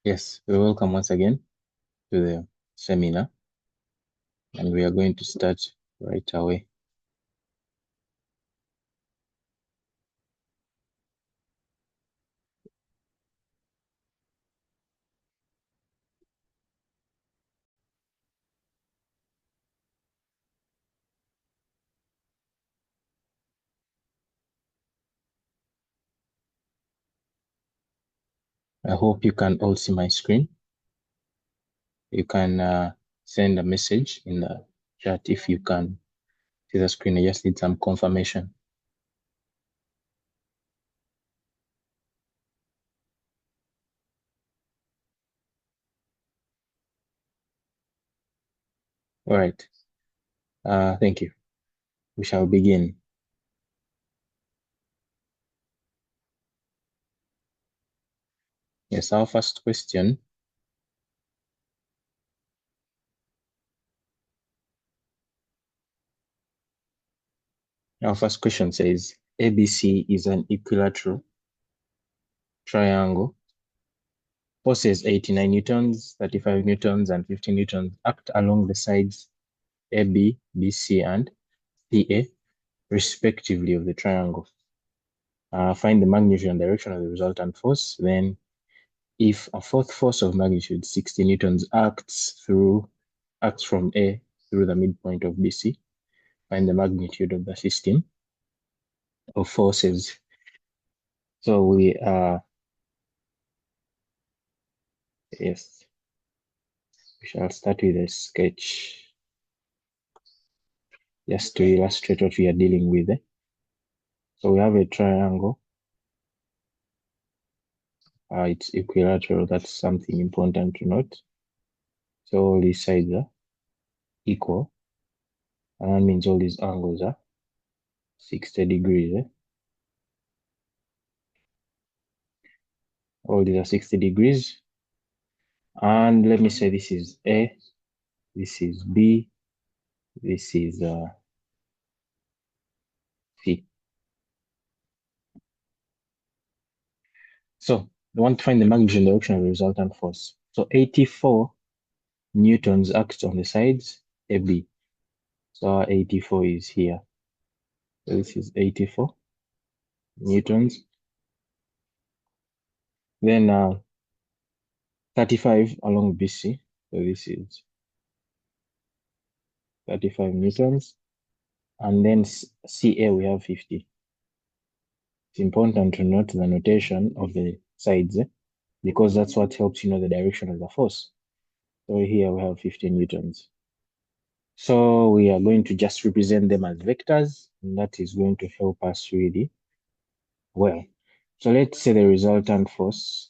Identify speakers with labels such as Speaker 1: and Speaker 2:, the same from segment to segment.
Speaker 1: Yes, welcome once again to the seminar, and we are going to start right away. I hope you can all see my screen. You can send a message in the chat if you can see the screen. I just need some confirmation. All right. Thank you. We shall begin. Yes, our first question. Our first question says, ABC is an equilateral triangle. Forces 89 newtons, 35 newtons, and 50 newtons act along the sides AB, BC, and CA, respectively, of the triangle. Find the magnitude and direction of the resultant force. Then, if a fourth force of magnitude 60 newtons acts from A through the midpoint of BC, find the magnitude of the system of forces. So we shall start with a sketch just to illustrate what we are dealing with. So we have a triangle. It's equilateral. That's something important to note. So all these sides are equal, and that means all these angles are 60 degrees. All these are 60 degrees. And let me say this is A, this is B, this is C. So we want to find the magnitude and direction of the resultant force. So 84 newtons act on the sides AB. So our 84 is here. So this is 84 newtons. Then 35 along BC. So this is 35 newtons. And then CA, we have 50. It's important to note the notation of the sides because that's what helps you know the direction of the force. So here we have 15 newtons. So we are going to just represent them as vectors, and that is going to help us really well. So let's say the resultant force.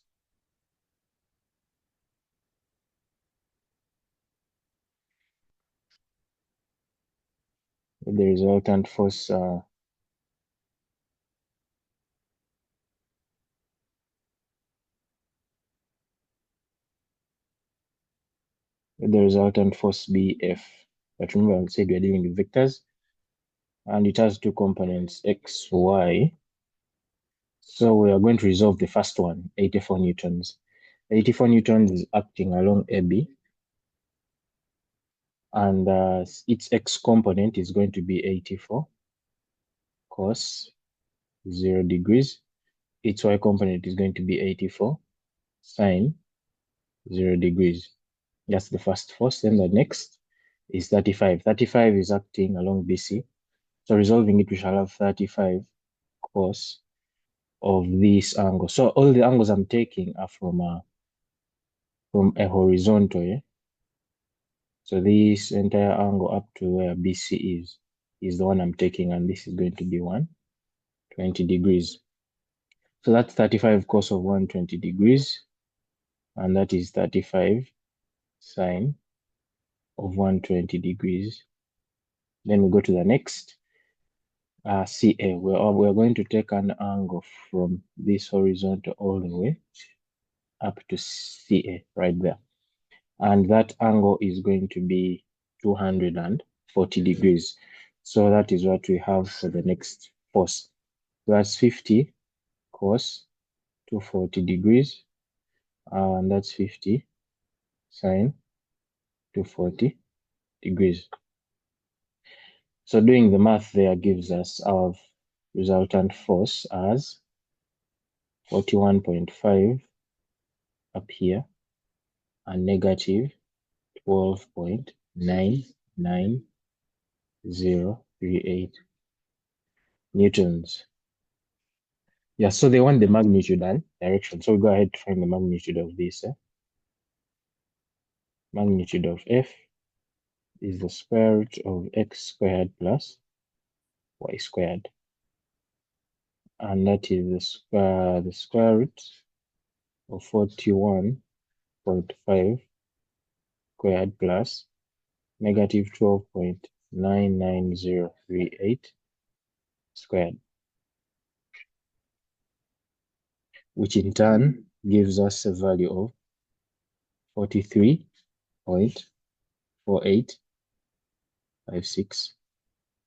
Speaker 1: The resultant force be F. But remember, I said we are dealing with vectors, and it has two components, X, Y. So we are going to resolve the first one, 84 newtons. 84 newtons is acting along AB, and its X component is going to be 84 cos 0 degrees. Its Y component is going to be 84 sine 0 degrees. That's the first force. Then the next is 35. 35 is acting along BC. So resolving it, we shall have 35 cos of this angle. So all the angles I'm taking are from a horizontal. Yeah? So this entire angle up to where BC is the one I'm taking, and this is going to be 120 degrees. So that's 35 cos of 120 degrees, and that is 35 sine of 120 degrees. Then we go to the next, CA. We're going to take an angle from this horizontal all the way up to CA right there. And that angle is going to be 240 degrees. So that is what we have for the next force. That's 50 cos 240 degrees. and that's 50 sine 240 degrees. So doing the math there gives us our resultant force as 41.5 up here and negative 12.99038 newtons. Yeah, so they want the magnitude and direction. So we go ahead to find the magnitude of this. Magnitude of F is the square root of x squared plus y squared. And that is the square root of 41.5 squared plus negative 12.99038 squared, which in turn gives us a value of 43.4856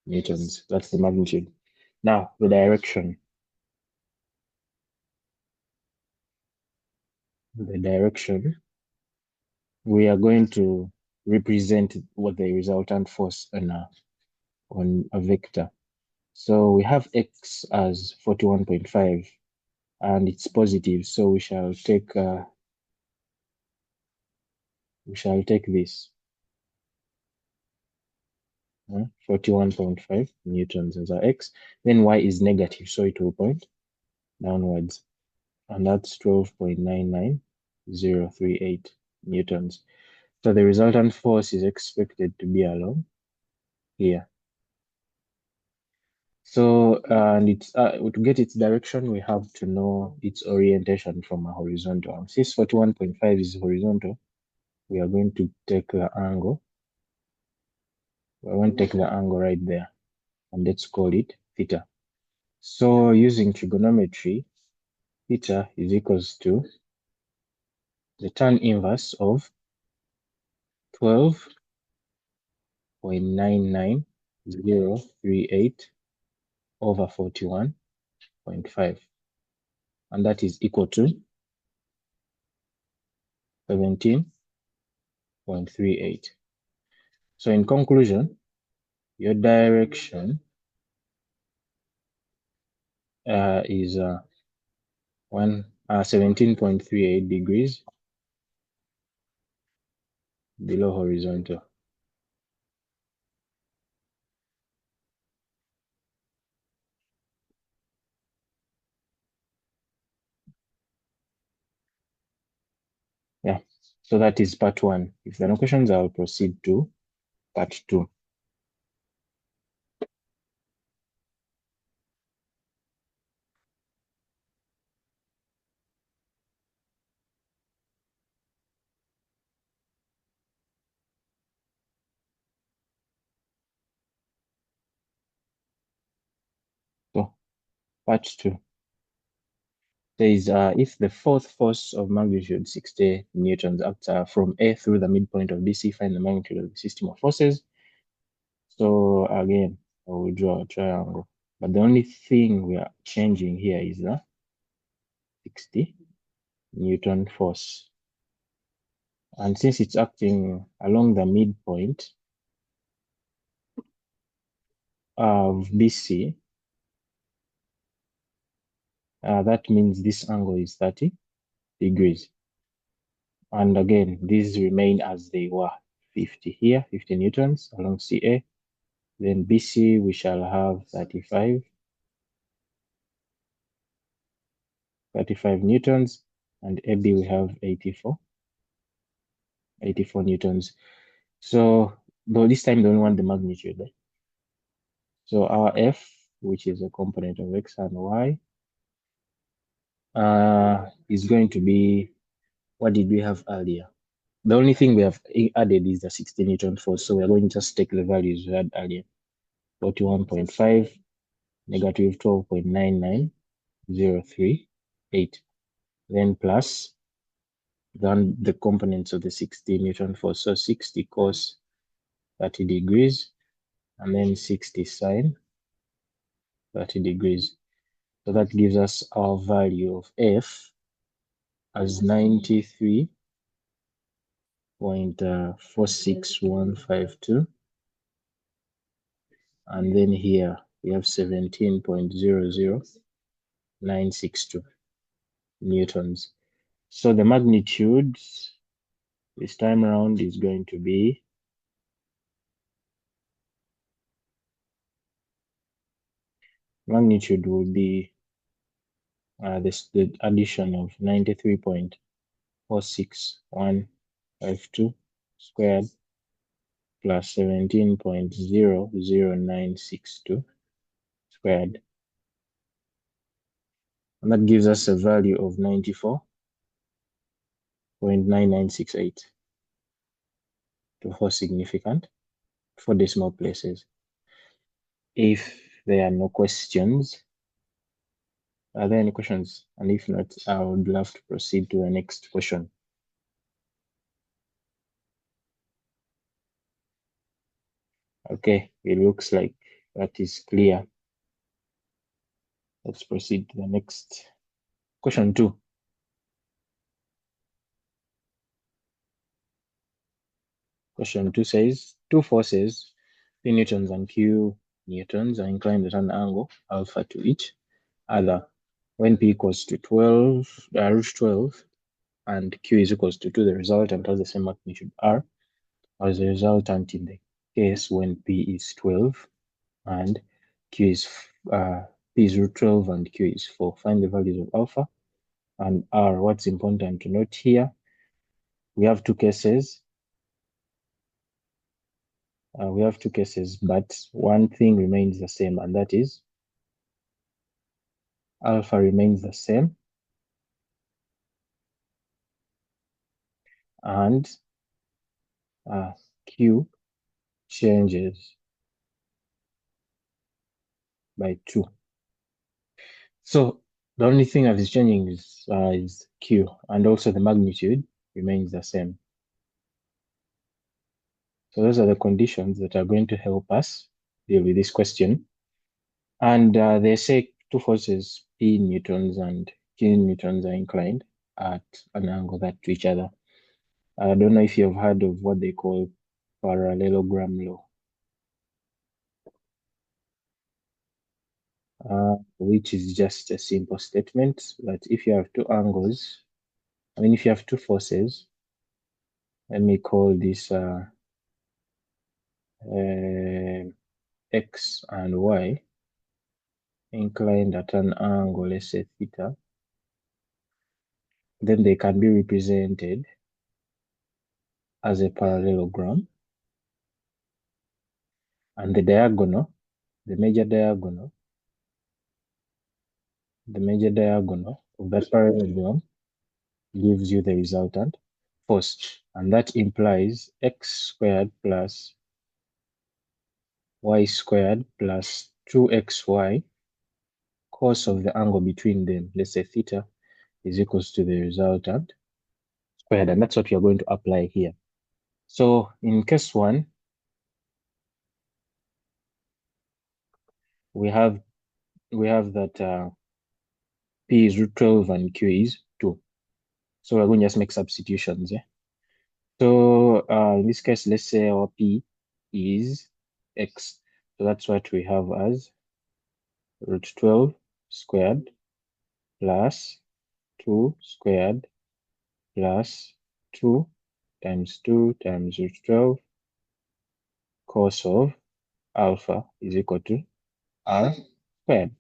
Speaker 1: newtons. That's the magnitude. Now, the direction. The direction, we are going to represent what the resultant force on a vector. So we have x as 41.5 and it's positive, so we shall take this 41.5 newtons as our x. Then y is negative, so it will point downwards, and that's 12.99038 newtons. So the resultant force is expected to be along here. So, and it's to get its direction, we have to know its orientation from a horizontal. Since 41.5 is horizontal, we are going to take the angle. We're going to take the angle right there, and let's call it theta. So using trigonometry, theta is equals to the tan inverse of 12.99038 over 41.5. And that is equal to 17.38. So in conclusion, your direction is 17.38 degrees below horizontal. Yeah, so that is part one. If there are no questions, I'll proceed to part two. So part two says if the fourth force of magnitude 60 newtons acts from A through the midpoint of BC, find the magnitude of the system of forces. So again, I will draw a triangle, but the only thing we are changing here is the 60 Newton force. And since it's acting along the midpoint of BC, that means this angle is 30 degrees. And again, these remain as they were, 50 here, 50 newtons along CA. Then BC, we shall have 35 newtons, and AB we have 84 newtons. So, though this time they don't want the magnitude. So our F, which is a component of X and Y, is going to be, what did we have earlier? The only thing we have added is the 60 Newton force. So we're going to just take the values we had earlier. 41.5, negative 12.99038. Then plus then the components of the 60 Newton force. So 60 cos 30 degrees, and then 60 sine 30 degrees. So that gives us our value of F as 93.46152. And then here we have 17.00962 newtons. So the magnitude this time around is going to be magnitude will be the addition of 93.46152 squared plus 17.00962 squared. And that gives us a value of 94.9968 to 4 significant 4 decimal places. If there are no questions, are there any questions? And if not, I would love to proceed to the next question. Okay, it looks like that is clear. Let's proceed to the next question 2. Question 2 says, two forces, P newtons and Q newtons, are inclined at an angle alpha to each other when P equals to root 12 and Q is equals to 2. The resultant has the same magnitude R as the resultant in the case when P is 12 and P is root 12 and Q is 4. Find the values of alpha and R. What's important to note here, we have two cases. But one thing remains the same, and that is alpha remains the same, and Q changes by 2. So the only thing that is changing is Q, and also the magnitude remains the same. So those are the conditions that are going to help us deal with this question. And they say two forces, P newtons and Q newtons, are inclined at an angle that to each other. I don't know if you've heard of what they call parallelogram law, which is just a simple statement that if you have two angles, if you have two forces, let me call this X and Y, inclined at an angle, let's say theta, then they can be represented as a parallelogram, and the diagonal, the major diagonal of that parallelogram gives you the resultant force, and that implies x squared plus y squared plus 2xy cos of the angle between them, let's say theta, is equals to the resultant squared, and that's what we are going to apply here. So in case 1, we have that P is root 12 and Q is 2. So we're going to just make substitutions. So in this case, let's say our P is X. So that's what we have as root 12 squared plus 2 squared plus 2 times 2 times root 12 cos of alpha is equal to R squared.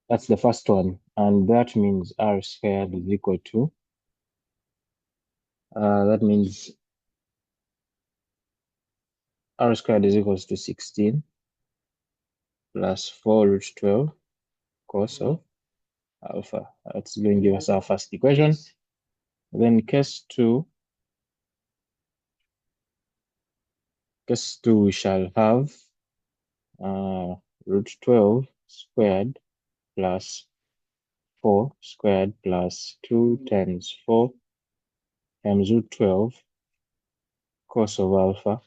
Speaker 1: That's the first one. And that means R squared is equal to, that means R squared is equals to 16 plus 4 root 12 cos of alpha. That's going to give us our first equation. Then case 2, we shall have root 12 squared plus 4 squared plus 2 times 4 times root 12 cos of alpha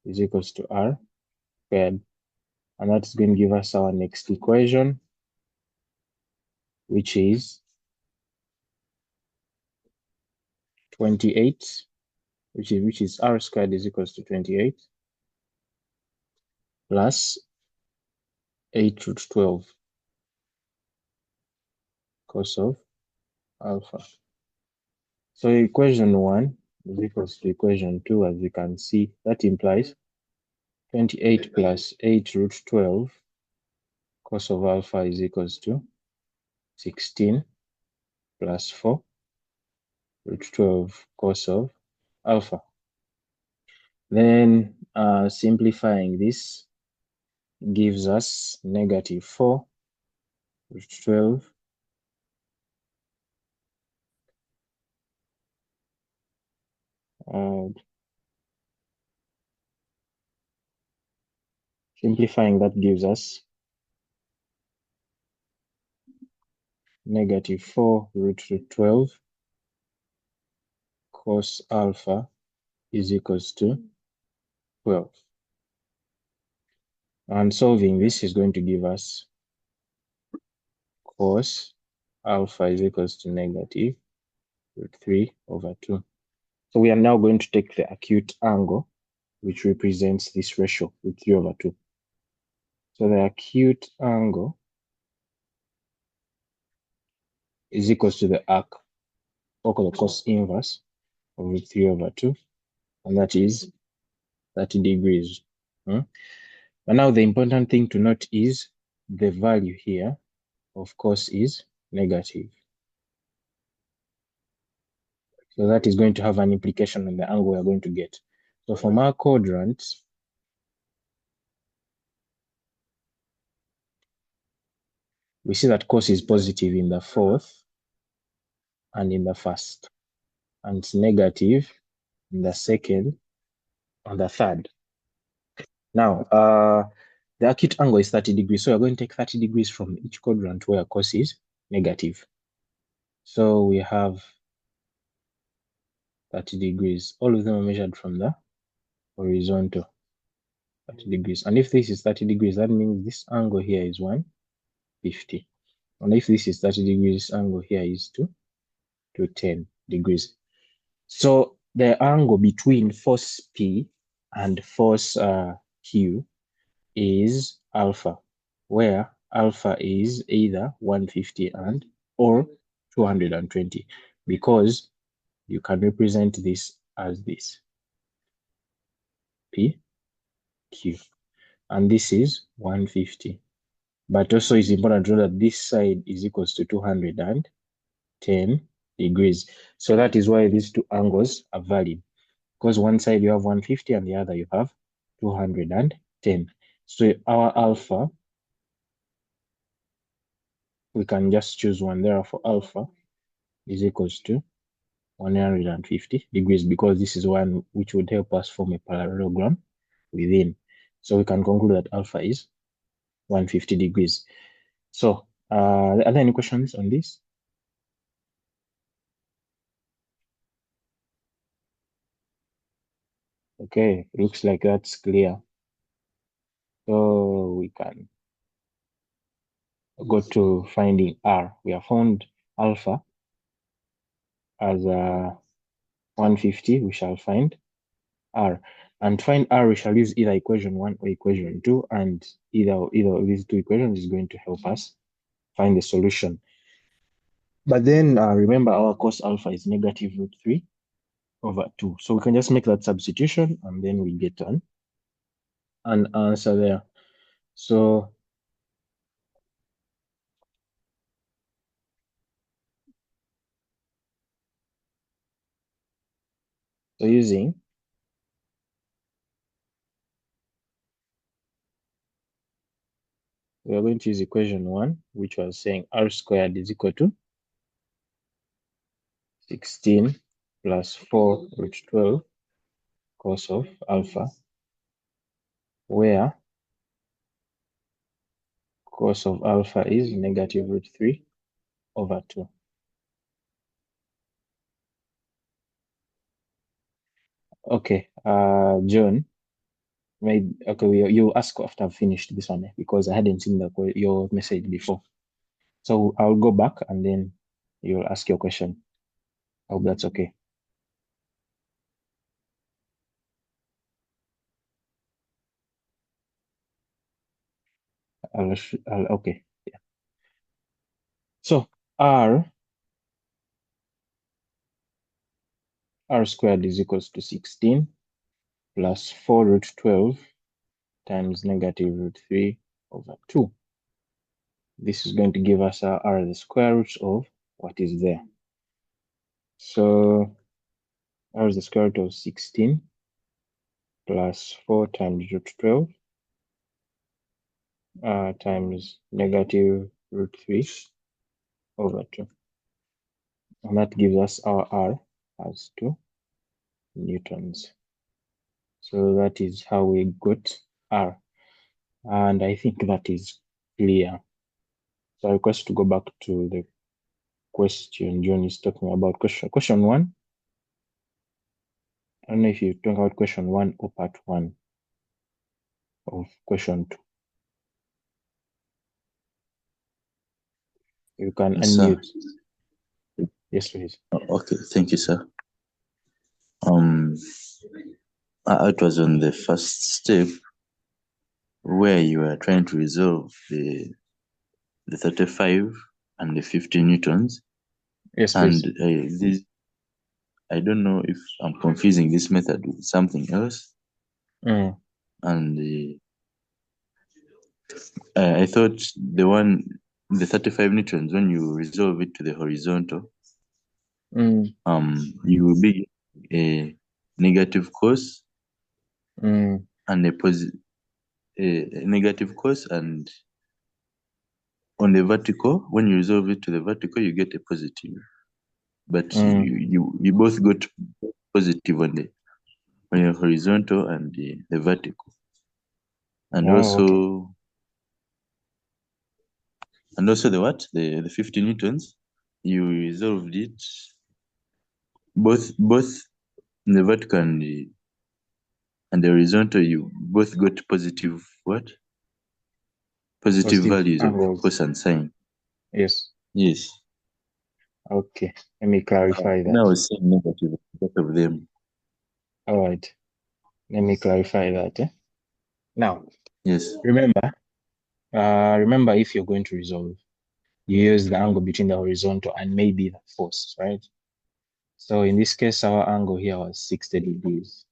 Speaker 1: is equals to R squared. And that's going to give us our next equation, which is 28, which is r squared is equals to 28 plus 8 root 12 cos of alpha. So equation 1 is equals to equation 2, as you can see. That implies 28 plus 8 root 12 cos of alpha is equals to 16 plus 4 root 12 cos of alpha. Then simplifying this gives us negative 4 root 12 simplifying that gives us negative 4 root 12 cos alpha is equals to 12. And solving this is going to give us cos alpha is equals to negative root 3 over 2. So we are now going to take the acute angle, which represents this ratio, root 3 over 2. So the acute angle is equals to the arc, or the cos inverse of root 3 over 2, and that is 30 degrees. But now the important thing to note is the value here of cos is negative. So that is going to have an implication on the angle we are going to get. So from our quadrants, we see that cos is positive in the fourth and in the first, and it's negative in the second and the third. Now, the acute angle is 30 degrees. So we're going to take 30 degrees from each quadrant where cos is negative. So we have 30 degrees. All of them are measured from the horizontal, 30 degrees. And if this is 30 degrees, that means this angle here is 150. And if this is 30 degrees, angle here is 210 degrees. So the angle between force P and force Q is alpha, where alpha is either 150 or 220, because you can represent this as this P, Q, and this is 150. But also it's important to know that this side is equals to 210 degrees. So that is why these two angles are valid, because one side you have 150 and the other you have 210. So our alpha, we can just choose one. Therefore, alpha is equals to 150 degrees, because this is one which would help us form a parallelogram within. So we can conclude that alpha is 150 degrees. So are there any questions on this? Okay, looks like that's clear. So we can go to finding R. We have found alpha as 150. We shall find R. And to find R, we shall use either equation 1 or equation 2, and either of these two equations is going to help us find the solution. But then remember, our cos alpha is negative root 3 over 2. So we can just make that substitution, and then we get an answer there. So using we are going to use equation 1, which was saying r squared is equal to 16 plus 4 root 12 cos of alpha, where cos of alpha is negative root 3 over 2. Okay, John, okay, you ask after I've finished this one, because I hadn't seen your message before. So I'll go back and then you'll ask your question. I hope that's okay. Okay. Yeah. So R squared is equals to 16 plus 4 root 12 times negative root 3 over 2. This is going to give us our R, the square root of what is there. So R is the square root of 16 plus 4 times root 12 times negative root 3 over 2. And that gives us our R as 2 newtons. So that is how we got R. And I think that is clear. So I request to go back to the question John is talking about. Question 1. I don't know if you're talking about question 1 or part 1 of question 2. You can
Speaker 2: Yes,
Speaker 1: unmute.
Speaker 2: sir.
Speaker 1: Yes, please.
Speaker 2: Okay, thank you, sir. It was on the first step where you are trying to resolve the 35 and the 50 newtons.
Speaker 1: Yes, please.
Speaker 2: And this, I don't know if I'm confusing this method with something else.
Speaker 1: Mm.
Speaker 2: And I thought the 35 newtons, when you resolve it to the horizontal, you will be a negative cos and a negative cos, and on the vertical, when you resolve it to the vertical, you get a positive. But you both got positive on the horizontal and the vertical. And
Speaker 1: okay.
Speaker 2: also the what? The 50 newtons, you resolved it both in the vertical and the horizontal, you both got positive what? Positive values
Speaker 1: angles.
Speaker 2: of cos and sine.
Speaker 1: Yes.
Speaker 2: Yes.
Speaker 1: Okay. Let me clarify that.
Speaker 2: Now I was saying negative both of them.
Speaker 1: All right. Let me clarify that. Now,
Speaker 2: Yes.
Speaker 1: remember if you're going to resolve, you use the angle between the horizontal and maybe the force, right? So in this case, our angle here was 60 degrees.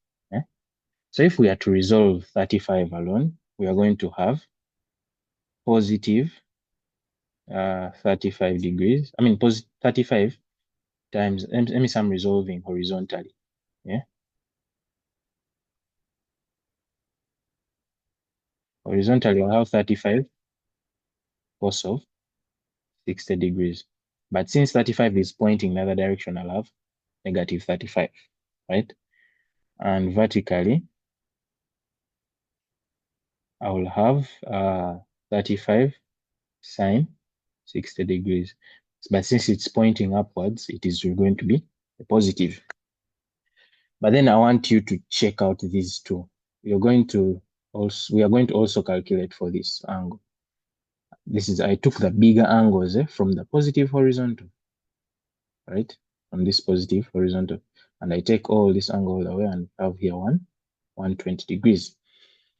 Speaker 1: So if we are to resolve 35 alone, we are going to have positive 35 degrees. I mean, 35 times, let me say I'm resolving horizontally. Yeah. Horizontally, I'll have 35 cos of 60 degrees. But since 35 is pointing in the other direction, I'll have negative 35, right? And vertically, I will have 35 sine 60 degrees. But since it's pointing upwards, it is going to be a positive. But then I want you to check out these two. We are going to also calculate for this angle. I took the bigger angles from the positive horizontal, right? From this positive horizontal. And I take all this angle away and have here 120 degrees.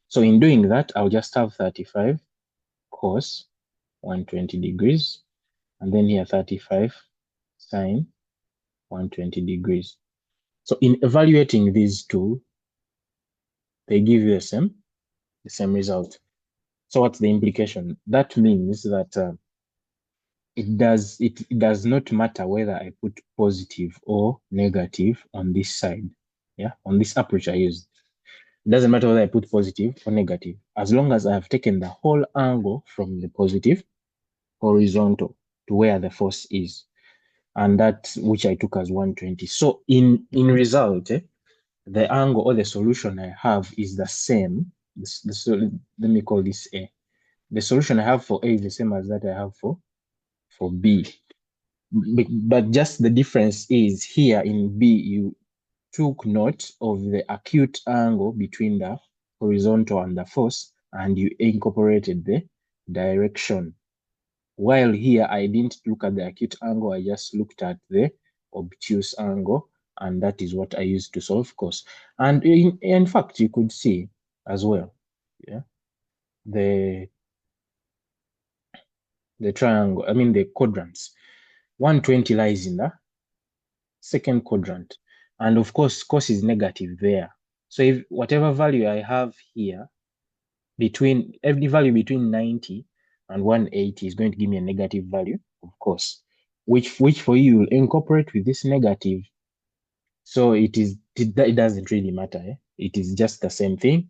Speaker 1: So in doing that, I'll just have 35 cos 120 degrees. And then here 35 sine 120 degrees. So in evaluating these two, they give you the same result. So what's the implication? That means that it does not matter whether I put positive or negative on this side. Yeah, on this approach I used. It doesn't matter whether I put positive or negative, as long as I have taken the whole angle from the positive horizontal to where the force is, and that which I took as 120. So in result, the angle or the solution I have is the same. Let me call this A. The solution I have for A is the same as that I have for B. But just the difference is here in B, you took note of the acute angle between the horizontal and the force, and you incorporated the direction. While here, I didn't look at the acute angle, I just looked at the obtuse angle, and that is what I used to solve cos. And in fact, you could see as well, yeah, the triangle, I mean the quadrants. 120 lies in the second quadrant. And of course, cos is negative there. So if whatever value I have here, between every value between 90 and 180 is going to give me a negative value, of course, which for you will incorporate with this negative. So it doesn't really matter. It is just the same thing.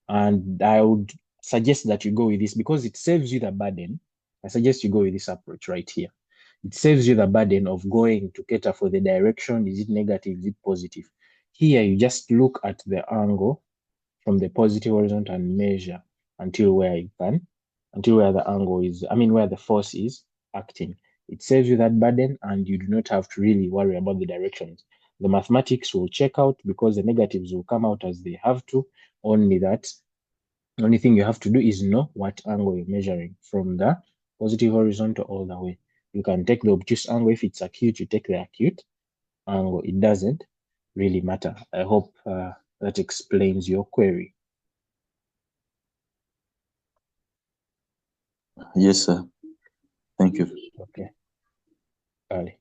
Speaker 1: And I would suggest that you go with this because it saves you the burden. I suggest you go with this approach right here. It saves you the burden of going to cater for the direction. Is it negative? Is it positive? Here, you just look at the angle from the positive horizon and measure until where the angle is, where the force is acting. It saves you that burden and you do not have to really worry about the directions. The mathematics will check out because the negatives will come out as they have to. Only that, the only thing you have to do is know what angle you're measuring from the positive horizontal all the way. You can take the obtuse angle. If it's acute, you take the acute angle. It doesn't really matter. I hope that explains your query.
Speaker 2: Yes, sir. Thank you.
Speaker 1: Okay. Vale.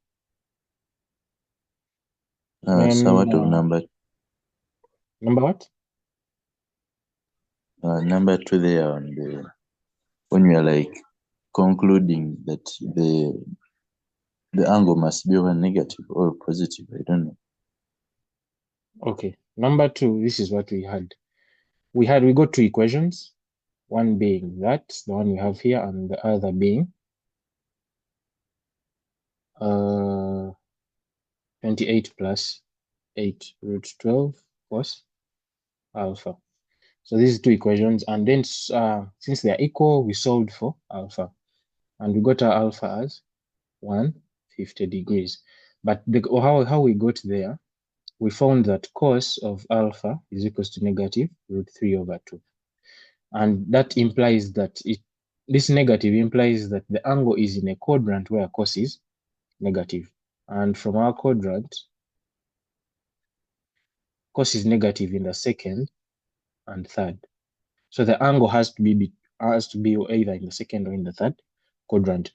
Speaker 2: So what of number?
Speaker 1: Number what?
Speaker 2: Number 2 there on when we are like concluding that the angle must be over negative or positive. I don't know.
Speaker 1: Okay. Number 2, this is what we had. We got 2 equations, one being that, the one we have here, and the other being 28 plus 8 root 12 cos alpha. So these 2 equations, and then since they are equal, we solved for alpha, and we got our alpha as 150 degrees. But how we got there, we found that cos of alpha is equals to negative root 3 over 2. And that implies that this negative implies that the angle is in a quadrant where cos is negative. And from our quadrant, cos is negative in the second and third. So the angle has to be either in the second or in the third quadrant.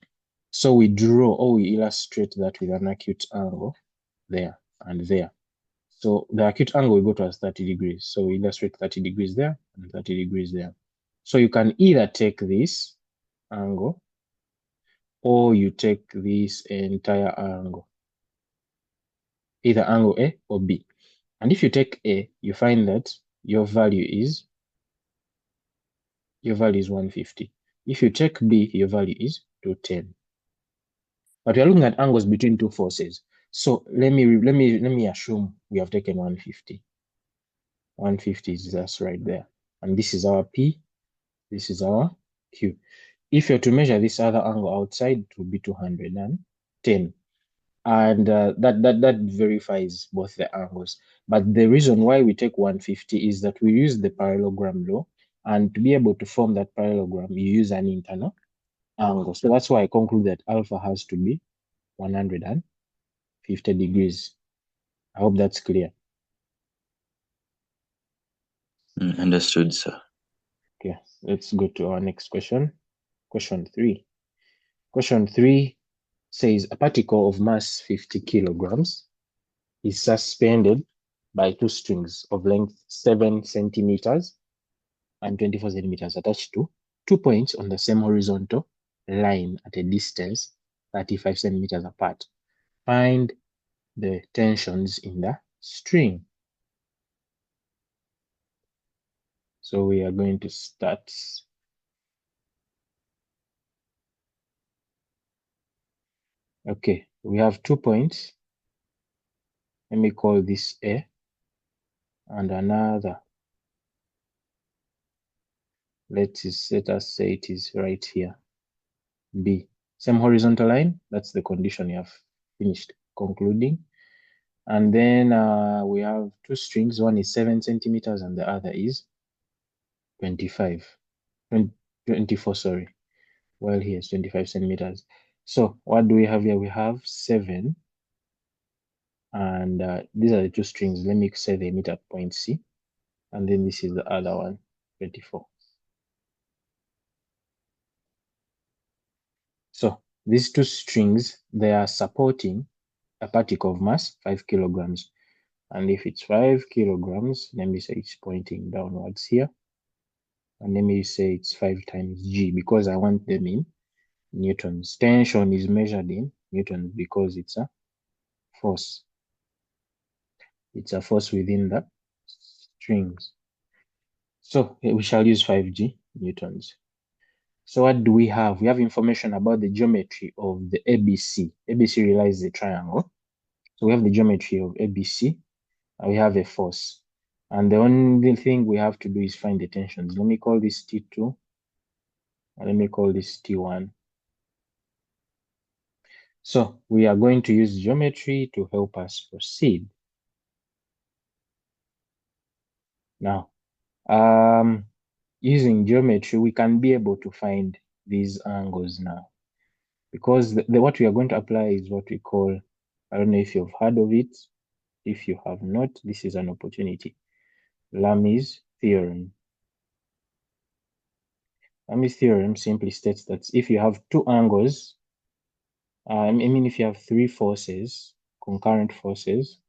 Speaker 1: So we draw or we illustrate that with an acute angle there and there. So the acute angle we go to as 30 degrees. So we illustrate 30 degrees there and 30 degrees there. So you can either take this angle or you take this entire angle, either angle A or B. And if you take A, you find that your value is 150. If you take B, your value is 210. But we are looking at angles between 2 forces. So let me assume we have taken 150. 150 is just right there. And this is our P, this is our Q. If you're to measure this other angle outside, it will be 210. And that verifies both the angles. But the reason why we take 150 is that we use the parallelogram law, and to be able to form that parallelogram, you use an internal angle. So that's why I conclude that alpha has to be 150 degrees. I hope that's clear.
Speaker 2: Understood, sir.
Speaker 1: Okay, let's go to our next question. Question 3. Question 3 says a particle of mass 50 kilograms is suspended by 2 strings of length 7 centimeters and 24 centimeters attached to 2 points on the same horizontal line at a distance 35 centimeters apart. Find the tensions in the string. So we are going to start. Okay, we have 2 points. Let me call this A and another. Let us say it is right here, B. Same horizontal line, that's the condition you have finished concluding. And then we have 2 strings, one is 7 centimeters and the other is 24, sorry. Well, here is 25 centimeters. So what do we have here? We have 7, and these are the 2 strings. Let me say they meet at point C, and then this is the other one, 24. So these two strings, they are supporting a particle of mass 5 kilograms. And if it's 5 kilograms, let me say it's pointing downwards here. And let me say it's 5 times G because I want them in newtons. Tension is measured in newtons because it's a force. It's a force within the strings. So we shall use 5G newtons. So what do we have? We have information about the geometry of the ABC. ABC relies the triangle. So we have the geometry of ABC, and we have a force. And the only thing we have to do is find the tensions. Let me call this T2, and let me call this T1. So we are going to use geometry to help us proceed. Now, using geometry, we can be able to find these angles now. Because what we are going to apply is what we call, I don't know if you've heard of it. If you have not, this is an opportunity. Lami's theorem. Lami's theorem simply states that if you have two angles, I mean, if you have three forces, concurrent forces,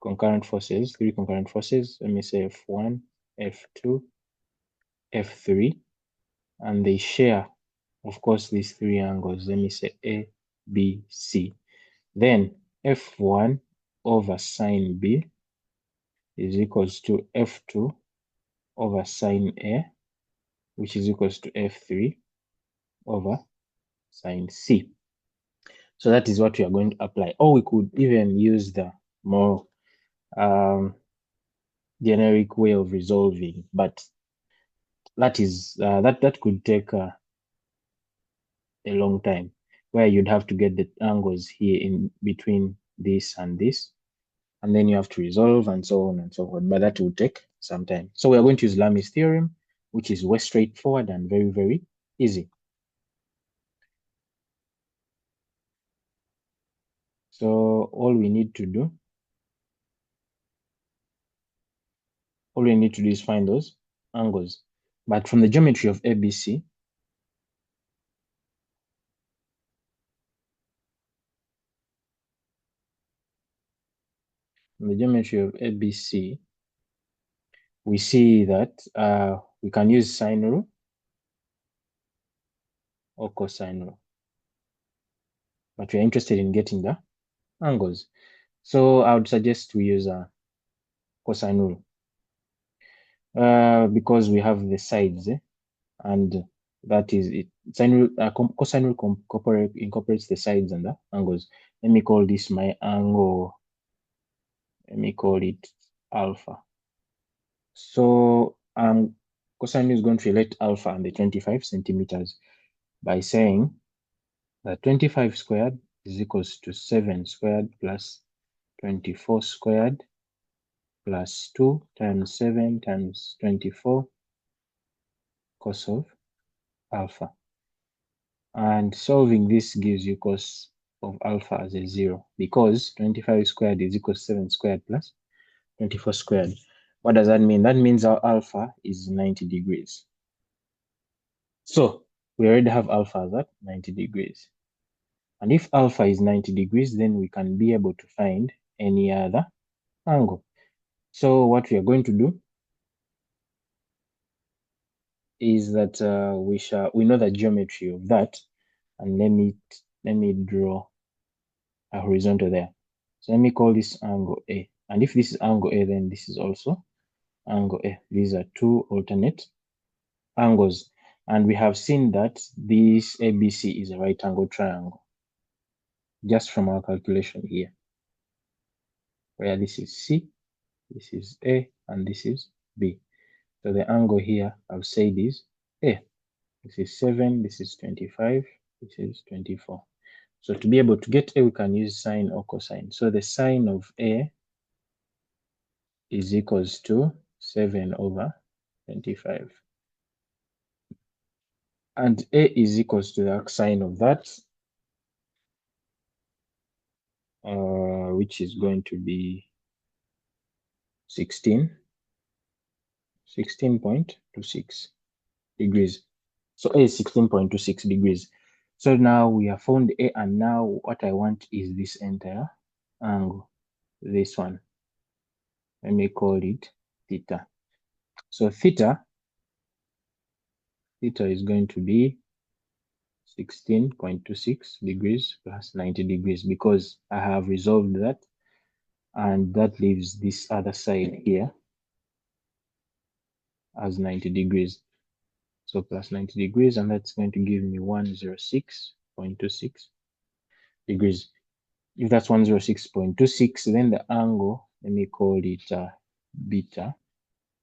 Speaker 1: three concurrent forces, let me say F1, F2, F3, and they share, of course, these three angles. Let me say A, B, C. Then F1 over sine B is equals to F2 over sine A, which is equals to F3 over sine C. So that is what we are going to apply. Or we could even use the more generic way of resolving, but that is that could take a long time, where you'd have to get the angles here in between this and this, and then you have to resolve and so on and so forth, but that will take some time. So we are going to use Lami's theorem, which is way straightforward and very, very easy. So all we need to do is find those angles. But from the geometry of ABC, we see that we can use sine rule or cosine rule. But we are interested in getting the angles. So I would suggest we use a cosine rule. Because we have the sides, and that is it. Cosine rule incorporates the sides and the angles. Let me call this my angle. Let me call it alpha. So cosine is going to relate alpha and the 25 centimeters by saying that 25 squared is equals to 7 squared plus 24 squared plus 2 times 7 times 24 cos of alpha. And solving this gives you cos of alpha as a 0, because 25 squared is equal to 7 squared plus 24 squared. What does that mean? That means our alpha is 90 degrees. So we already have alpha at 90 degrees. And if alpha is 90 degrees, then we can be able to find any other angle. So what we are going to do is that we know the geometry of that, and let me draw a horizontal there. So let me call this angle A. And if this is angle A, then this is also angle A. These are two alternate angles. And we have seen that this ABC is a right angle triangle, just from our calculation here, where this is C, this is A, and this is B. So the angle here, I've said, is A. This is 7, this is 25, this is 24. So to be able to get A, we can use sine or cosine. So the sine of A is equals to 7 over 25. And A is equals to the sine of that, which is going to be 16.26 degrees. So A is 16.26 degrees. So now we have found A, and now what I want is this entire angle, this one. Let me call it theta. So theta is going to be 16.26 degrees plus 90 degrees, because I have resolved that, and that leaves this other side here as 90 degrees. So plus 90 degrees, and that's going to give me 106.26 degrees. If that's 106.26, then the angle, let me call it beta.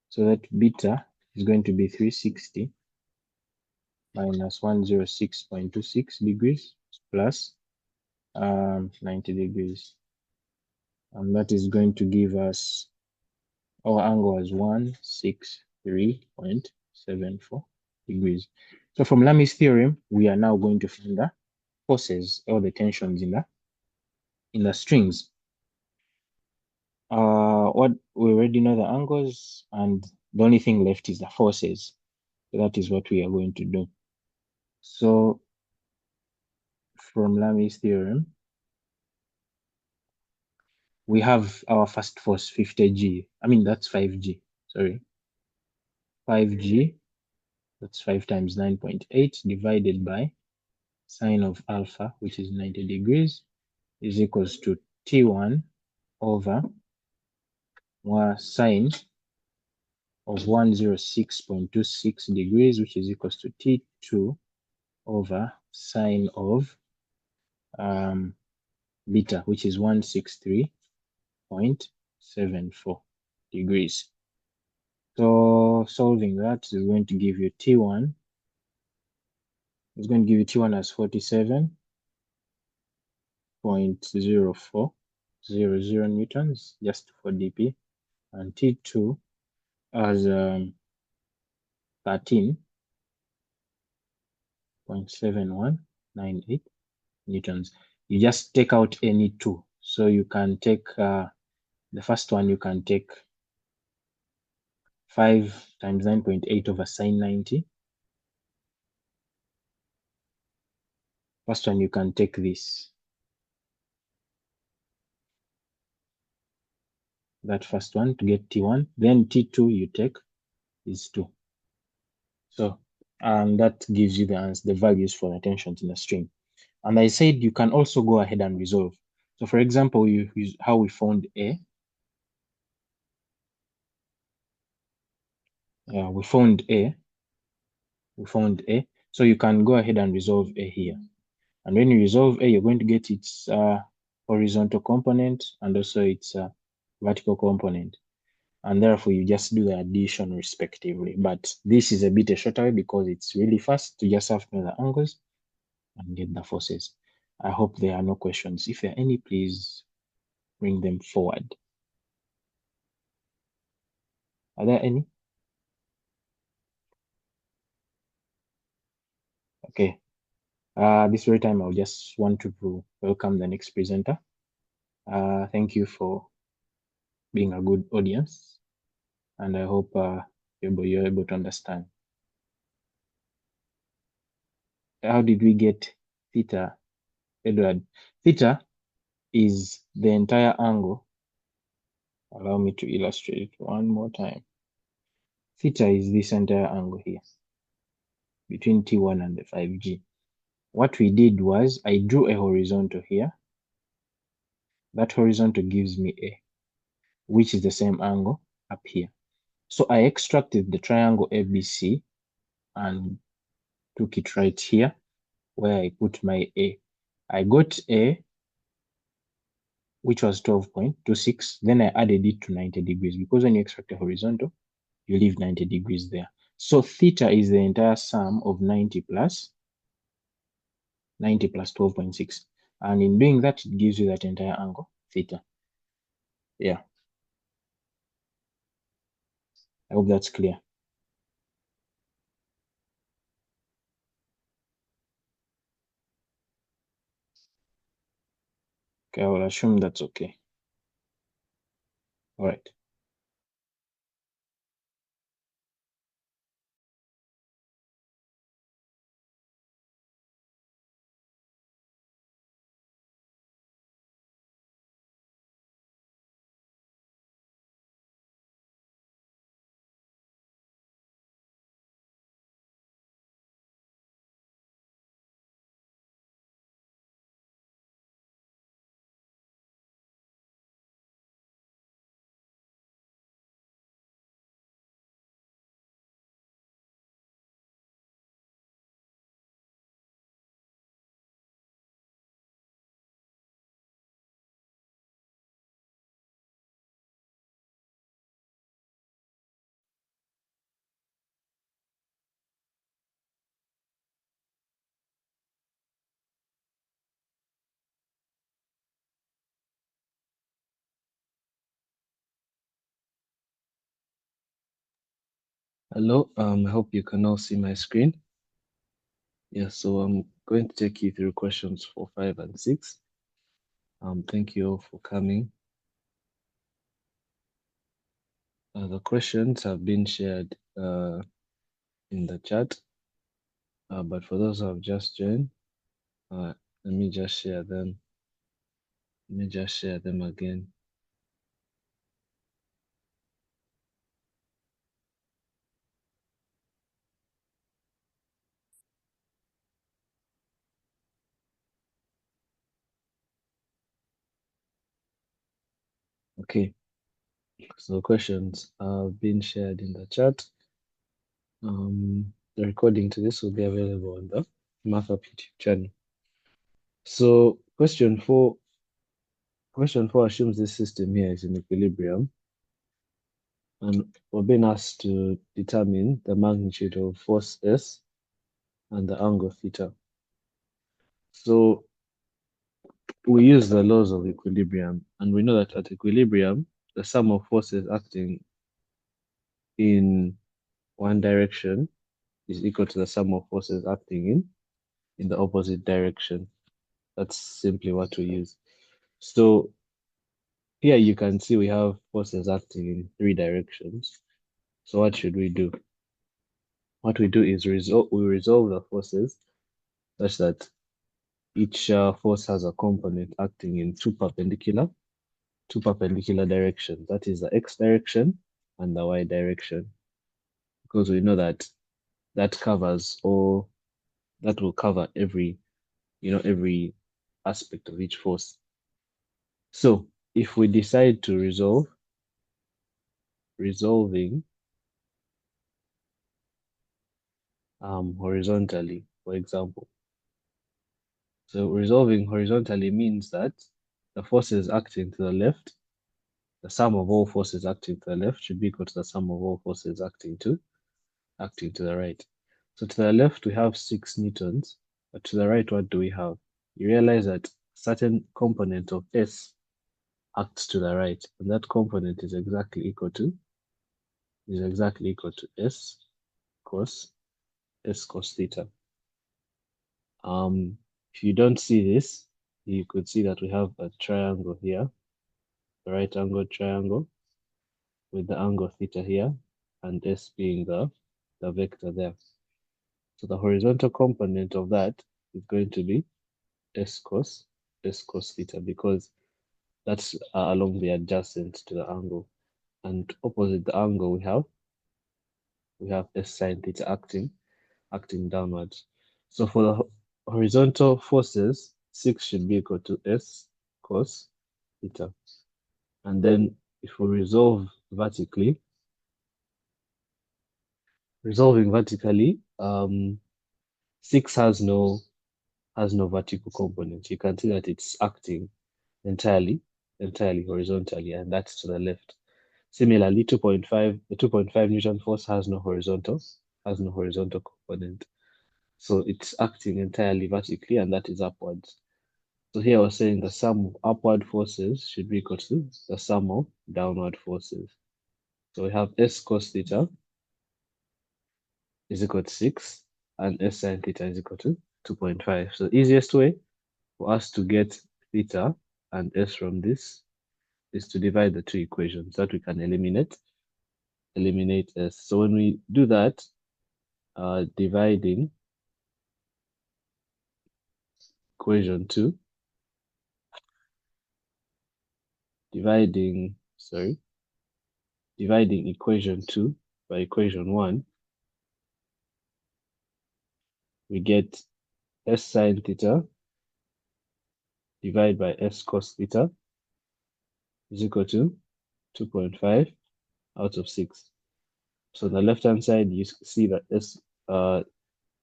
Speaker 1: So that beta is going to be 360 minus 106.26 degrees plus 90 degrees. And that is going to give us, our angle as 163.74 degrees. So from Lami's theorem, we are now going to find the forces or the tensions in the strings. What we already know the angles, and the only thing left is the forces. So that is what we are going to do. So from Lami's theorem, we have our first force 50G. I mean, that's 5G, sorry. 5G, that's 5 times 9.8 divided by sine of alpha, which is 90 degrees, is equals to T1 over sine of 106.26 degrees, which is equals to T2 over sine of beta, which is 163.74 degrees. So solving that is going to give you T1. It's going to give you T1 as 47.0400 newtons, just for dp, and T2 as 13.7198 newtons. You just take out any two. So you can take the first one, you can take 5 times 9.8 over sine 90. First one, you can take this. That first one to get T1. Then T2, you take these two. So, and that gives you the values for the tensions in the string. And I said you can also go ahead and resolve. So for example, you use how we found A. We found A. So you can go ahead and resolve A here. And when you resolve A, you're going to get its horizontal component and also its vertical component. And therefore, you just do the addition respectively. But this is a bit a shorter way because it's really fast to just have to know the angles and get the forces. I hope there are no questions. If there are any, please bring them forward. Are there any? Okay. This very time, I'll just want to welcome the next presenter. Thank you for being a good audience, and I hope you're able to understand. How did we get theta, Edward? Theta is the entire angle. Allow me to illustrate it one more time. Theta is this entire angle here between T1 and the 5G. What we did was I drew a horizontal here. That horizontal gives me A, which is the same angle up here. So I extracted the triangle ABC and took it right here where I put my A. I got A, which was 12.26. Then I added it to 90 degrees because when you extract a horizontal, you leave 90 degrees there. So theta is the entire sum of 90 plus 12.6. And in doing that, it gives you that entire angle, theta. Yeah. I hope that's clear. Okay, I will assume that's okay. All right. Hello, I hope you can all see my screen. Yeah, so I'm going to take you through questions 4, 5, and 6. Thank you all for coming. The questions have been shared in the chat, but for those who have just joined, let me just share them. Let me just share them again. Okay, so questions have been shared in the chat. The recording to this will be available on the MathUp YouTube channel. So question 4 assumes this system here is in equilibrium, and we're being asked to determine the magnitude of force S and the angle theta. So we use the laws of equilibrium, and we know that at equilibrium, the sum of forces acting in one direction is equal to the sum of forces acting in the opposite direction. That's simply what we use. So here you can see we have forces acting in 3 directions. So what should we do? What we do is we resolve the forces such that each force has a component acting in two perpendicular directions. That is the x direction and the y direction, because we know that that will cover every aspect of each force. So if we decide to resolving horizontally, for example. So resolving horizontally means that the forces acting to the left, the sum of all forces acting to the left should be equal to the sum of all forces acting to the right. So to the left we have 6 newtons, but to the right what do we have? You realize that a certain component of S acts to the right, and that component is exactly equal to S cos theta. If you don't see this, you could see that we have a triangle here, a right angled triangle with the angle theta here, and S being the vector there. So the horizontal component of that is going to be S cos theta, because that's along the adjacent to the angle. And opposite the angle we have S sine theta acting downwards. So for the horizontal forces, 6 should be equal to S cos theta. And then if we resolving vertically, 6 has no vertical component. You can see that it's acting entirely horizontally, and that's to the left. Similarly, 2.5, the 2.5 Newton force has no horizontal component. So it's acting entirely vertically, and that is upwards. So here we're saying the sum of upward forces should be equal to the sum of downward forces. So we have S cos theta is equal to 6, and S sin theta is equal to 2.5. So the easiest way for us to get theta and S from this is to divide the two equations so that we can eliminate S. So when we do that, dividing equation 2, dividing equation 2 by equation 1, we get S sin theta divided by S cos theta is equal to 2.5 out of 6. So on the left-hand side, you see that S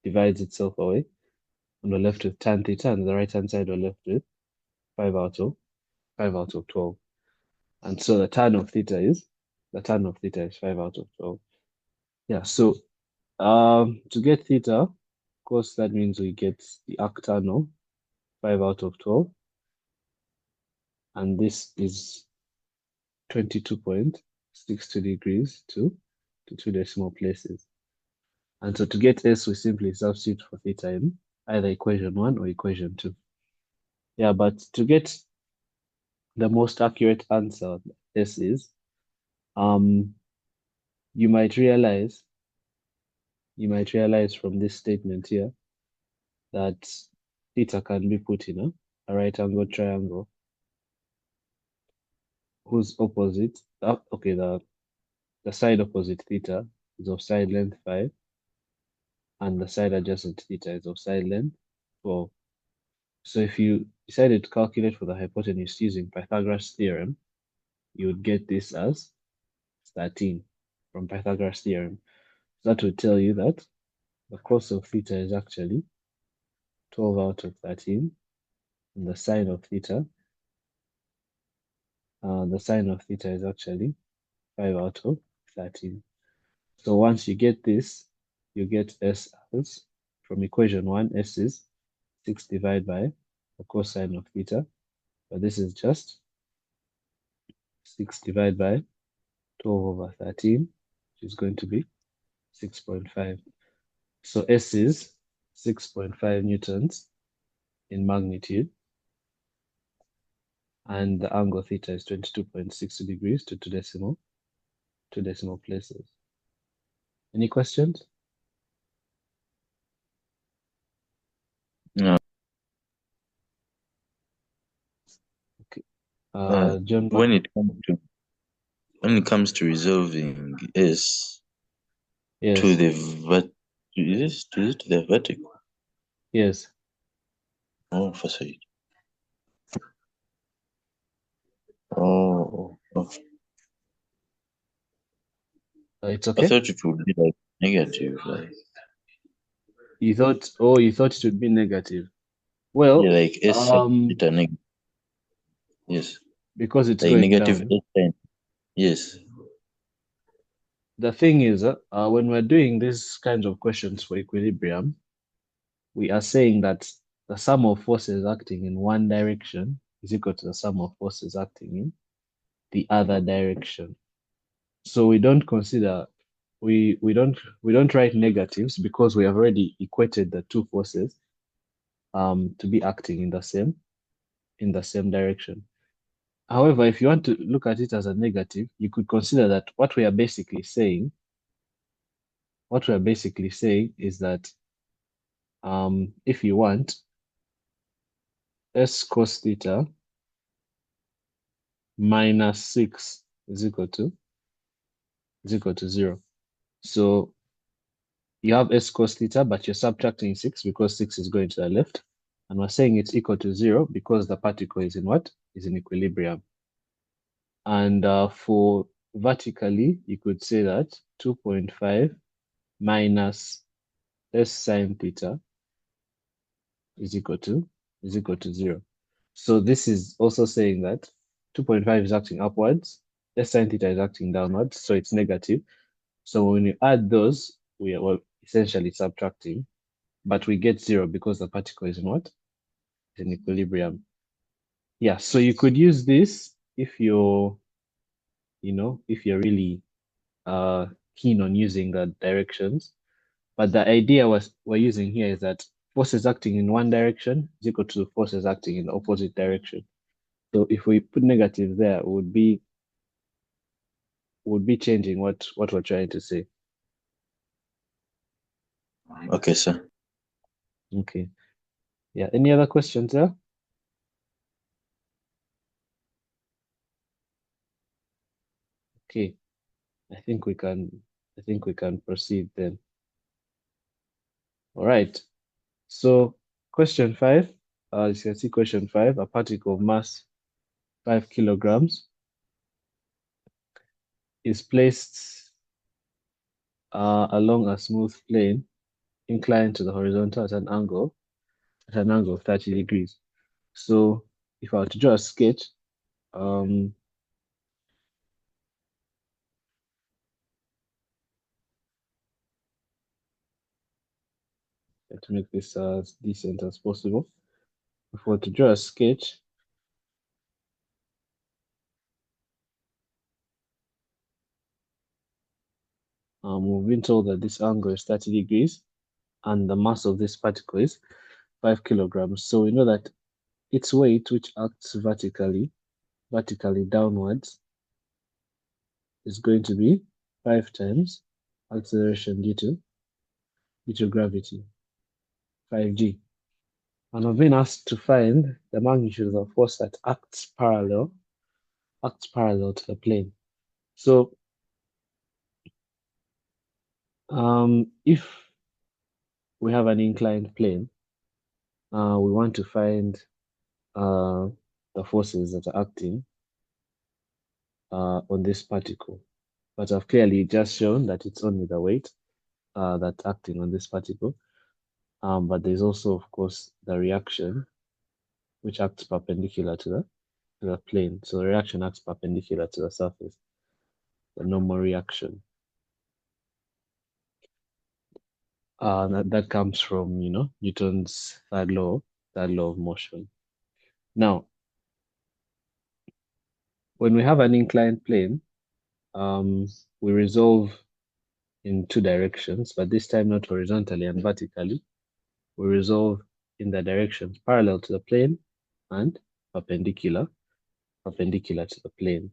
Speaker 1: divides itself away. On the left with tan theta, and on the right-hand side, we're left with 5 out of 12. And so the tan of theta is 5 out of 12. Yeah, so to get theta, of course, that means we get the arctan of 5 out of 12. And this is 22.62 degrees to to 2 decimal places. And so to get S, we simply substitute for theta in either equation 1 or equation 2. Yeah, but to get the most accurate answer, S is, you might realize from this statement here that theta can be put in a right angle triangle whose opposite, okay, the side opposite theta is of side length 5, and the side adjacent theta is of side length 12. So if you decided to calculate for the hypotenuse using Pythagoras theorem, you would get this as 13 from Pythagoras theorem. So that would tell you that the cos of theta is actually 12 out of 13, and the sine of theta is actually 5 out of 13. So once you get this, you get S as, from equation 1, S is 6 divided by the cosine of theta, but this is just 6 divided by 12 over 13, which is going to be 6.5. So S is 6.5 newtons in magnitude, and the angle theta is 22.6 degrees to 2 decimal places. Any questions?
Speaker 2: No.
Speaker 1: Okay. John.
Speaker 2: When it comes to resolving S
Speaker 1: Yes.
Speaker 2: to the to the vertical.
Speaker 1: Yes.
Speaker 2: Oh, for side. Oh.
Speaker 1: It's okay.
Speaker 2: I thought it would be like negative, like
Speaker 1: You thought it would be negative. Well,
Speaker 2: yeah, like S theta negative. Yes.
Speaker 1: because it's
Speaker 2: Like
Speaker 1: going
Speaker 2: negative
Speaker 1: down.
Speaker 2: S sign. Yes.
Speaker 1: The thing is, when we're doing these kinds of questions for equilibrium, we are saying that the sum of forces acting in one direction is equal to the sum of forces acting in the other direction. So we don't consider, we don't write negatives because we have already equated the two forces to be acting in the same direction. However, if you want to look at it as a negative, you could consider that what we are basically saying is that if you want, S cos theta minus 6 is equal to 0. So you have S cos theta, but you're subtracting 6 because 6 is going to the left. And we're saying it's equal to 0 because the particle is in what? Is in equilibrium. And for vertically, you could say that 2.5 minus S sine theta is equal to 0. So this is also saying that 2.5 is acting upwards, S sine theta is acting downwards, so it's negative. So when you add those, we are essentially subtracting, but we get 0 because the particle is in what? In equilibrium. Yeah, so you could use this if you're really keen on using the directions. But the idea we're using here is that forces acting in one direction is equal to forces acting in the opposite direction. So if we put negative there, would be changing what we're trying to say.
Speaker 2: Okay, sir.
Speaker 1: Okay. Yeah. Any other questions there? Okay. I think we can proceed then. All right. So question 5, as you can see, question 5, a particle of mass 5 kilograms is placed along a smooth plane inclined to the horizontal at an angle of 30 degrees. So if I were to draw a sketch, to make this as decent as possible. If I were to draw a sketch, we've been told that this angle is 30 degrees and the mass of this particle is 5 kilograms. So we know that its weight, which acts vertically downwards, is going to be 5 times acceleration due to gravity, 5g. And we've been asked to find the magnitude of the force that acts parallel to the plane. So if we have an inclined plane, we want to find the forces that are acting on this particle. But I've clearly just shown that it's only the weight that's acting on this particle. But there's also, of course, the reaction, which acts perpendicular to the plane. So the reaction acts perpendicular to the surface, the normal reaction. That comes from, Newton's third law of motion. Now, when we have an inclined plane, we resolve in two directions, but this time not horizontally and vertically. We resolve in the directions parallel to the plane and perpendicular to the plane.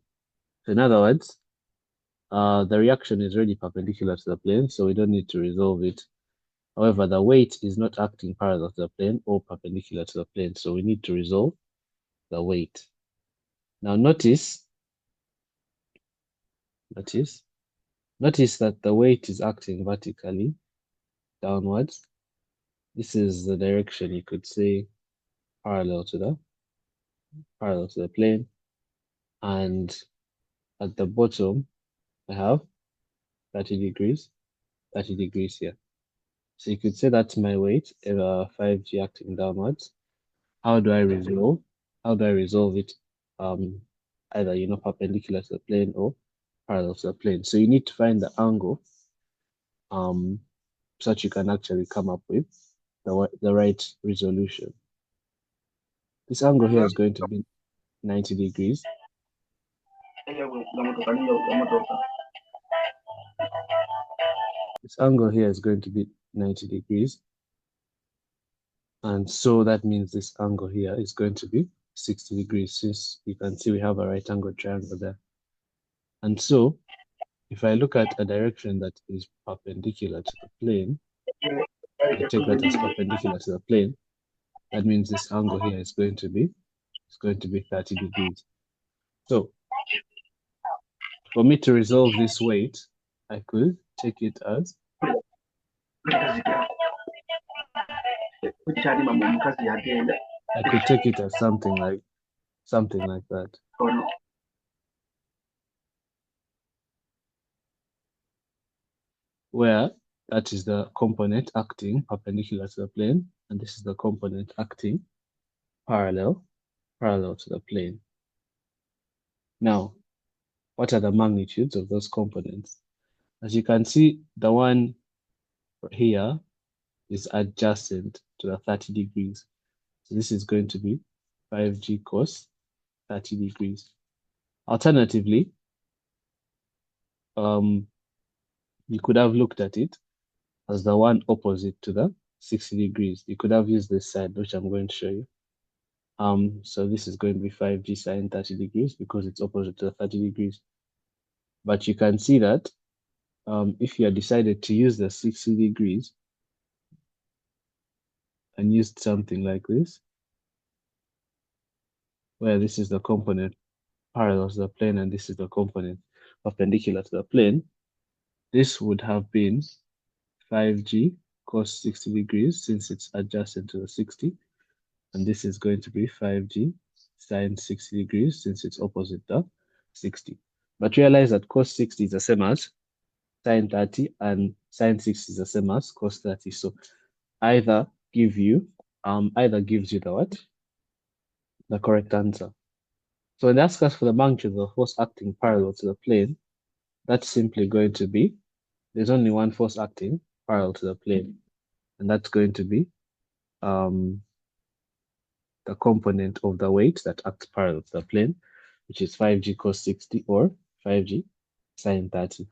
Speaker 1: So in other words, the reaction is already perpendicular to the plane, so we don't need to resolve it. However, the weight is not acting parallel to the plane or perpendicular to the plane, so we need to resolve the weight. Now notice that the weight is acting vertically downwards. This is the direction, you could say, parallel to the plane. And at the bottom, I have 30 degrees here. So you could say that's my weight, 5g acting downwards. How do I resolve it? Either, perpendicular to the plane or parallel to the plane. So you need to find the angle so that you can actually come up with the right resolution. This angle here is going to be 90 degrees. This angle here is going to be 90 degrees. And so that means this angle here is going to be 60 degrees, since you can see we have a right angle triangle there. And so if I look at a direction that is perpendicular to the plane, I take that as perpendicular to the plane, that means this angle here is going to be 30 degrees. So for me to resolve this weight, I could take it as something like that. Where that is the component acting perpendicular to the plane, and this is the component acting parallel to the plane. Now, what are the magnitudes of those components? As you can see, the one here is adjacent to the 30 degrees. So this is going to be 5g cos 30 degrees. Alternatively, you could have looked at it as the one opposite to the 60 degrees. You could have used this side, which I'm going to show you. So this is going to be 5g sine 30 degrees because it's opposite to the 30 degrees. But you can see that if you had decided to use the 60 degrees and used something like this, where this is the component parallel to the plane and this is the component perpendicular to the plane, this would have been 5g cos 60 degrees since it's adjacent to the 60, and this is going to be 5g sine 60 degrees since it's opposite the 60. But realize that cos 60 is the same as sine 30 and sine 60 is the same as cos 30. So either gives you the correct answer. So when they ask us for the magnitude of the force acting parallel to the plane, that's simply going to be, there's only one force acting parallel to the plane, and that's going to be the component of the weight that acts parallel to the plane, which is 5g cos 60 or 5g sine 30.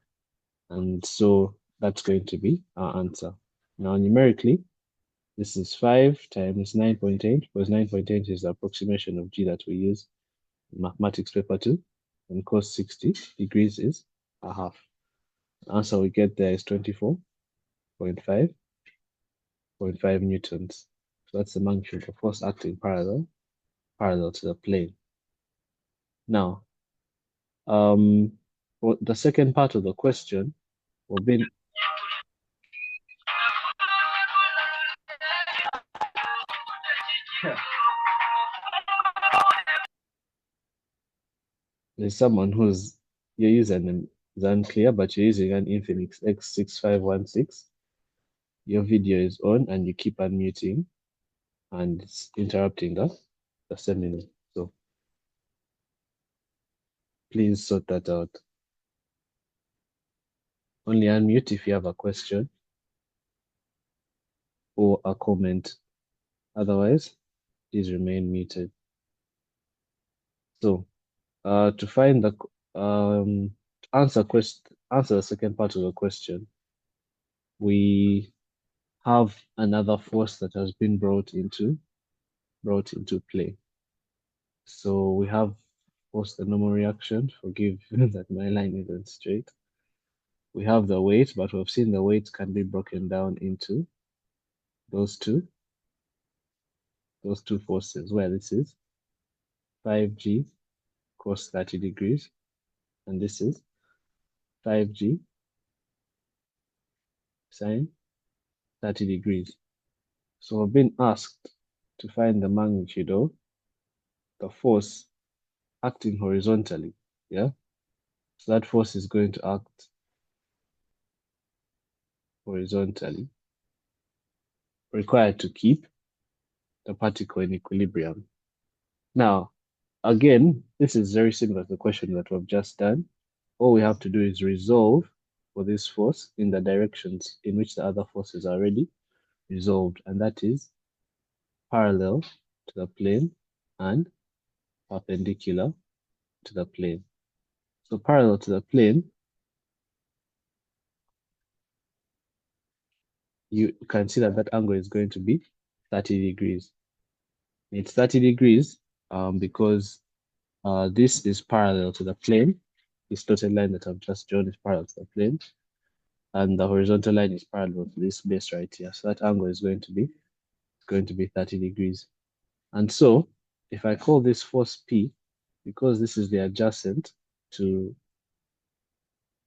Speaker 1: And so that's going to be our answer. Now, numerically, this is 5 times 9.8, because 9.8 is the approximation of G that we use in mathematics paper 2, and cos 60 degrees is a half. The answer we get there is 24.5 newtons. So that's the magnitude of force acting parallel to the plane. Now, for the second part of the question, we've been there's someone who's your username is unclear, but you're using an Infinix X6516. Your video is on and you keep unmuting, and it's interrupting the seminar. So please sort that out. Only unmute if you have a question or a comment. Otherwise, please remain muted. So, to find the answer the second part of the question, we have another force that has been brought into play. So we have force the normal reaction. Forgive that my line isn't straight. We have the weight, but we've seen the weight can be broken down into those two forces, where this is 5G cos 30 degrees, and this is 5G sine 30 degrees. So we've been asked to find the magnitude of the force acting horizontally, yeah? So that force is going to act horizontally, required to keep the particle in equilibrium. Now, again, this is very similar to the question that we've just done. All we have to do is resolve for this force in the directions in which the other forces are already resolved, and that is parallel to the plane and perpendicular to the plane. So parallel to the plane, you can see that that angle is going to be 30 degrees. It's 30 degrees because this is parallel to the plane. This dotted line that I've just drawn is parallel to the plane, and the horizontal line is parallel to this base right here. So that angle is going to be 30 degrees. And so if I call this force P, because this is the adjacent to,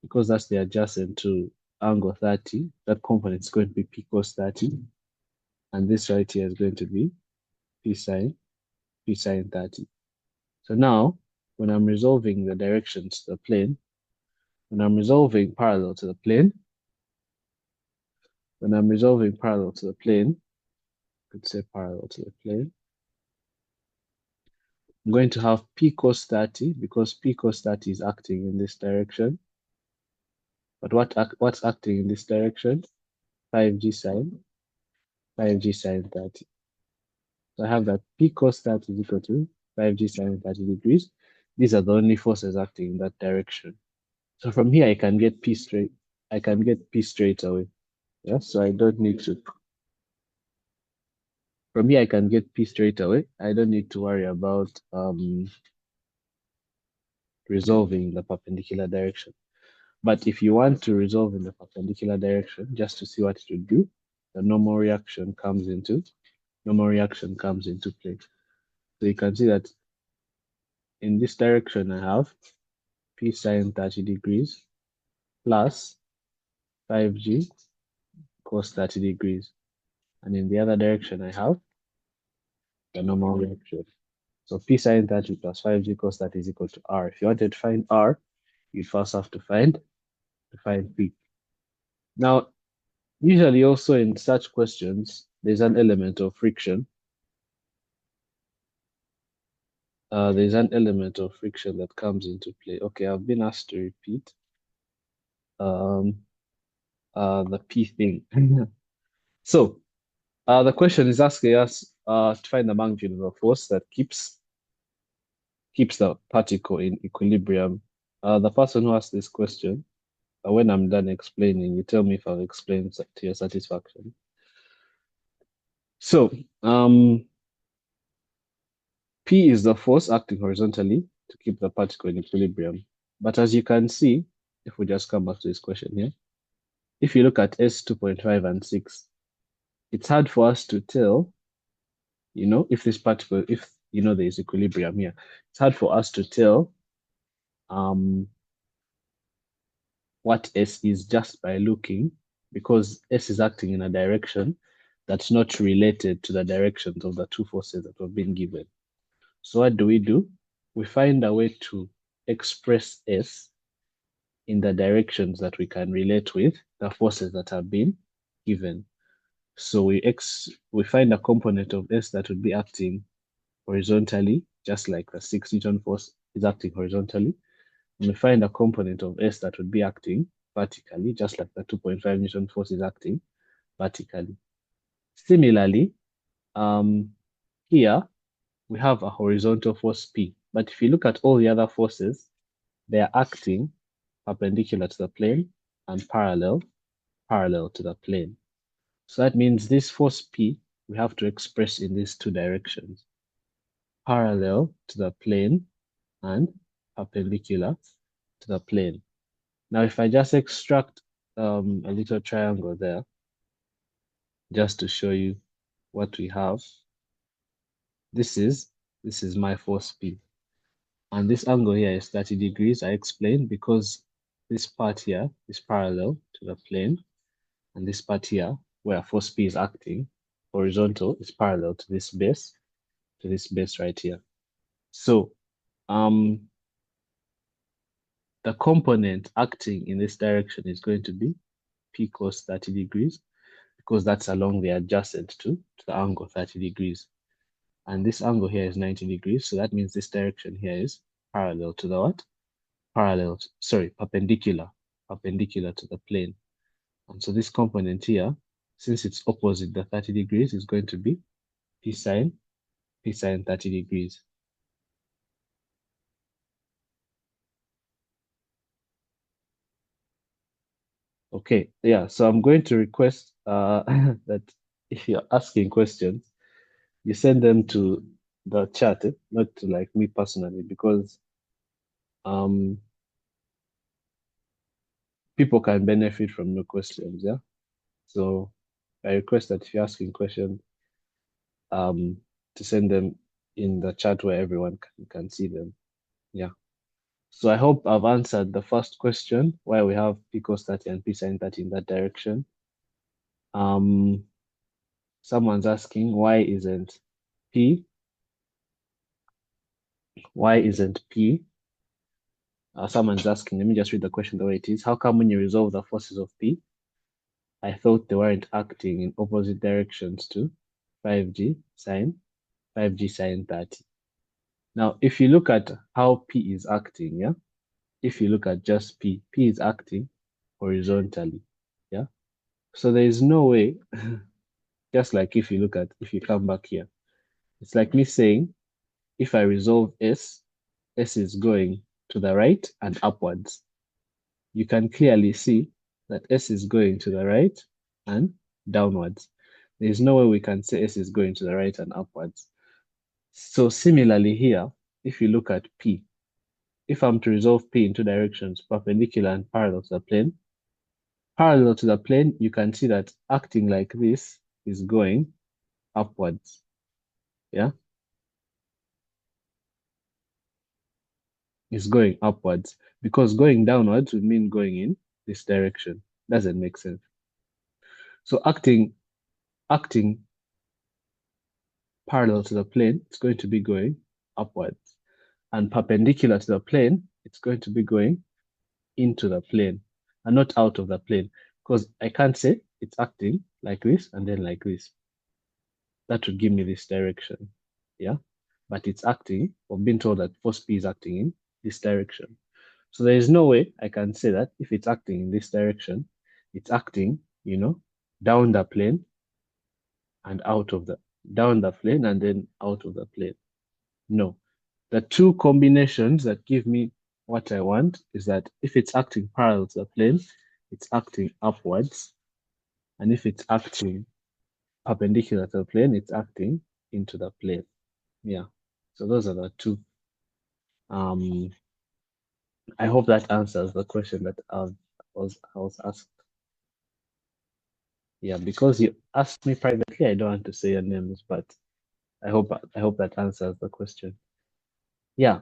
Speaker 1: because that's the adjacent to angle 30, that component is going to be P cos 30. And this right here is going to be P sine 30. So now, when I'm resolving the directions to the plane, when I'm resolving parallel to the plane, I could say parallel to the plane, I'm going to have P cos 30 because P cos 30 is acting in this direction. But what's acting in this direction? 5G sine 30. So I have that P cos 30 is equal to 5G sine 30 degrees. These are the only forces acting in that direction. So from here, I can get P straight. I can get P straight away. Yeah, so I don't need to. From here, I can get P straight away. I don't need to worry about resolving the perpendicular direction. But if you want to resolve in the perpendicular direction, just to see what it would do, the normal reaction comes into play. So you can see that in this direction, I have P sine 30 degrees plus 5G cos 30 degrees. And in the other direction, I have the normal reaction. So P sine 30 plus 5G cos 30 is equal to R. If you wanted to find R, you first have to find P. Now, usually also in such questions, there's an element of friction. There's an element of friction that comes into play. Okay, I've been asked to repeat the P thing. So the question is asking us to find the magnitude of the force that keeps the particle in equilibrium. The person who asked this question when I'm done explaining, you tell me if I've explained to your satisfaction. So, P is the force acting horizontally to keep the particle in equilibrium. But as you can see, if we just come back to this question here, if you look at S 2.5 and 6, it's hard for us to tell, if this particle, if, there is equilibrium here, it's hard for us to tell what S is just by looking, because S is acting in a direction that's not related to the directions of the two forces that have been given. So what do? We find a way to express S in the directions that we can relate with the forces that have been given. So we find a component of S that would be acting horizontally, just like the 6 Newton force is acting horizontally. And we find a component of S that would be acting vertically, just like the 2.5 Newton force is acting vertically. Similarly, here we have a horizontal force P. But if you look at all the other forces, they are acting perpendicular to the plane and parallel to the plane. So that means this force P, we have to express in these two directions, parallel to the plane and perpendicular to the plane. Now, if I just extract a little triangle there, just to show you what we have, this is my force P. And this angle here is 30 degrees, I explained, because this part here is parallel to the plane, and this part here, where force P is acting horizontal, is parallel to this base right here. So, the component acting in this direction is going to be P cos 30 degrees, because that's along the adjacent to the angle 30 degrees. And this angle here is 90 degrees, so that means this direction here is parallel to the what? Perpendicular to the plane. And so this component here, since it's opposite the 30 degrees, is going to be P sine 30 degrees. Okay, yeah, so I'm going to request that if you're asking questions, you send them to the chat, not to like me personally, because people can benefit from your questions, yeah? So I request that if you're asking questions, to send them in the chat where everyone can see them. Yeah. So I hope I've answered the first question, why we have P cos 30 and P sin 30 in that direction. Someone's asking why isn't P? Someone's asking, let me just read the question the way it is. How come when you resolve the forces of P, I thought they weren't acting in opposite directions to 5G sine 30? Now, if you look at how P is acting, yeah, if you look at just P is acting horizontally, yeah. So there is no way, just like if you come back here, it's like me saying, if I resolve S is going to the right and upwards. You can clearly see that S is going to the right and downwards. There is no way we can say S is going to the right and upwards. So similarly here, if you look at P, if I'm to resolve P in two directions, perpendicular and parallel to the plane, you can see that acting like this is going upwards. Yeah? It's going upwards, because going downwards would mean going in this direction. Doesn't make sense. So acting parallel to the plane, it's going to be going upwards. And perpendicular to the plane, it's going to be going into the plane and not out of the plane, because I can't say it's acting like this and then like this. That would give me this direction, yeah? But it's acting, or being told that force P is acting in this direction. So there is no way I can say that if it's acting in this direction, it's acting, down the plane and down the plane and then out of the plane. No. The two combinations that give me what I want is that if it's acting parallel to the plane, it's acting upwards. And if it's acting perpendicular to the plane, it's acting into the plane. Yeah. So those are the two. I hope that answers the question that I was asked. Yeah, because you asked me privately, I don't want to say your names, but I hope that answers the question. Yeah.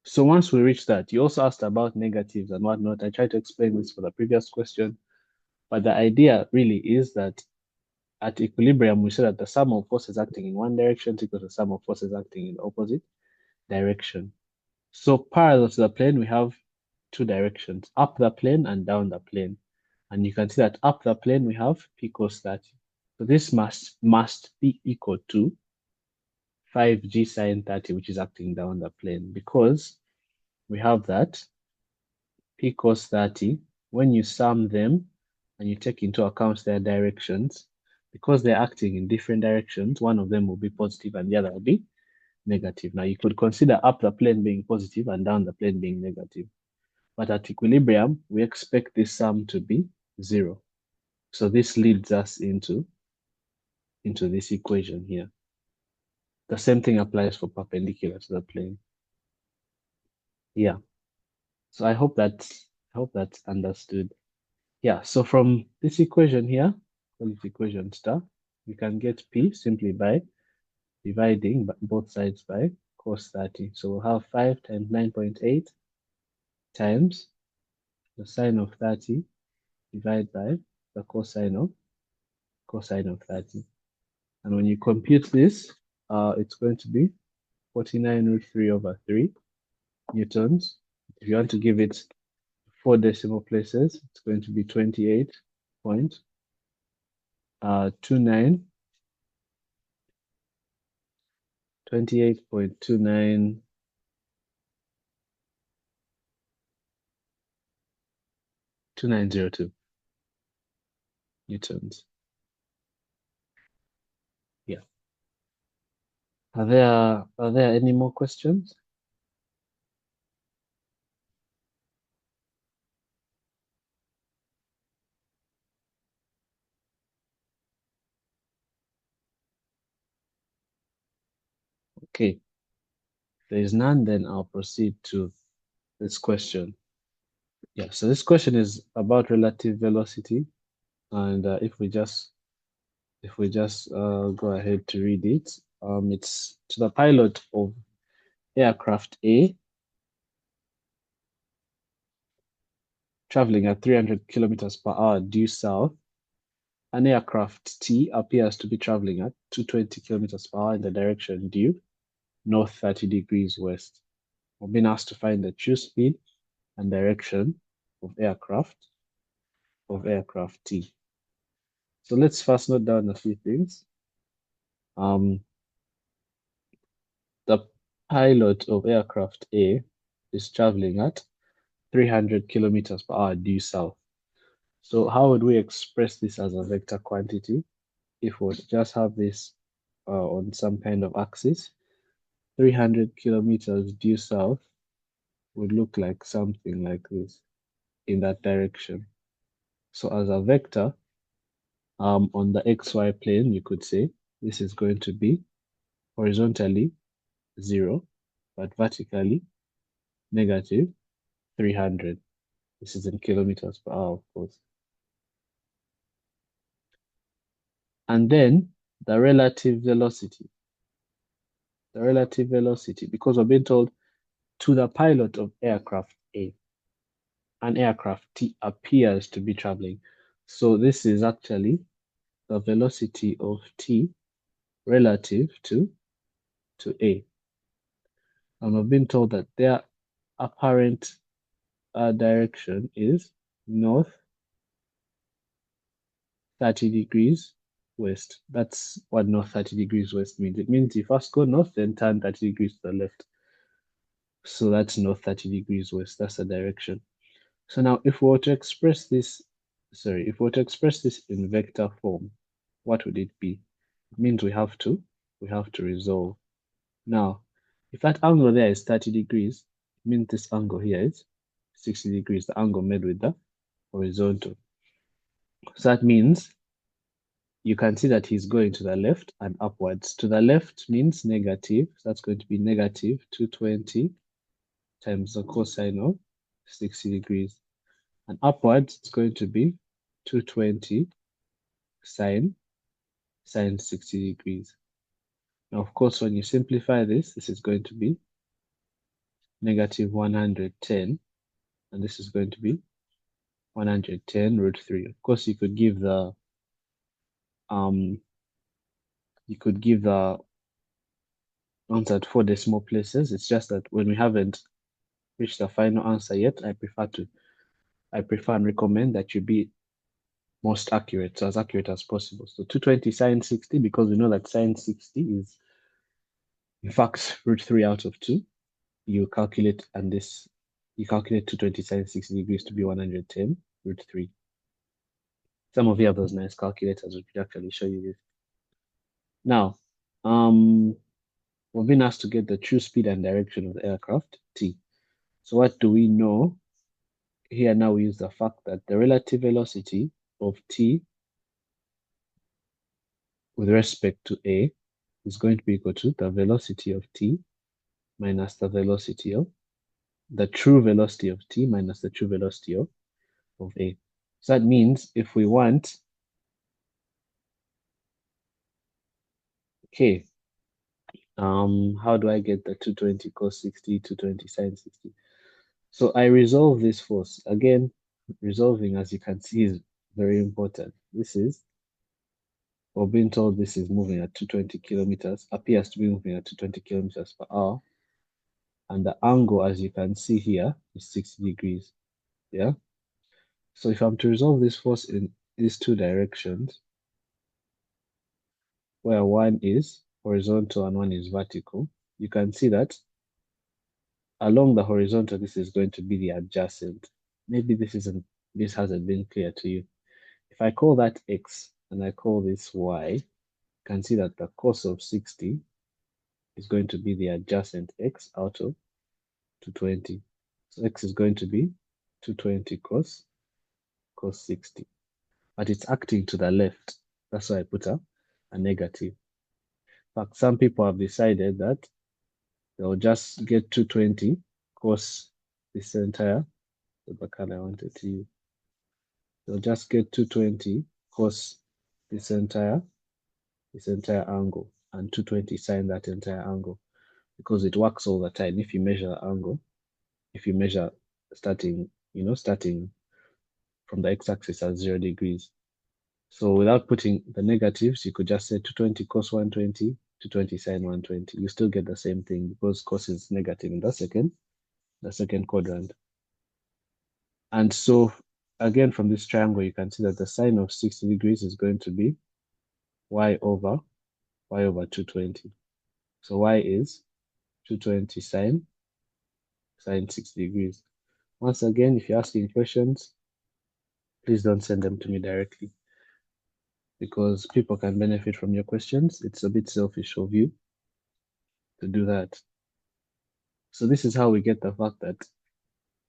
Speaker 1: So once we reach that, you also asked about negatives and whatnot. I tried to explain this for the previous question, but the idea really is that at equilibrium, we say that the sum of forces acting in one direction is equal to the sum of forces acting in the opposite direction. So parallel to the plane, we have two directions, up the plane and down the plane. And you can see that up the plane, we have P cos 30. So this must be equal to 5G sine 30, which is acting down the plane, because we have that P cos 30, when you sum them and you take into account their directions, because they're acting in different directions, one of them will be positive and the other will be negative. Now, you could consider up the plane being positive and down the plane being negative. But at equilibrium, we expect this sum to be 0. So this leads us into this equation here. The same thing applies for perpendicular to the plane. Yeah. So I hope that's understood. Yeah, so from this equation here, call it equation star, we can get P simply by dividing both sides by cos 30. So we'll have 5 times 9.8 times the sine of 30 divided by the cosine of 30. And when you compute this, it's going to be 49 root 3 over 3 newtons. If you want to give it 4 decimal places, it's going to be 28.29 28.29 2902 newtons. Yeah. Are there any more questions? Okay. If there is none, then I'll proceed to this question. Yeah, so this question is about relative velocity, and if we just go ahead to read it, it's to the pilot of aircraft A traveling at 300 kilometers per hour due south. An aircraft T appears to be traveling at 220 kilometers per hour in the direction due north 30 degrees west. We've been asked to find the true speed and direction of aircraft T. So let's first note down a few things. The pilot of aircraft A is traveling at 300 kilometers per hour due south. So how would we express this as a vector quantity? If we just have this on some kind of axis, 300 kilometers due south would look like something like this in that direction. So as a vector, on the XY plane, you could say this is going to be horizontally 0, but vertically negative 300. This is in kilometers per hour, of course. And then the relative velocity. The relative velocity, because we're being told to the pilot of aircraft A, an aircraft T appears to be traveling. So this is actually the velocity of T relative to A. And we've been told that their apparent direction is north 30 degrees west. That's what north 30 degrees west means. It means you first go north, then turn 30 degrees to the left. So that's north 30 degrees west. That's the direction. So now if we were to express this, in vector form, what would it be? It means we have to resolve Now, if that angle there is 30 degrees, it means this angle here is 60 degrees, the angle made with the horizontal. So that means you can see that he's going to the left and upwards. To the left means negative, so that's going to be negative 220 times the cosine of 60 degrees. And upwards, it's going to be 220 sine 60 degrees. Now, of course, when you simplify this, this is going to be negative 110, and this is going to be 110 root 3. Of course, you could give the answer at 4 decimal places. It's just that when we haven't reached the final answer yet, I prefer and recommend that you be most accurate, so as accurate as possible. So 220 sine 60, because we know that sine 60 is in fact root 3 out of 2. You calculate 220 sine 60 degrees to be 110 root 3. Some of you have those nice calculators which will actually show you this. Now, we've been asked to get the true speed and direction of the aircraft, t. So what do we know? Here now we use the fact that the relative velocity of t with respect to a is going to be equal to the velocity of t minus the velocity of the true velocity of t minus the true velocity of a. So that means if we want, okay, how do I get the 220 cos 60, 220 sine 60? So I resolve this force. Again, resolving, as you can see, is very important. We're being told this is moving at 220 kilometers, appears to be moving at 220 kilometers per hour. And the angle, as you can see here, is 60 degrees. Yeah. So if I'm to resolve this force in these two directions, where one is horizontal and one is vertical, you can see that along the horizontal, this is going to be the adjacent. Maybe this hasn't been clear to you. If I call that x and I call this y, you can see that the cos of 60 is going to be the adjacent x out of 220. So x is going to be 220 cos 60. But it's acting to the left. That's why I put a negative. In fact, some people have decided that they'll just get 220 cos this entire, the color I wanted to use. They'll just get 220 cos this entire angle and 220 sine that entire angle, because it works all the time. If you measure the angle, if you measure starting from the x-axis at 0 degrees. So without putting the negatives, you could just say 220 cos 120, 220 sine 120. You still get the same thing because cos is negative in the second quadrant. And so again, from this triangle, you can see that the sine of 60 degrees is going to be y over 220. So y is 220 sine 60 degrees. Once again, if you're asking questions, please don't send them to me directly, because people can benefit from your questions. It's a bit selfish of you to do that. So this is how we get the fact that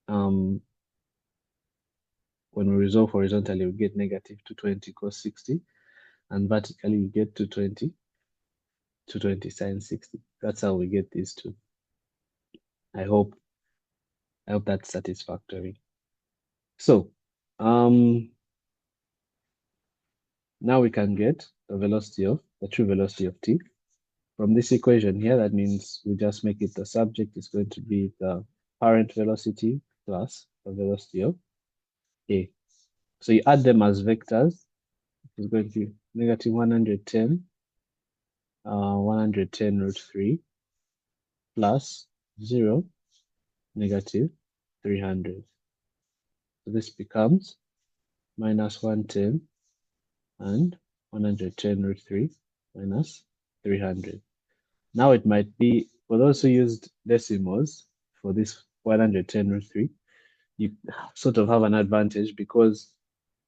Speaker 1: when we resolve horizontally, we get negative 220 cos 60, and vertically we get 220 sine 60. That's how we get these two. I hope that's satisfactory. So now we can get the true velocity of t. From this equation here, that means we just make it the subject is going to be the apparent velocity plus the velocity of a. So you add them as vectors. It's going to be negative 110, 110 root 3 plus 0, negative 300. So this becomes minus 110 and 110 root 3 minus 300. Now it might be, for those who used decimals for this 110 root 3, you sort of have an advantage, because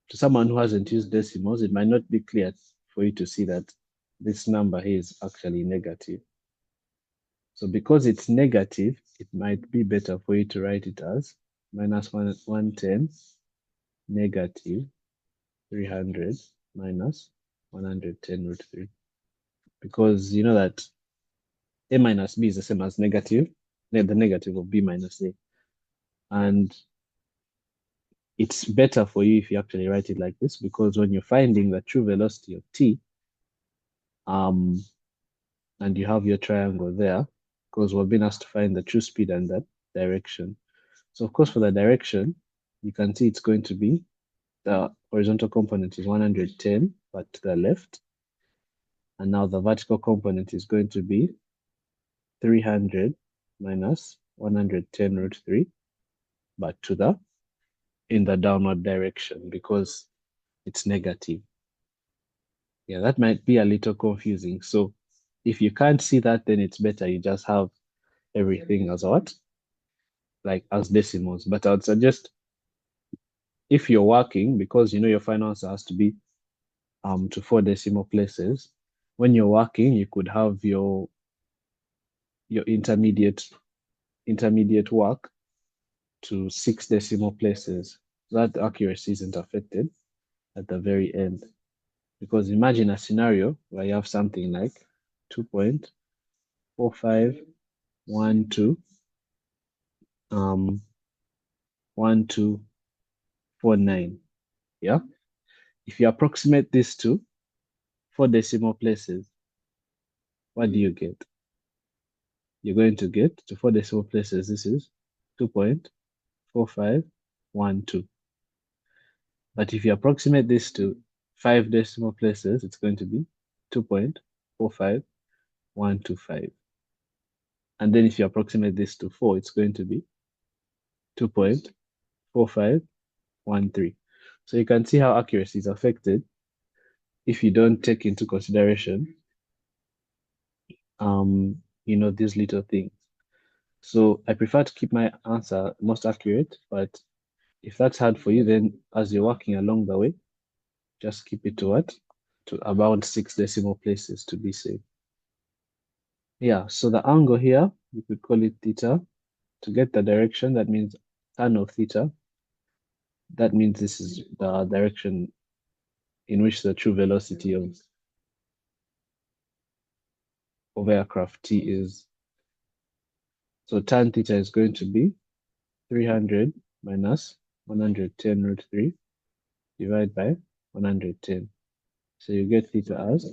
Speaker 1: to someone who hasn't used decimals, it might not be clear for you to see that this number here is actually negative. So because it's negative, it might be better for you to write it as minus 110 negative 300 minus 110 root 3. Because you know that a minus b is the same as negative, the negative of b minus a. And it's better for you if you actually write it like this, because when you're finding the true velocity of t, and you have your triangle there, because we've been asked to find the true speed and the direction. So of course, for the direction, you can see it's going to be the horizontal component is 110, but to the left. And now the vertical component is going to be 300 minus 110 root 3, but to the in the downward direction because it's negative. Yeah, that might be a little confusing. So if you can't see that, then it's better you just have everything as what? Like as decimals. But I would suggest if you're working, because you know your final answer has to be to 4 decimal places, when you're working, you could have your intermediate work to 6 decimal places. That accuracy isn't affected at the very end. Because imagine a scenario where you have something like 2.4512 1249. Yeah. If you approximate this to 4 decimal places, what do you get? You're going to get to 4 decimal places. This is 2.4512. But if you approximate this to 5 decimal places, it's going to be 2.45125. And then if you approximate this to 4, it's going to be 2.4513. So you can see how accuracy is affected if you don't take into consideration, these little things. So I prefer to keep my answer most accurate, but if that's hard for you, then as you're working along the way, just keep it to what? To about 6 decimal places to be safe. Yeah, so the angle here, you could call it theta. To get the direction, that means tan of theta. That means this is the direction in which the true velocity of aircraft t is. So tan theta is going to be 300 minus 110 root 3 divided by 110. So you get theta as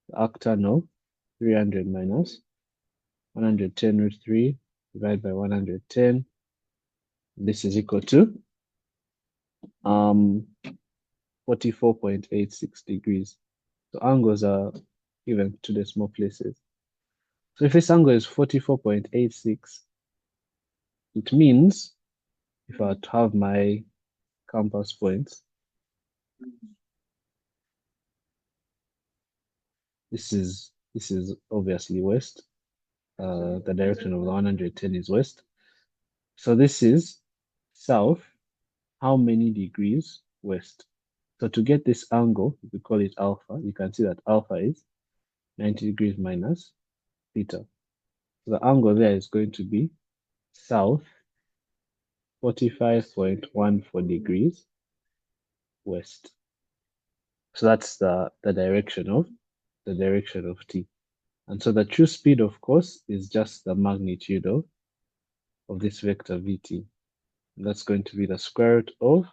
Speaker 1: the arc tan of 300 minus 110 root 3 divided by 110. This is equal to 44.86 degrees. So angles are given to decimal places. So if this angle is 44.86, it means if I were to have my compass points, this is obviously west. The direction of the 110 is west. So this is south. How many degrees west? So to get this angle, we call it alpha. You can see that alpha is 90 degrees minus theta. So the angle there is going to be south 45.14 degrees west. So that's the direction of t. And so the true speed, of course, is just the magnitude of this vector vt. And that's going to be the square root of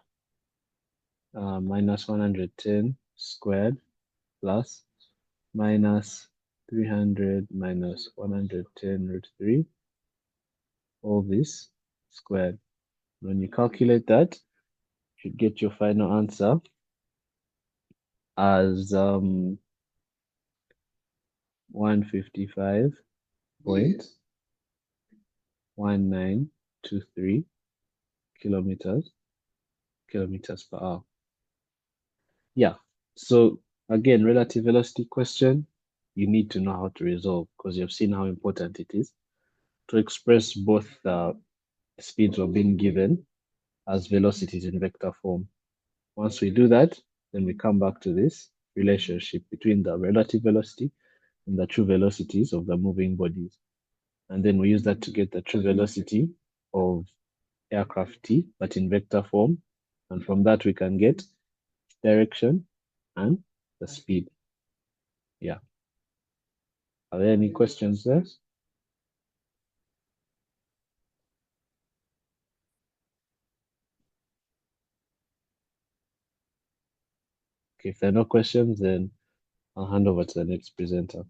Speaker 1: minus 110 squared plus minus 300 minus 110 root 3, all this squared. When you calculate that, you should get your final answer as 155.1923 kilometers per hour. Yeah, so again, relative velocity question, you need to know how to resolve because you've seen how important it is to express both the speeds we're being given as velocities in vector form. Once we do that, then we come back to this relationship between the relative velocity and the true velocities of the moving bodies. And then we use that to get the true velocity of aircraft T, but in vector form. And from that, we can get direction and the speed. Yeah. Are there any questions there? Okay, if there are no questions, then I'll hand over to the next presenter.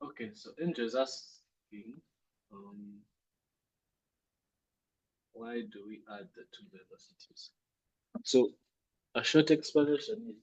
Speaker 1: Okay, so Angel is asking, why do we add the two velocities? So a short explanation is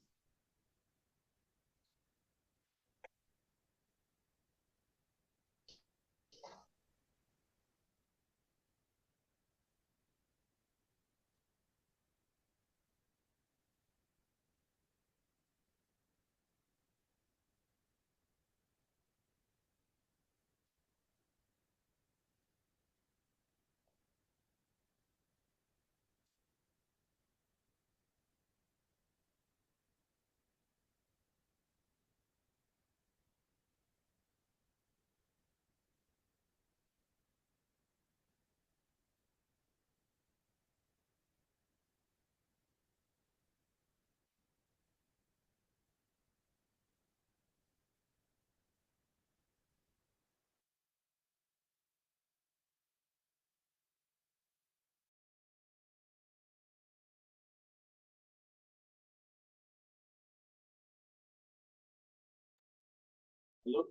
Speaker 1: look.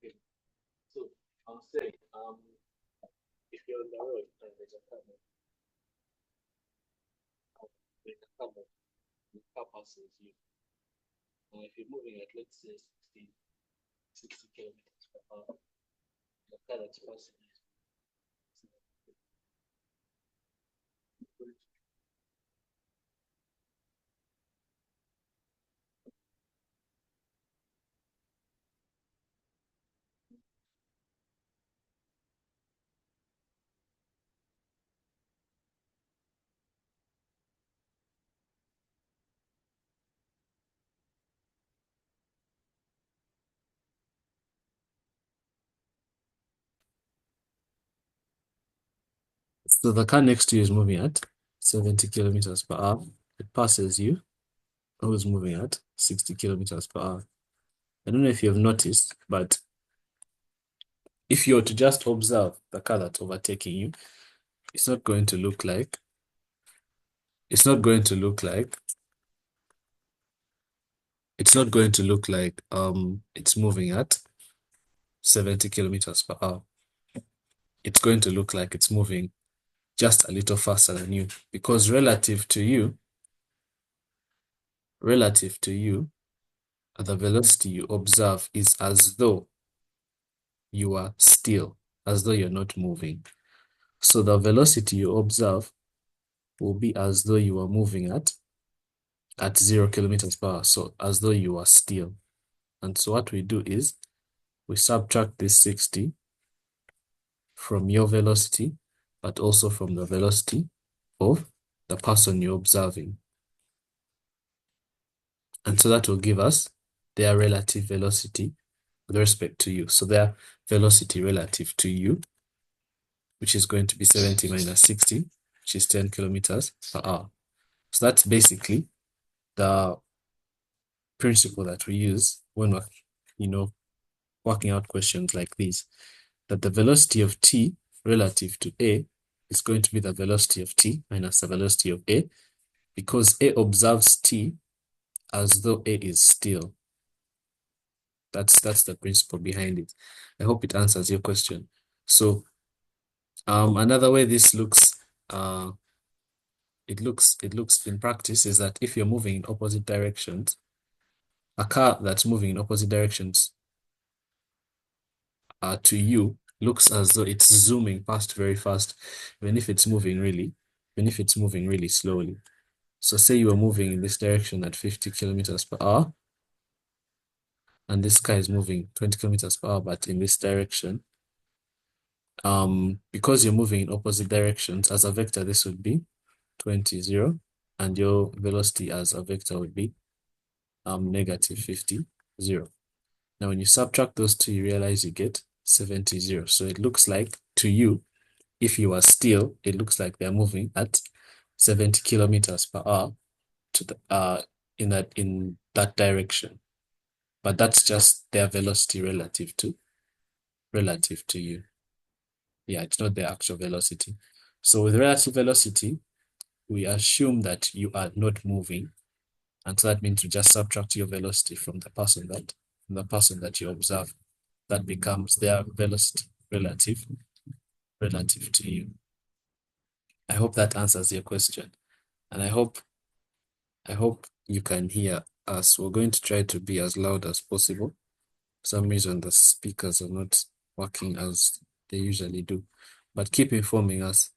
Speaker 1: Okay, so I'll say, if you're on the road and there's a camera, the camera, the car passes you. Now, if you're moving at, let's say, 60 kilometers per hour, the car that's passing you. So the car next to you is moving at 70 kilometers per hour. It passes you, who's moving at 60 kilometers per hour. I don't know if you've noticed, but if you were to just observe the car that's overtaking you, it's not going to look like, it's not going to look like, it's not going to look like it's moving at 70 kilometers per hour.
Speaker 3: it's going to look like it's moving just a little faster than you, because relative to you, the velocity you observe is as though you are still, as though you're not moving. So the velocity you observe will be as though you are moving at 0 kilometers per hour. So as though you are still. And so what we do is we subtract this 60 from your velocity, but also from the velocity of the person you're observing. And so that will give us their relative velocity with respect to you. So their velocity relative to you, which is going to be 70 minus 60, which is 10 kilometers per hour. So that's basically the principle that we use when we're, working out questions like these, that the velocity of t relative to a is going to be the velocity of t minus the velocity of a, because a observes t as though a is still. That's the principle behind it. I hope it answers your question. So another way this looks, it looks in practice is that if you're moving in opposite directions, a car that's moving in opposite directions to you looks as though it's zooming past very fast, even if it's moving really slowly. So say you are moving in this direction at 50 kilometers per hour, and this car is moving 20 kilometers per hour, but in this direction. Because you're moving in opposite directions, as a vector, this would be 20, 0, and your velocity as a vector would be negative 50, 0. Now, when you subtract those two, you realize you get 70, 0. So it looks like to you, if you are still, it looks like they're moving at 70 kilometers per hour to the in that direction. But that's just their velocity relative to you. Yeah, it's not the actual velocity. So with relative velocity, we assume that you are not moving, and so that means you just subtract your velocity from the person that you observe. That becomes their velocity relative to you. I hope that answers your question, and I hope you can hear us. We're going to try to be as loud as possible. For some reason, the speakers are not working as they usually do, but keep informing us.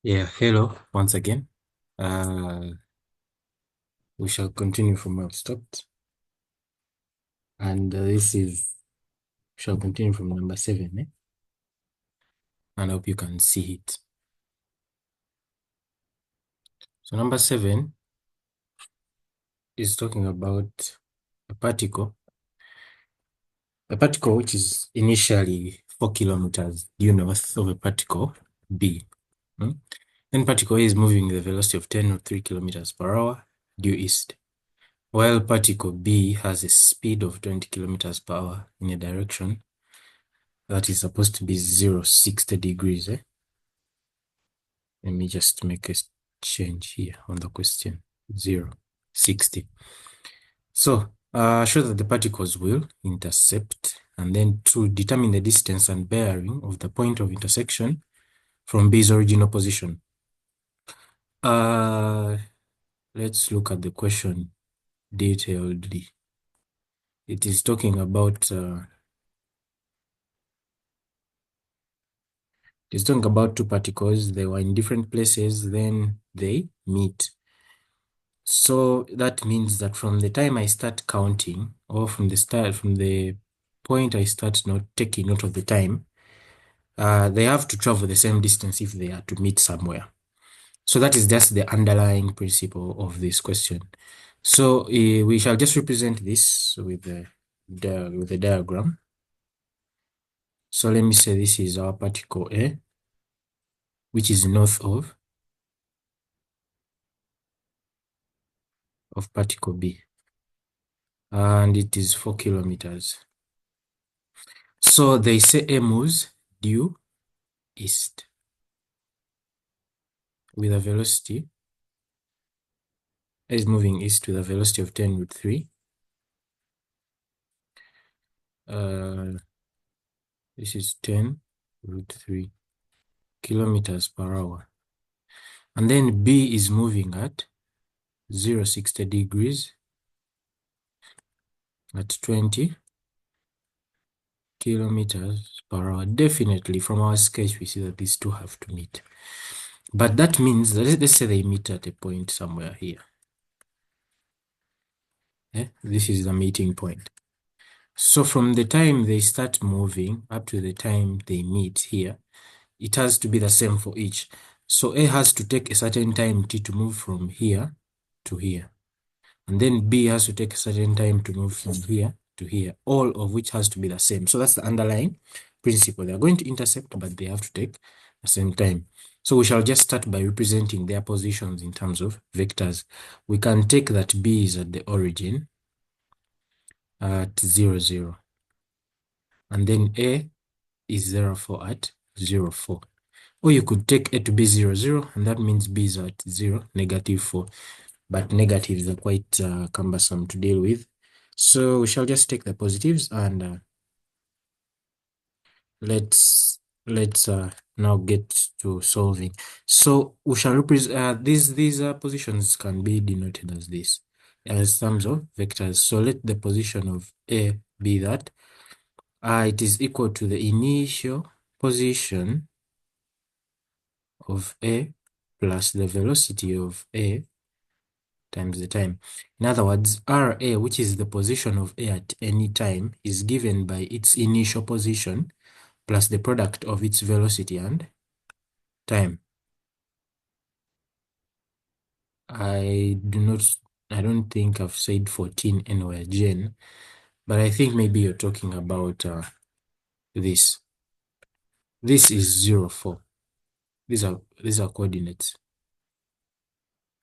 Speaker 3: Yeah, hello once again. We shall continue from where we stopped. And shall continue from number 7, and I hope you can see it. So number 7 is talking about a particle which is initially 4 kilometers due north of a particle B. Then particle A is moving with a velocity of 10 or 3 kilometers per hour due east, while particle B has a speed of 20 kilometers per hour in a direction that is supposed to be 60 degrees. Let me just make a change here on the question, 60. So show that the particles will intercept, and then to determine the distance and bearing of the point of intersection from B's original position. Let's look at the question detailedly. It is talking about two particles. They were in different places, then they meet.
Speaker 1: So that means that from the time I start counting, or from the point I start taking note of the time, they have to travel the same distance if they are to meet somewhere. So that is just the underlying principle of this question. So we shall just represent this with the diagram. So let me say this is our particle A, which is north of particle B, and it is 4 kilometers. So they say A moves due east with a velocity. A is moving east with a velocity of 10√3. This is 10√3 kilometers per hour. And then B is moving at 060 degrees at 20 kilometers per hour. Definitely from our sketch, we see that these two have to meet. But that means that let's say they meet at a point somewhere here. This is the meeting point. So from the time they start moving up to the time they meet here, it has to be the same for each. So A has to take a certain time t to move from here to here. And then B has to take a certain time to move from here to here, all of which has to be the same. So that's the underlying principle. They are going to intercept, but they have to take the same time. So we shall just start by representing their positions in terms of vectors. We can take that B is at the origin at 0, 0. And then A is therefore at 0, 4. Or you could take A to be 0, 0, and that means B is at 0, -4. But negatives are quite cumbersome to deal with. So we shall just take the positives and let's now get to solving. So we shall represent these positions can be denoted as this, as terms of vectors. So let the position of A be that it is equal to the initial position of A plus the velocity of A times the time. In other words, RA, which is the position of A at any time, is given by its initial position plus the product of its velocity and time. I don't think I've said 14 anywhere, Jen, but I think maybe you're talking about this. This is 0, 4. These are coordinates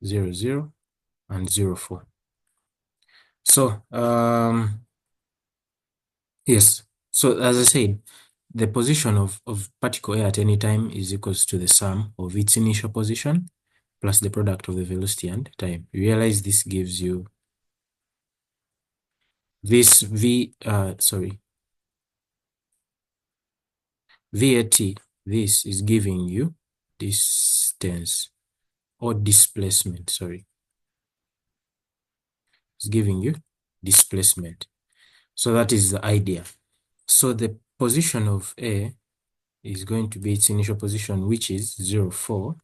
Speaker 1: 0, 0 and 0, 4. So yes, so as I said, the position of particle A at any time is equals to the sum of its initial position plus the product of the velocity and time. You realize this gives you this VAT, this is giving you distance or displacement, sorry. It's giving you displacement. So that is the idea. So the position of A is going to be its initial position, which is 0, 4,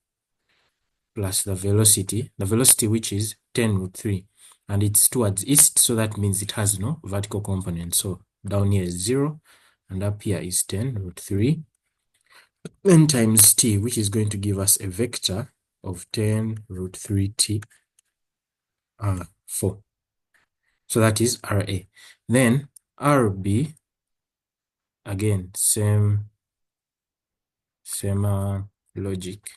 Speaker 1: plus the velocity which is 10√3, and it's towards east, so that means it has no vertical component. So down here is 0, and up here is 10√3, then times t, which is going to give us a vector of 10√3t 4. So that is RA. Then RB, again, same logic.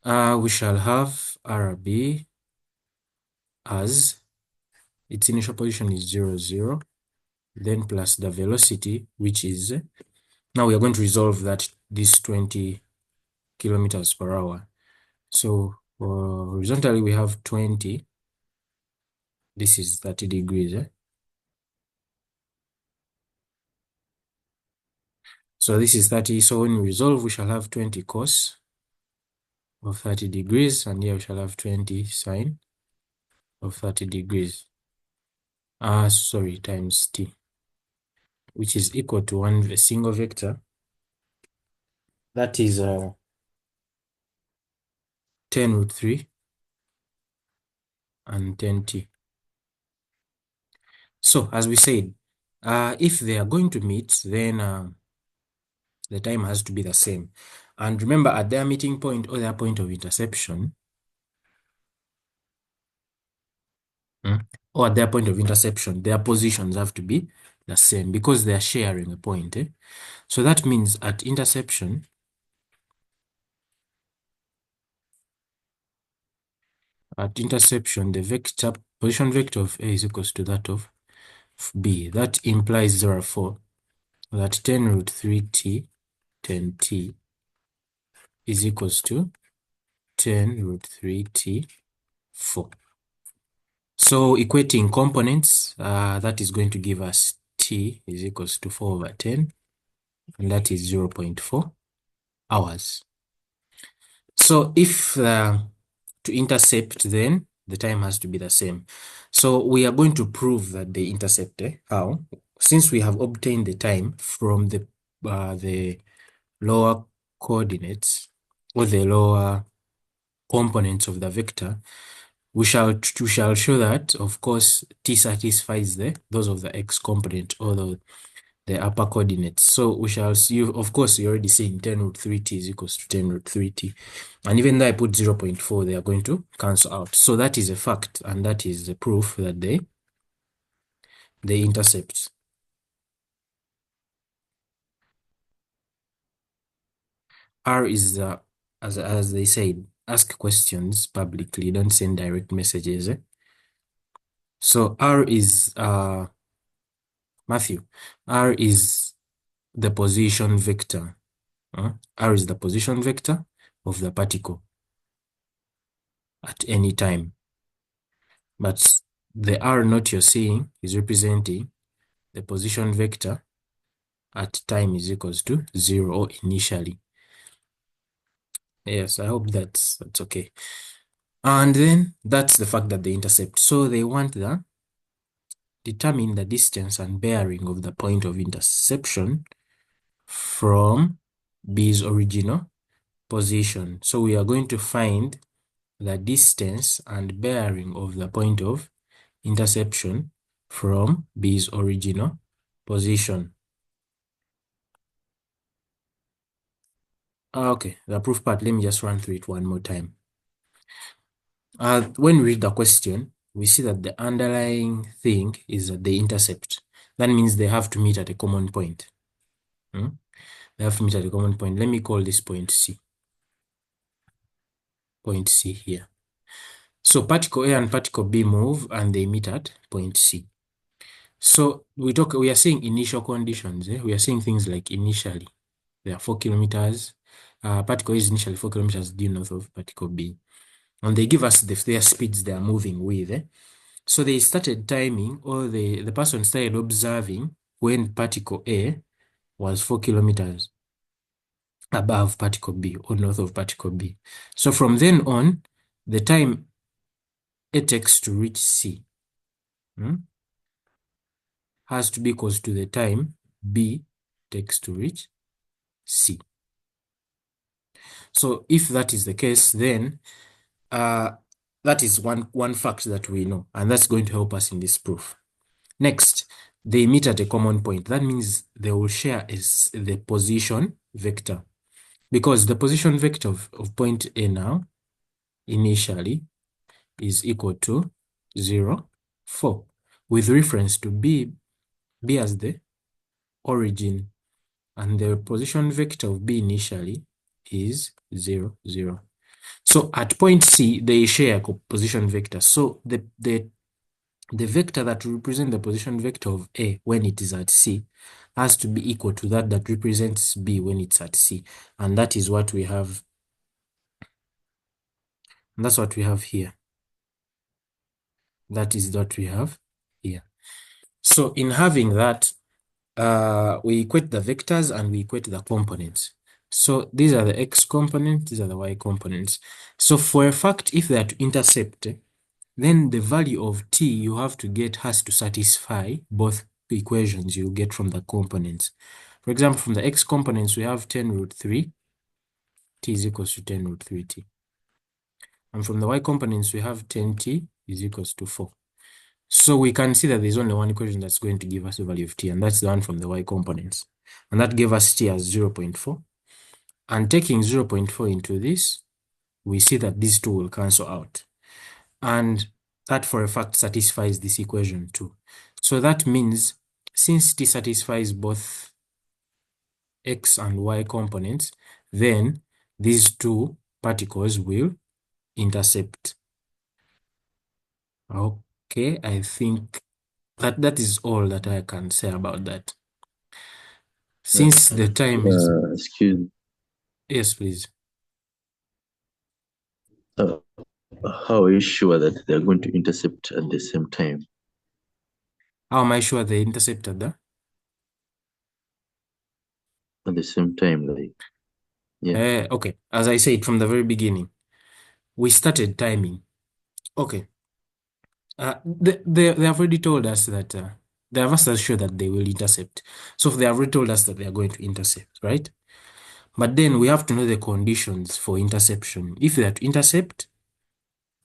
Speaker 1: We shall have RB as its initial position is 0, 0, then plus the velocity, which is, now we are going to resolve that, this 20 kilometers per hour. So horizontally we have 20, this is 30 degrees. So this is 30, so when we resolve, we shall have 20 cos of 30 degrees, and here we shall have 20 sine of 30 degrees. Times t, which is equal to a single vector. That is 10√3
Speaker 4: and 10t. So as we said, if they are going to meet, then the time has to be the same. And remember, at their meeting point or their point of interception, or at their point of interception, their positions have to be the same because they are sharing a point. So that means at interception, the position vector of A is equals to that of B. That implies therefore that 10 root 3t 10t is equals to 10 root 3t 4. So equating components, that is going to give us t is equals to 4 over 10, and that is 0.4 hours. So if to intercept, then the time has to be the same. So we are going to prove that they intercept. How? Since we have obtained the time from the lower coordinates or the lower components of the vector, we shall show that, of course, t satisfies those of the x component or the upper coordinates. So we shall see, of course, you're already saying 10 root 3t is equals to 10 root 3t. And even though I put 0.4, they are going to cancel out. So that is a fact, and that is the proof that they intercept. R is as they said, ask questions publicly, don't send direct messages. So R is Matthew. R is the position vector. R is the position vector of the particle at any time. But the R note you're seeing is representing the position vector at time is equals to 0 or initially. Yes, I hope that's okay. And then that's the fact that they intercept. So they want to determine the distance and bearing of the point of interception from B's original position. So we are going to find the distance and bearing of the point of interception from B's original position. Okay, the proof part, let me just run through it one more time. When we read the question, we see that the underlying thing is that they intercept. That means they have to meet at a common point. They have to meet at a common point. Let me call this point C. Point C here. So particle A and particle B move and they meet at point C. So we are saying initial conditions. We are saying things like initially, they are 4 kilometers. Particle A is initially 4 kilometers due north of particle B. And they give us their speeds they are moving with. So they started timing, or the person started observing when particle A was 4 kilometers above particle B or north of particle B. So from then on, the time it takes to reach C has to be equal to the time B takes to reach C. So if that is the case, then that is one fact that we know, and that's going to help us in this proof. Next, they meet at a common point. That means they will share the position vector, because the position vector of point A now initially is equal to 0, 4, with reference to B as the origin, and the position vector of B initially is 0, 0. So at point C, they share a position vector. So the vector that will represent the position vector of A when it is at C has to be equal to that represents B when it's at C. And that is what we have. And that's what we have here. That is what we have here. So in having that, we equate the vectors and we equate the components. So these are the X components, these are the Y components. So for a fact, if they are to intercept, then the value of T you have to get has to satisfy both equations you get from the components. For example, from the X components, we have 10 root 3, T is equals to 10 root 3T. And from the Y components, we have 10T is equals to 4. So we can see that there's only one equation that's going to give us the value of t, and that's the one from the y components. And that gave us t as 0.4. And taking 0.4 into this, we see that these two will cancel out. And that for a fact satisfies this equation too. So that means since t satisfies both x and y components, then these two particles will intercept. Okay, I think that is all that I can say about that. Since the time is...
Speaker 2: Excuse me.
Speaker 4: Yes, please.
Speaker 2: How are you sure that they're going to intercept at the same time?
Speaker 4: How am I sure they intercepted that?
Speaker 2: At the same time, like, yeah.
Speaker 4: Okay, as I said from the very beginning, we started timing. Okay. They have already told us that they have asked us sure that they will intercept. So they have already told us that they are going to intercept, right? But then we have to know the conditions for interception. If they are to intercept,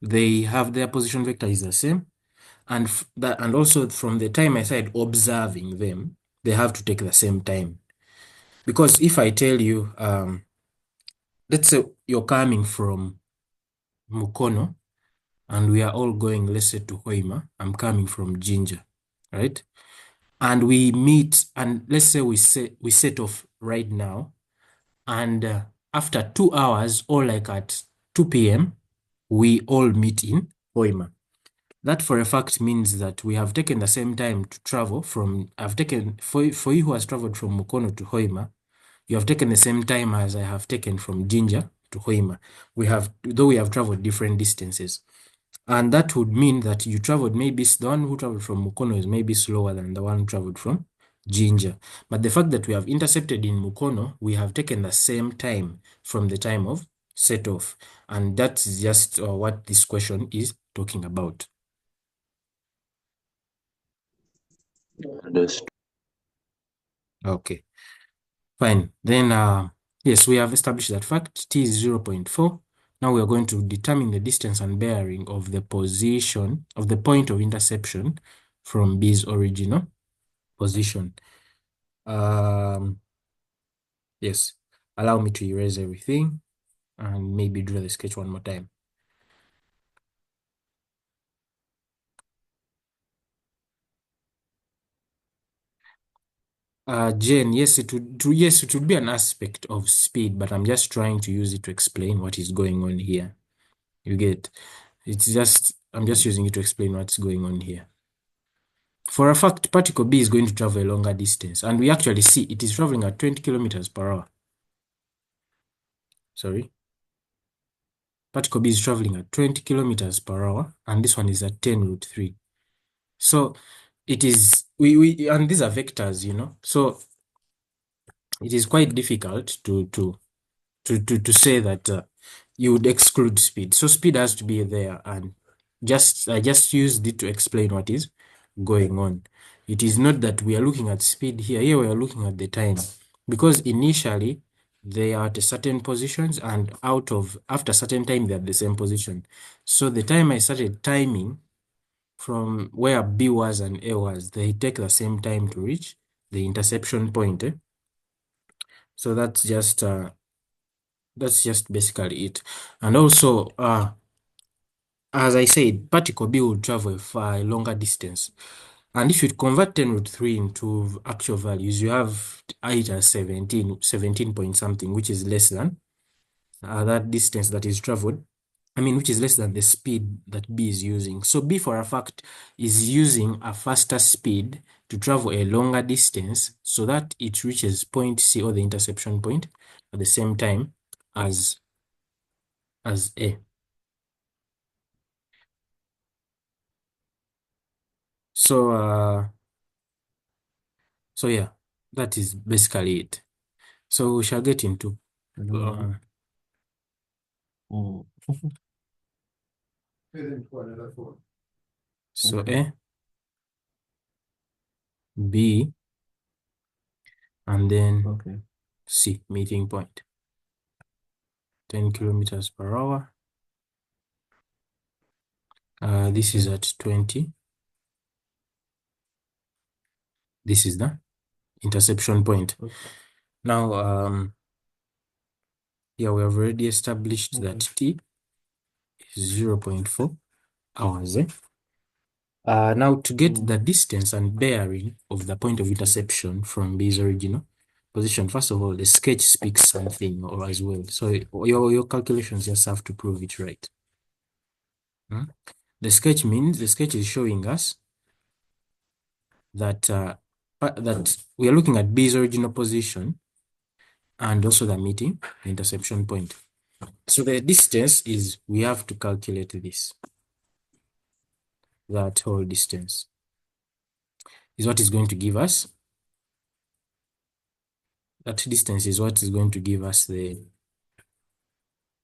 Speaker 4: they have their position vector is the same, and and also from the time I started observing them, they have to take the same time. Because if I tell you, let's say you're coming from Mukono, and we are all going, let's say, to Hoima. I'm coming from Jinja, right? And we meet, and let's say we set off right now, and after 2 hours, or like at 2 p.m., we all meet in Hoima. That for a fact means that we have taken the same time to travel from, for you who has traveled from Mukono to Hoima, you have taken the same time as I have taken from Jinja to Hoima. Though we have traveled different distances. And that would mean that you traveled, maybe the one who traveled from Mukono is maybe slower than the one who traveled from Jinja. But the fact that we have intercepted in Mukono, we have taken the same time from the time of set off. And that's just what this question is talking about.
Speaker 2: Understood.
Speaker 4: Okay, fine. Then, yes, we have established that fact. T is 0.4. Now we are going to determine the distance and bearing of the position of the point of interception from B's original position. Yes, allow me to erase everything and maybe draw the sketch one more time. Jane, yes, it would be an aspect of speed, but I'm just trying to use it to explain what is going on here. You get, I'm just using it to explain what's going on here. For a fact, particle B is going to travel a longer distance, and we actually see it is traveling at 20 kilometers per hour. Sorry. Particle B is traveling at 20 kilometers per hour, and this one is at 10√3. So it is, and these are vectors, so it is quite difficult to say that you would exclude speed. So speed has to be there, and I just used it to explain what is going on. It is not that we are looking at speed here. Here we are looking at the time, because initially they are at certain positions, and after certain time they are at the same position. So the time I started timing from where B was and A was, they take the same time to reach the interception point. So that's just basically it. And also, as I said, particle B will travel a far longer distance. And if you convert 10√3 into actual values, you have it as 17 point something, which is less than that distance that is traveled. Which is less than the speed that B is using. So B, for a fact, is using a faster speed to travel a longer distance so that it reaches point C, or the interception point, at the same time as A. So yeah, that is basically it. So we shall get into so A, B, and then C, meeting point. 10 kilometers per hour. This is at 20. This is the interception point. Now, yeah, we have already established that T is 0.4 hours. Now, to get the distance and bearing of the point of interception from B's original position, first of all, the sketch speaks something or as well. So your calculations just have to prove it right. The sketch is showing us that that we are looking at B's original position and also the meeting the interception point. So the distance is, we have to calculate this. That whole distance is what is going to give us. That distance is what is going to give us the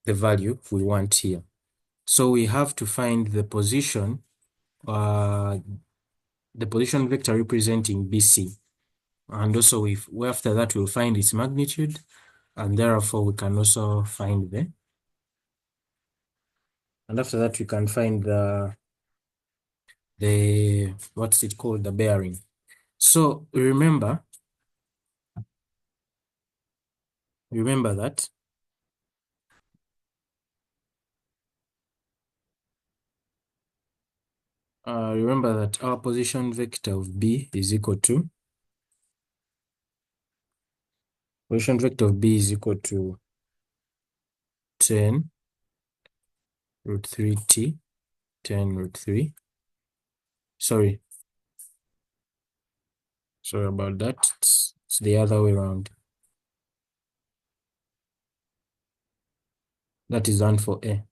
Speaker 4: value we want here. So we have to find the position vector representing BC. And also after that we'll find its magnitude, and therefore we can also find and after that we can find the what's it called, the bearing. So remember that our position vector of B is equal to 10 root 3t 10 root 3. Sorry about that. It's the other way around. That is 1 for A.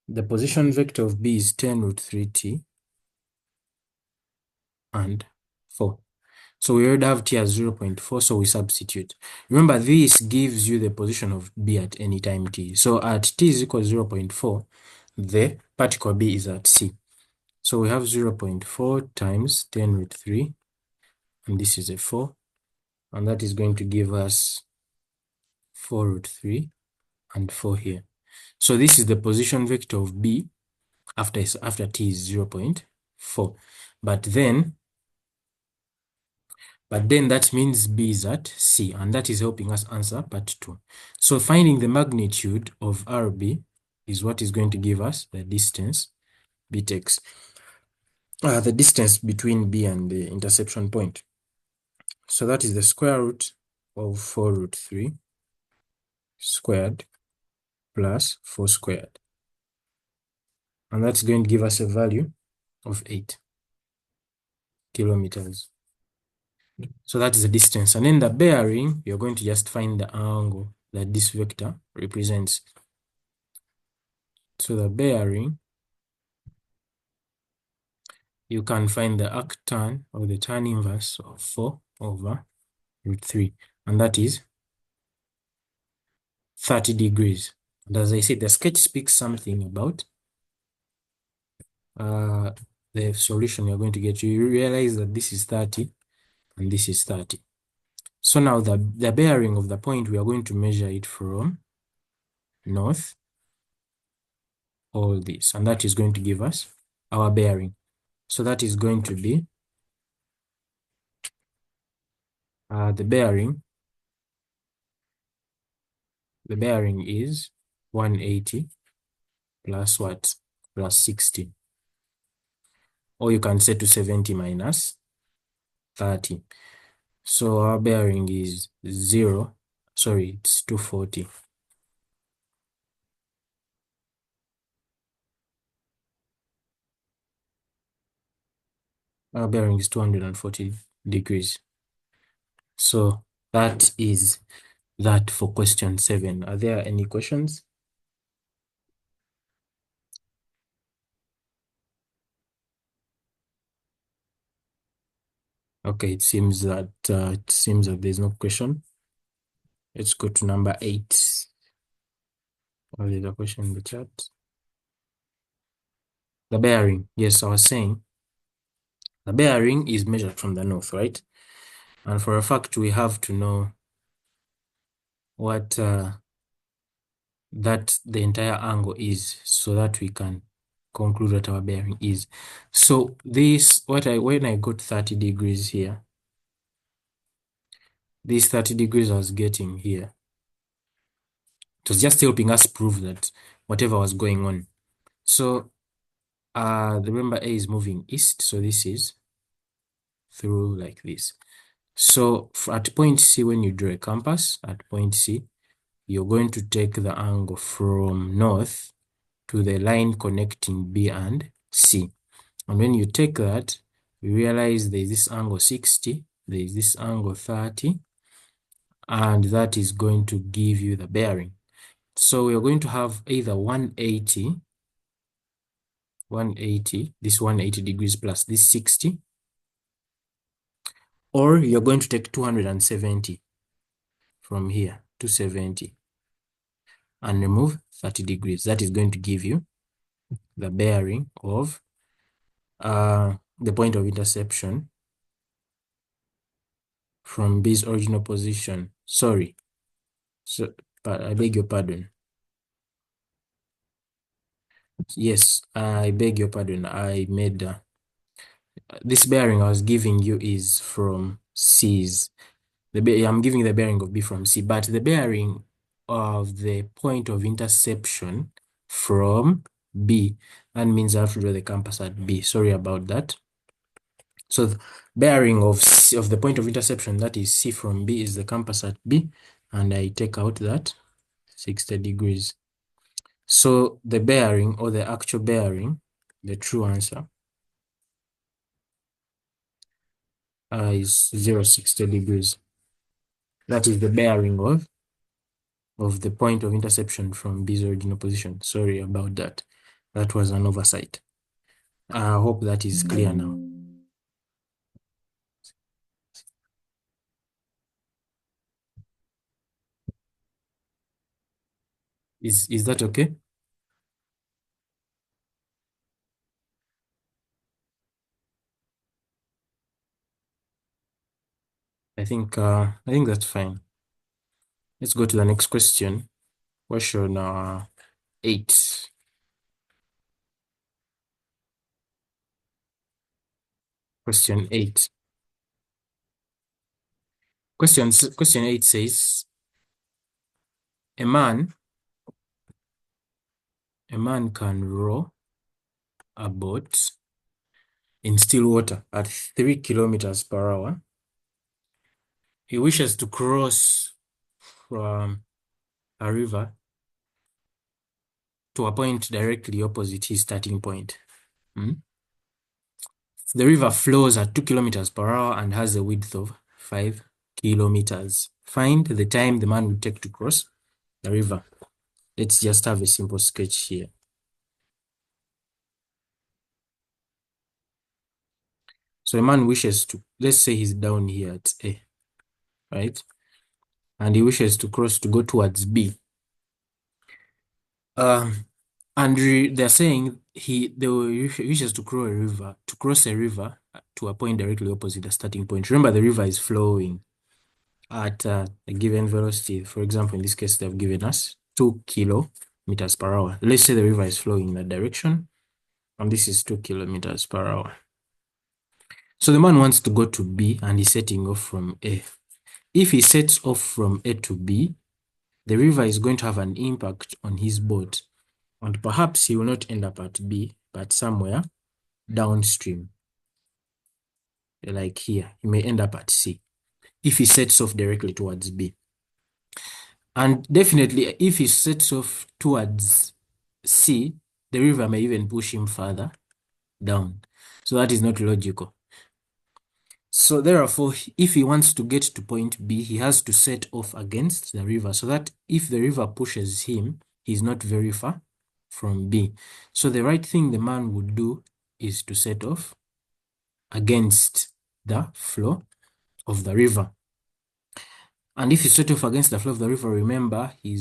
Speaker 4: The position vector of B is 10 root 3t and 4. So we already have t as 0.4, so we substitute. Remember, this gives you the position of B at any time t. So at t is equal to 0.4, the particle B is at C. So we have 0.4 times 10 root 3, and this is a 4, and that is going to give us 4 root 3 and 4 here. So this is the position vector of B after t is 0.4. But then that means B is at C, and that is helping us answer part 2. So finding the magnitude of RB is what is going to give us the distance B takes, the distance between B and the interception point. So that is the square root of 4 root 3 squared plus 4 squared. And that's going to give us a value of 8 kilometers. So that is the distance. And then the bearing, you're going to just find the angle that this vector represents. So the bearing, you can find the arctan or the tan inverse of 4 over root 3. And that is 30 degrees. And as I said, the sketch speaks something about the solution you're going to get. You realize that this is 30 and this is 30. So now the bearing of the point, we are going to measure it from north, all this, and that is going to give us our bearing. So that is going to be the bearing is 180 plus what? Plus 60. Or you can say 270 minus 30. So our bearing is it's 240. Our bearing is 240 degrees. So that is that for question 7. Are there any questions? Okay, it seems that there's no question. Let's go to number 8. Oh, there's a question in the chat. The bearing. Yes, I was saying the bearing is measured from the north, right? And for a fact, we have to know what that the entire angle is, so that we can conclude what our bearing is. So this, when I got 30 degrees here, this 30 degrees I was getting here, it was just helping us prove that whatever was going on. So remember A is moving east, so this is through like this. So at point C, when you draw a compass at point C, you're going to take the angle from north to the line connecting B and C. And when you take that, you realize there is this angle 60, there is this angle 30, and that is going to give you the bearing. So we are going to have either 180, this 180 degrees plus this 60, or you're going to take 270 from here, 270, and remove 30 degrees. That is going to give you the bearing of the point of interception from B's original position. Sorry, but I beg your pardon. Yes, I beg your pardon. I made this bearing I was giving you is from C's. I'm giving the bearing of B from C, but the bearing of the point of interception from B, that means I have to draw the compass at B. Sorry about that. So the bearing of C, of the point of interception, that is C from B, is the compass at B, and I take out that 60 degrees. So the bearing, or the actual bearing, the true answer, is 060 degrees. That is the bearing of the point of interception from B's original position. Sorry about that. That was an oversight. I hope that is clear now. Is that okay? I think that's fine. Let's go to the next question. Question 8. Question 8. Question 8 says, a man can row a boat in still water at 3 kilometers per hour. He wishes to cross from a river to a point directly opposite his starting point. The river flows at 2 kilometers per hour and has a width of 5 kilometers. Find the time the man will take to cross the river. Let's just have a simple sketch here. So a man wishes to, let's say he's down here at A, right? And he wishes to cross to go towards B. And they're saying he wishes to cross a river to a point directly opposite the starting point. Remember, the river is flowing at a given velocity. For example, in this case, they've given us 2 kilometers per hour. Let's say the river is flowing in that direction, and this is 2 kilometers per hour. So the man wants to go to B, and he's setting off from A. If he sets off from A to B, the river is going to have an impact on his boat, and perhaps he will not end up at B, but somewhere downstream. Like here, he may end up at C if he sets off directly towards B. And definitely, if he sets off towards C, the river may even push him further down. So that is not logical. So therefore, if he wants to get to point B, he has to set off against the river, so that if the river pushes him, he's not very far from B. So the right thing the man would do is to set off against the flow of the river. And if you set off against the flow of the river, remember, he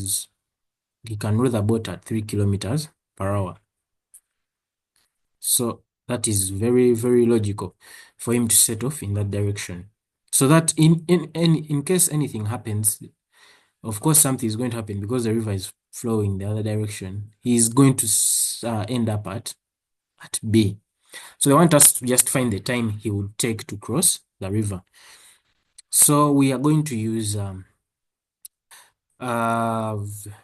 Speaker 4: can row the boat at 3 kilometers per hour. So that is very, very logical for him to set off in that direction. So that in case anything happens, of course something is going to happen because the river is flowing the other direction, he's going to end up at B. So they want us to just find the time he would take to cross the river. So we are going to use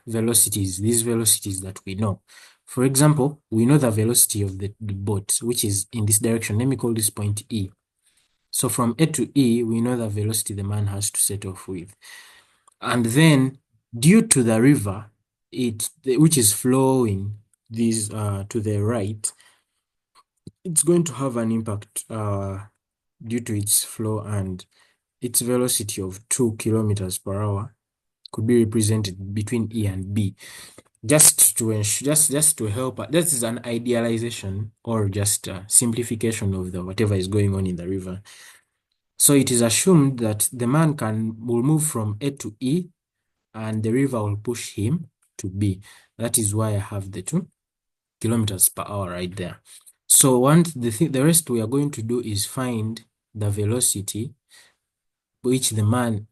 Speaker 4: velocities, these velocities that we know. For example, we know the velocity of the boat, which is in this direction. Let me call this point E. So from A to E, we know the velocity the man has to set off with. And then due to the river, which is flowing these to the right, it's going to have an impact due to its flow, and its velocity of 2 kilometers per hour could be represented between E and B. Just to help, this is an idealization or just a simplification of the whatever is going on in the river. So it is assumed that the man will move from A to E, and the river will push him to B. That is why I have the 2 kilometers per hour right there. So once the rest we are going to do is find the velocity which the man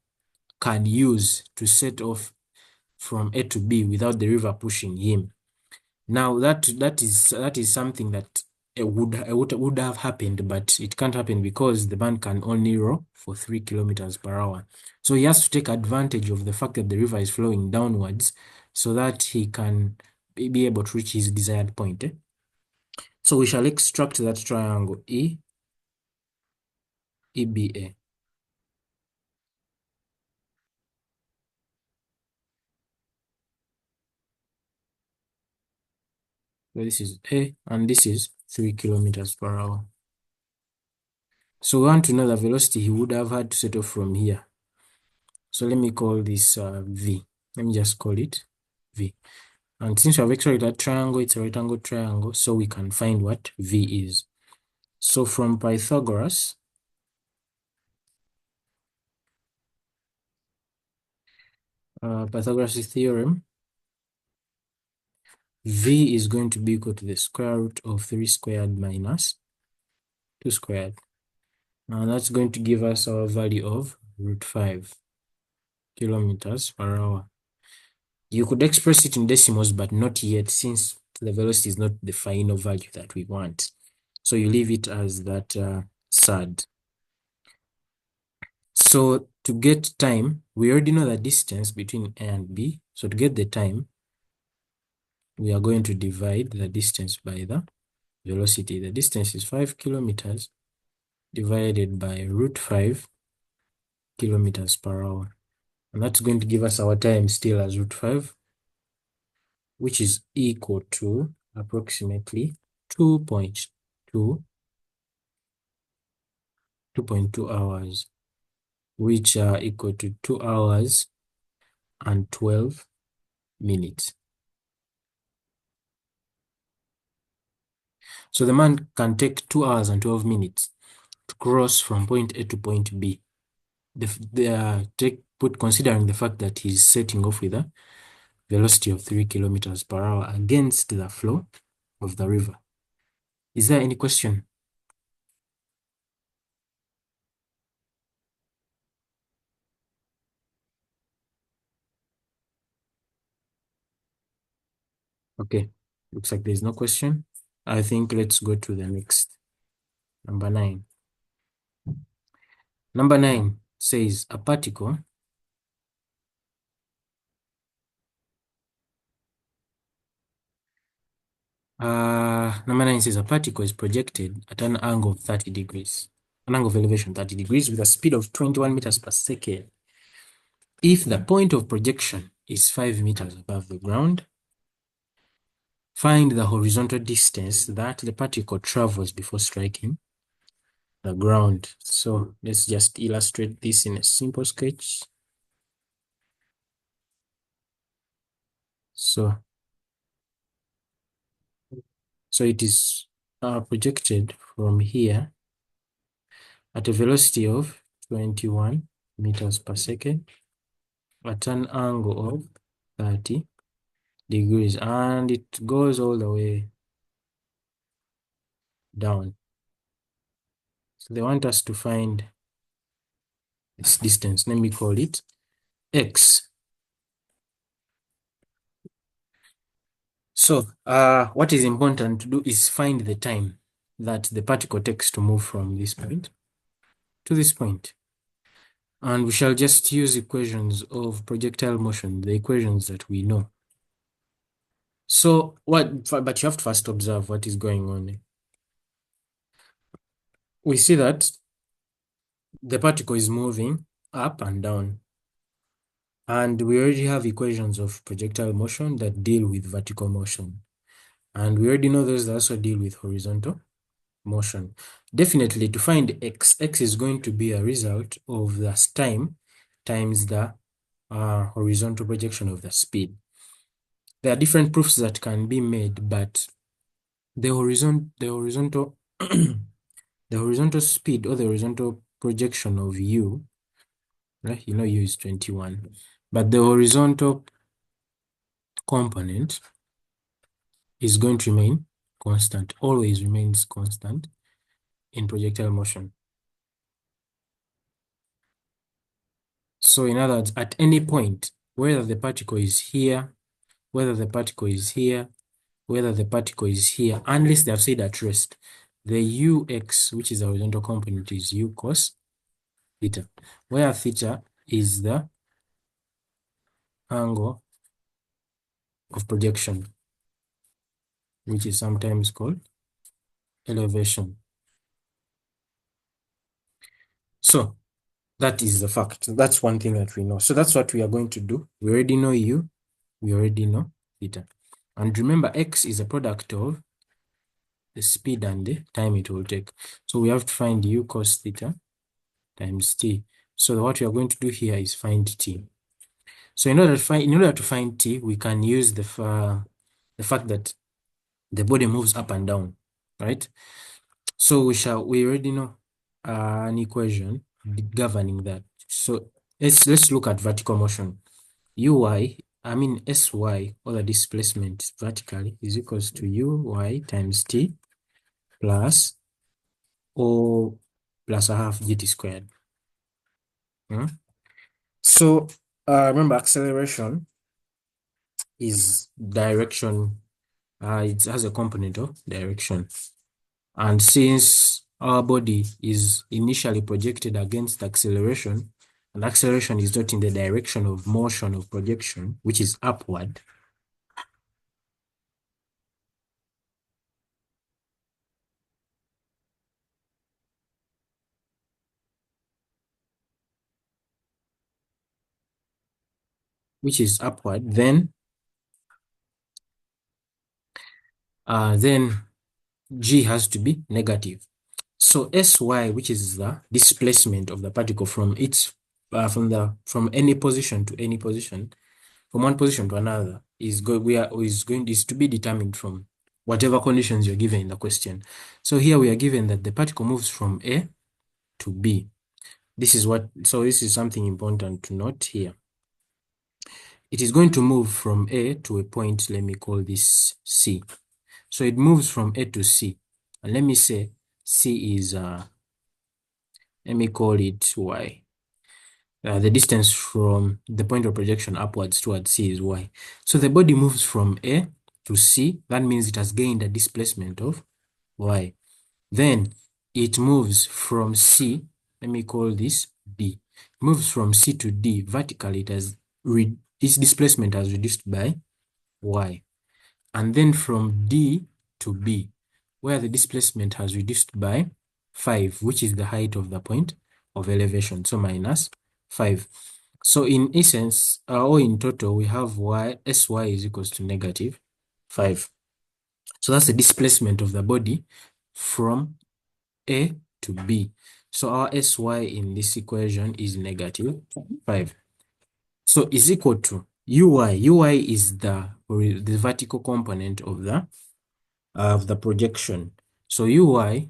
Speaker 4: can use to set off from A to B without the river pushing him. Now that is something that would have happened, but it can't happen because the man can only row for 3 kilometers per hour. So he has to take advantage of the fact that the river is flowing downwards so that he can be able to reach his desired point. So we shall extract that triangle EBA. So this is A, and this is 3 kilometers per hour. So we want to know the velocity he would have had to set off from here. So let me call this V. Let me just call it V. And since we have extracted that triangle, it's a right angle triangle, so we can find what V is. So from Pythagoras, Pythagoras' theorem, V is going to be equal to the square root of 3 squared minus 2 squared. Now that's going to give us our value of root 5 kilometers per hour. You could express it in decimals, but not yet, since the velocity is not the final value that we want. So you leave it as that SAD. So to get time, we already know the distance between A and B. So to get the time, we are going to divide the distance by the velocity. The distance is 5 kilometers divided by root 5 kilometers per hour. And that's going to give us our time still as root 5, which is equal to approximately 2.2 hours, which are equal to 2 hours and 12 minutes. So the man can take 2 hours and 12 minutes to cross from point A to point B. Considering the fact that he's setting off with a velocity of 3 kilometers per hour against the flow of the river. Is there any question? Okay, looks like there's no question. I think let's go to the next. Number 9. Number 9 says a particle number 9 says a particle is projected at an angle of 30 degrees, an angle of elevation 30 degrees with a speed of 21 meters per second. If the point of projection is 5 meters above the ground, find the horizontal distance that the particle travels before striking the ground. So let's just illustrate this in a simple sketch. So it is projected from here at a velocity of 21 meters per second at an angle of 30 degrees, and it goes all the way down. So they want us to find this distance. Let me call it X. So, what is important to do is find the time that the particle takes to move from this point to this point. And we shall just use equations of projectile motion, the equations that we know. So, but you have to first observe what is going on. We see that the particle is moving up and down. And we already have equations of projectile motion that deal with vertical motion. And we already know those that also deal with horizontal motion. Definitely, to find x is going to be a result of the time times the horizontal projection of the speed. There are different proofs that can be made, but the horizontal the horizontal speed or the horizontal projection of u, right? You know u is 21, but the horizontal component is going to remain constant, always remains constant in projectile motion. So in other words, at any point, whether the particle is here, whether the particle is here, whether the particle is here, unless they have said at rest, the ux, which is the horizontal component, is u cos theta, where theta is the angle of projection, which is sometimes called elevation. So that is the fact. That's one thing that we know. So that's what we are going to do. We already know u, we already know theta. And remember, x is a product of the speed and the time it will take. So we have to find u cos theta times t. So what we are going to do here is find t. So in order to find t, we can use the fact that the body moves up and down, right? So we already know an equation governing that. So let's look at vertical motion. Sy, or the displacement vertically, is equals to uy times t plus O plus a half gt squared. So remember, acceleration is direction. It has a component of direction. And since our body is initially projected against acceleration, and acceleration is not in the direction of motion of projection, which is upward, then g has to be negative. So Sy, which is the displacement of the particle from from any position to any position, from one position to another, is to be determined from whatever conditions you're given in the question. So here we are given that the particle moves from A to B. This is something important to note here. It is going to move from A to a point, let me call this C. So it moves from A to C. And let me say C is, let me call it Y. The distance from the point of projection upwards towards C is Y. So the body moves from A to C. That means it has gained a displacement of Y. Then it moves from C, let me call this D. It moves from C to D vertically. Its displacement has reduced by Y. And then from D to B, where the displacement has reduced by 5, which is the height of the point of elevation, so minus 5. So in essence, or in total, we have Sy is equals to negative 5. So that's the displacement of the body from A to B. So our Sy in this equation is negative 5. So is equal to Uy. Uy is the vertical component of the projection. So Uy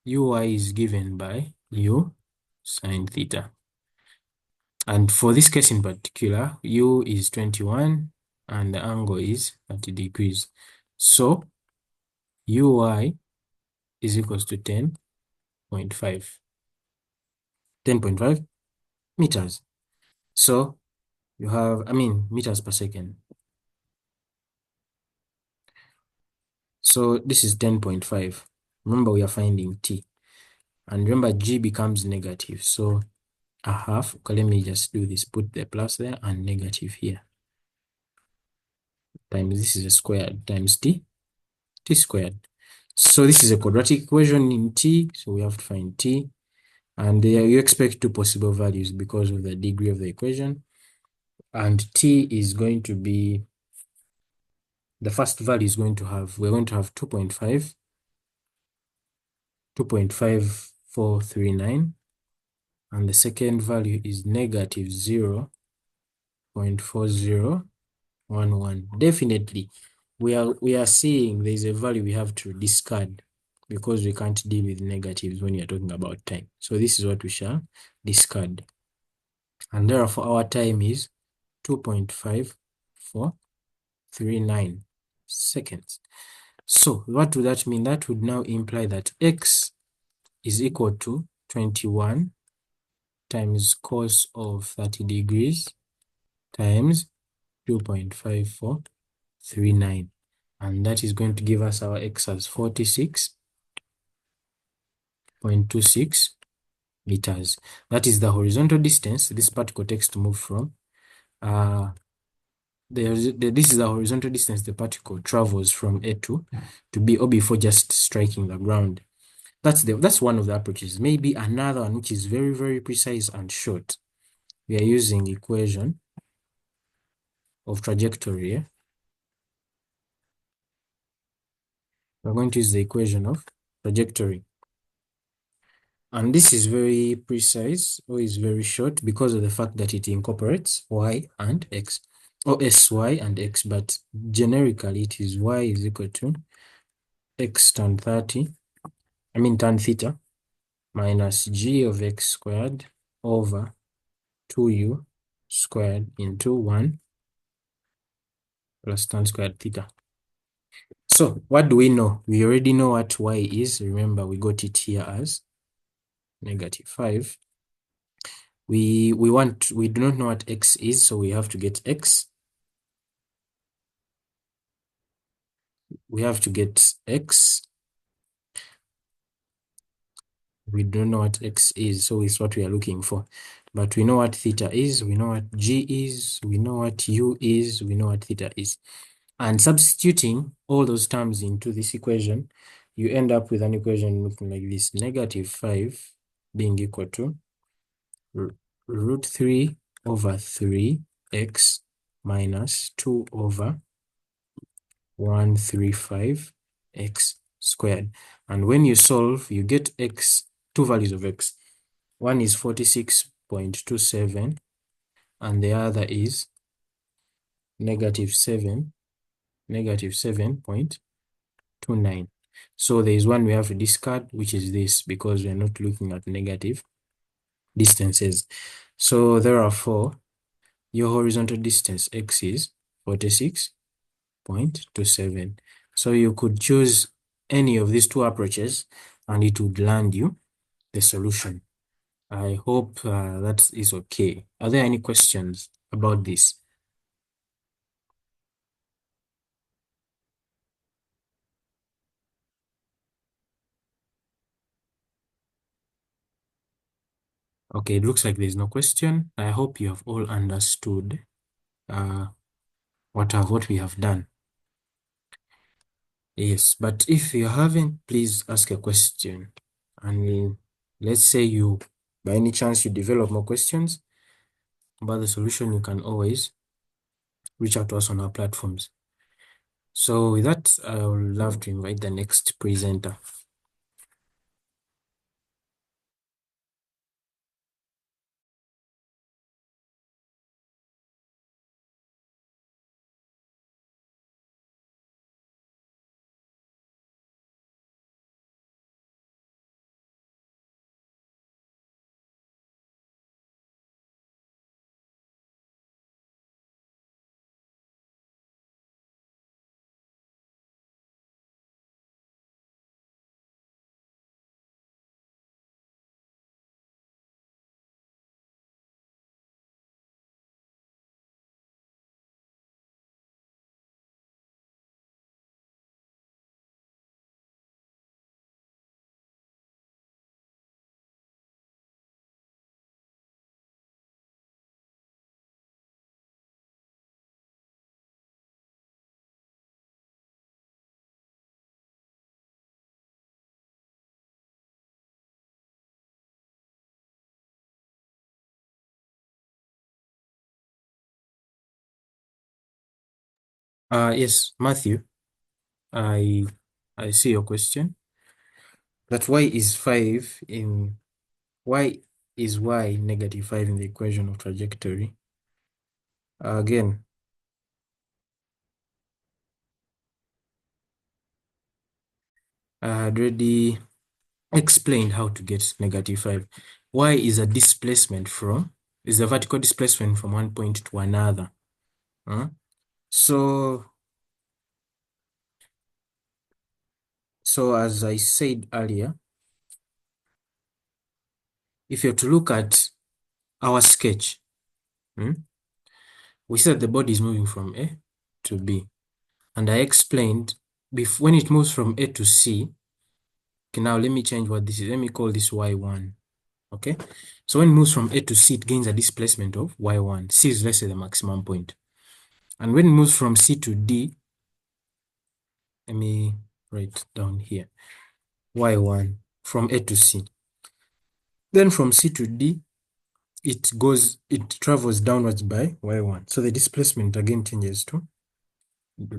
Speaker 4: is given by U sine theta. And for this case in particular, U is 21 and the angle is 30 degrees. So Uy is equals to 10.5 meters. So you have, meters per second. So this is 10.5. Remember, we are finding t. And remember, g becomes negative. So a half, okay, let me just do this, put the plus there and negative here. Times this is a squared times t squared. So this is a quadratic equation in t, so we have to find t. And you expect two possible values because of the degree of the equation. And t is going to be, the first value is going to have, we're going to have 2.5439. And the second value is negative 0.4011. Definitely, we are seeing there's a value we have to discard because we can't deal with negatives when you're talking about time. So this is what we shall discard. And therefore, our time is 2.5439 seconds. So what would that mean? That would now imply that x is equal to 21 times cos of 30 degrees times 2.5439. And that is going to give us our x as 46.26 meters. That is the horizontal distance this particle takes to move from. This is the horizontal distance the particle travels from A to B, or before just striking the ground. That's one of the approaches. Maybe another one which is very, very precise and short. We are using equation of trajectory. We're going to use the equation of trajectory. And this is very precise, or is very short, because of the fact that it incorporates y and x, or sy and x, but generically it is y is equal to x tan theta minus g of x squared over 2u squared into 1 plus tan squared theta. So what do we know? We already know what y is. Remember, we got it here as -5. We do not know what x is, so we have to get x. We have to get x. We don't know what x is, so it's what we are looking for. But we know what theta is, we know what g is, we know what u is, we know what theta is. And substituting all those terms into this equation, you end up with an equation looking like this: -5 being equal to root 3 over 3x minus 2 over 135x squared. And when you solve, you get x, two values of x. One is 46.27 and the other is -7.29. So there is one we have to discard, which is this, because we are not looking at negative distances. So therefore, your horizontal distance x is 46.27. So you could choose any of these two approaches and it would land you the solution. I hope that is okay. Are there any questions about this? Okay, it looks like there's no question. I hope you have all understood what we have done. Yes, but if you haven't, please ask a question. And let's say you, by any chance, you develop more questions about the solution, you can always reach out to us on our platforms. So with that, I would love to invite the next presenter. Yes, Matthew, I see your question. That y is 5 in y is y negative 5 in the equation of trajectory. Again, I had already explained how to get negative 5. Y is a displacement is a vertical displacement from one point to another. So as I said earlier, if you're to look at our sketch, we said the body is moving from A to B. And I explained when it moves from A to C. Okay, now let me change what this is. Let me call this Y1. Okay, so when it moves from A to C, it gains a displacement of Y1. C is, let's say, the maximum point. And when it moves from C to D, let me write down here, Y1 from A to C. Then from C to D, it travels downwards by Y1. So the displacement again changes to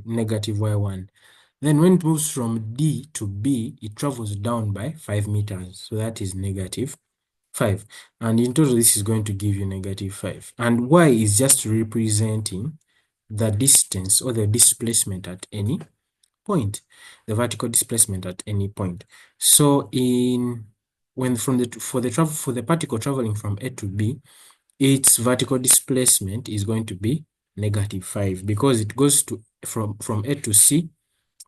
Speaker 4: negative Y1. Then when it moves from D to B, it travels down by 5 meters. So that is negative 5. And in total, this is going to give you negative 5. And Y is just representing the distance or the displacement at any point, the vertical displacement at any point. So for the particle traveling from A to B, its vertical displacement is going to be negative 5 because it goes from A to C,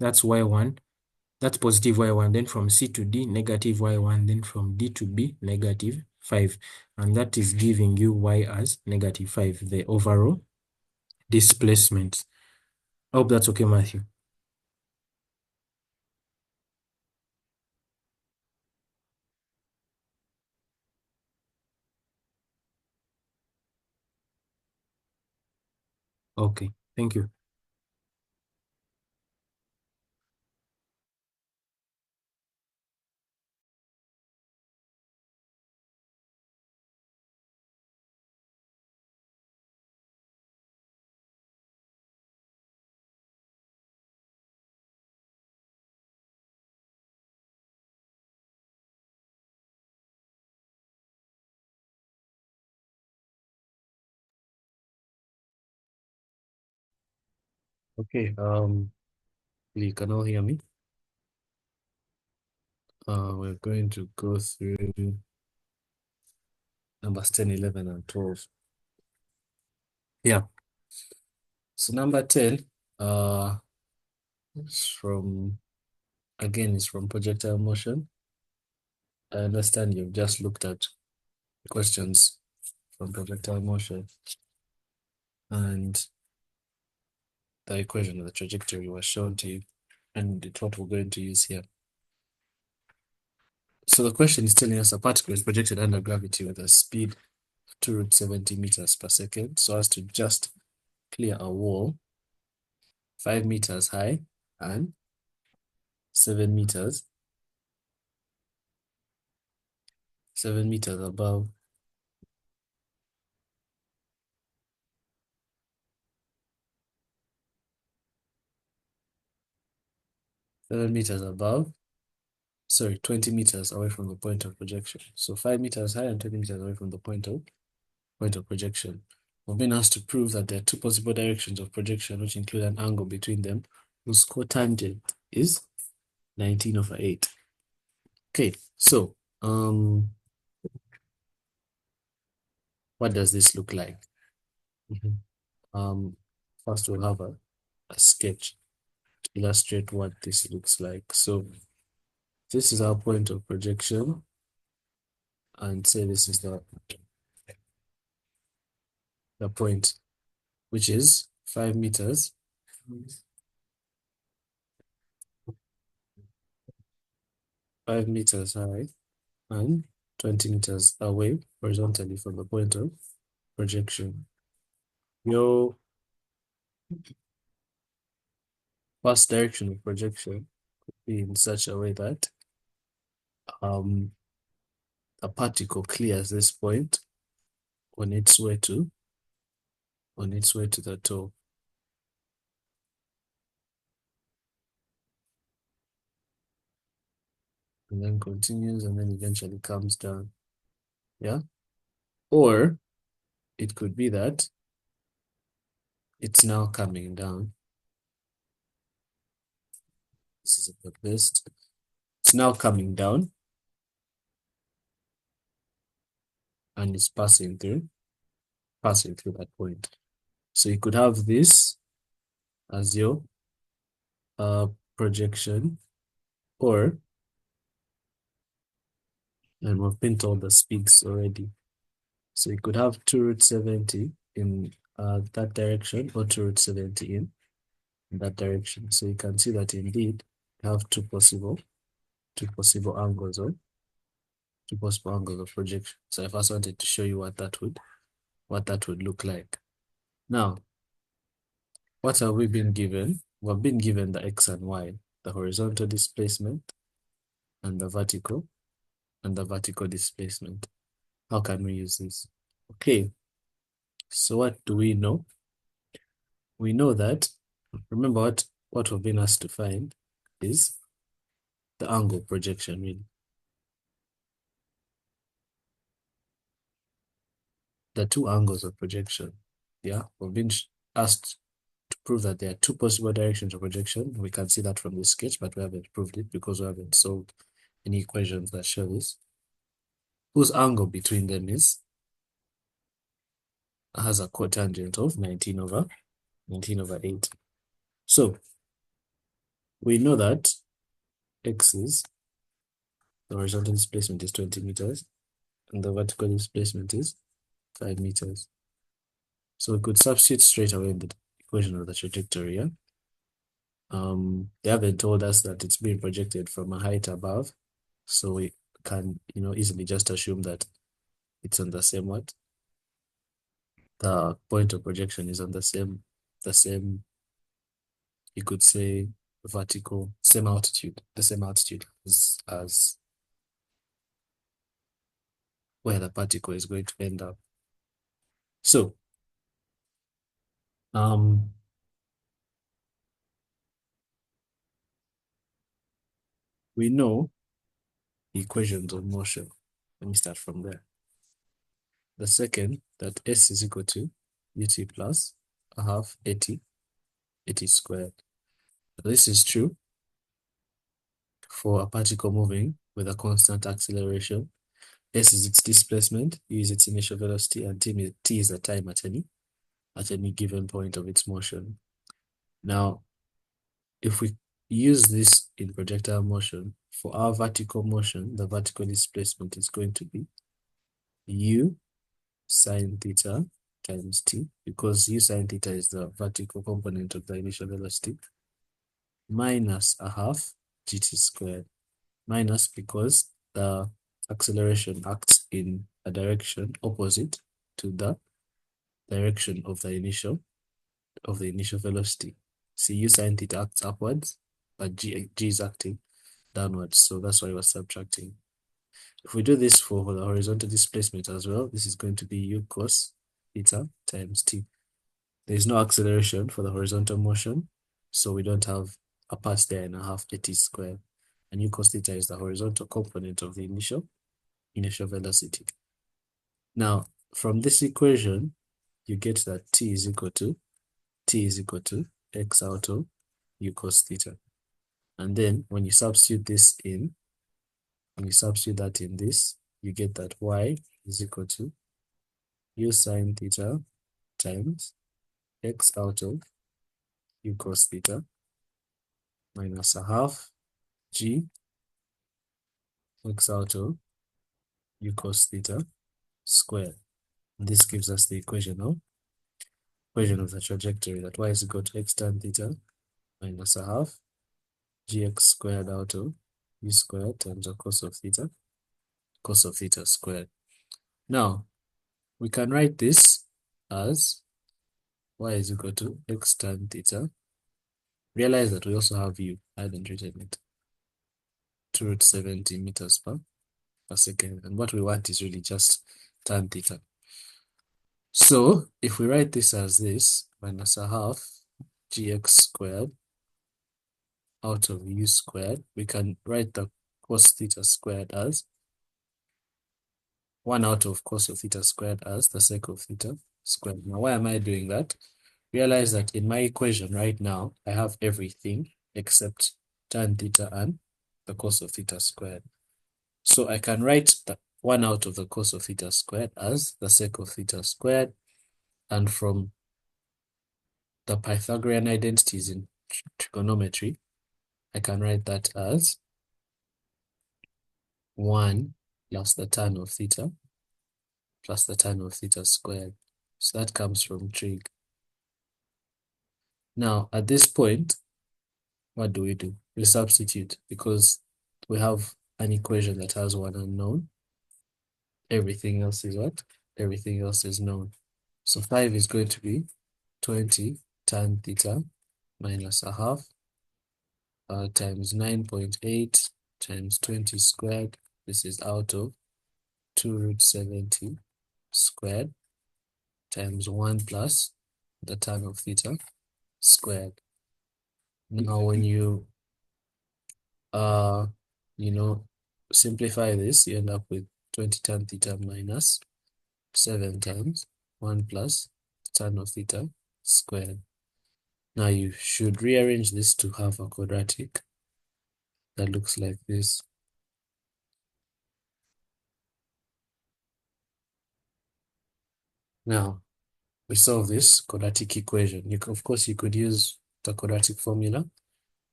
Speaker 4: that's Y1, that's positive Y1, then from C to D, negative Y1, then from D to B, negative 5. And that is giving you Y as negative 5, the overall displacement. I hope that's okay, Matthew. Okay, thank you.
Speaker 3: Okay, you can all hear me? We're going to go through numbers 10, 11, and 12. Yeah. So number 10, it's from projectile motion. I understand you've just looked at questions from projectile motion, and the equation of the trajectory was shown to you, and it's what we're going to use here. So the question is telling us a particle is projected under gravity with a speed of 270 meters per second, so as to just clear a wall 5 meters high and 7 meters above seven meters above 20 meters away from the point of projection. So 5 meters high and 20 meters away from the point of projection. We've been asked to prove that there are two possible directions of projection which include an angle between them whose cotangent is 19/8. Okay, so what does this look like? First we'll have a sketch to illustrate what this looks like. So this is our point of projection, and say this is the point, which is 5 meters high and 20 meters away horizontally from the point of projection. Your first direction of projection could be in such a way that a particle clears this point on its way to the top. and then continues, and then eventually comes down. Yeah? Or it could be that it's now coming down. This is about best. It's now coming down and it's passing through that point. So you could have this as your projection, or, and we've been told the speeds already. So you could have 2 root 70 in that direction, or 2 root 70 in that direction. So you can see that indeed you have two possible angles of projection. So I first wanted to show you what that would look like. Now, what have we been given? We've been given the x and y, the horizontal displacement and the vertical displacement. How can we use this? Okay, so what do we know? We know that, remember what we've been asked to find is the angle projection, really. The two angles of projection. Yeah, we've been asked to prove that there are two possible directions of projection. We can see that from the sketch, but we haven't proved it because we haven't solved any equations that show this. Whose angle between them has a cotangent of 19 over 8. So we know that x is, the horizontal displacement is 20 meters and the vertical displacement is 5 meters. So we could substitute straight away in the equation of the trajectory. Yeah? They haven't told us that it's being projected from a height above, so we can easily just assume that it's on the same what? The point of projection is on the same, you could say, vertical, same altitude, the same altitude as where the particle is going to end up. So, we know the equations of motion. Let me start from there. The second, that S is equal to ut plus a half at squared. This is true for a particle moving with a constant acceleration. S is its displacement, U is its initial velocity, and t is the time at any given point of its motion. Now, if we use this in projectile motion, for our vertical motion, the vertical displacement is going to be U sine theta times t, because U sine theta is the vertical component of the initial velocity, minus a half gt squared, minus because the acceleration acts in a direction opposite to the direction of the initial velocity. See, U sine theta acts upwards, but g is acting downwards, so that's why we're subtracting. If we do this for the horizontal displacement as well, this is going to be U cos theta times t. There is no acceleration for the horizontal motion, so we don't have a part there and a half at squared. And U cos theta is the horizontal component of the initial velocity. Now, from this equation, you get that t is equal to x out of U cos theta. And then when you substitute this in, that in this, you get that y is equal to U sine theta times x out of U cos theta minus a half g x out of U cos theta squared. This gives us the equation of the trajectory, that y is equal to x tan theta minus a half gx squared out of u squared times the cos of theta squared. Now, we can write this as y is equal to x tan theta. Realize that we also have u. I hadn't written it. 2 root 70 meters per second. And what we want is really just tan theta. So, if we write this as this, minus a half gx squared out of u squared, we can write the cos theta squared as 1 out of cos of theta squared as the sec of theta squared. Now, why am I doing that? Realize that in my equation right now, I have everything except tan theta and the cos of theta squared. So I can write the 1 out of the cos of theta squared as the sec of theta squared. And from the Pythagorean identities in trigonometry, I can write that as 1 plus the tan of theta plus the tan of theta squared. So that comes from trig. Now, at this point, what do? We substitute because we have an equation that has one unknown. Everything else is what? Everything else is known. So 5 is going to be 20 tan theta minus a half times 9.8 times 20 squared. This is out of 2 root 70 squared times 1 plus the tan of theta squared. Now, when you simplify this, you end up with 20 tan theta minus 7 times 1 plus tan of theta squared. Now you should rearrange this to have a quadratic that looks like this. Now we solve this quadratic equation. Of course, you could use the quadratic formula.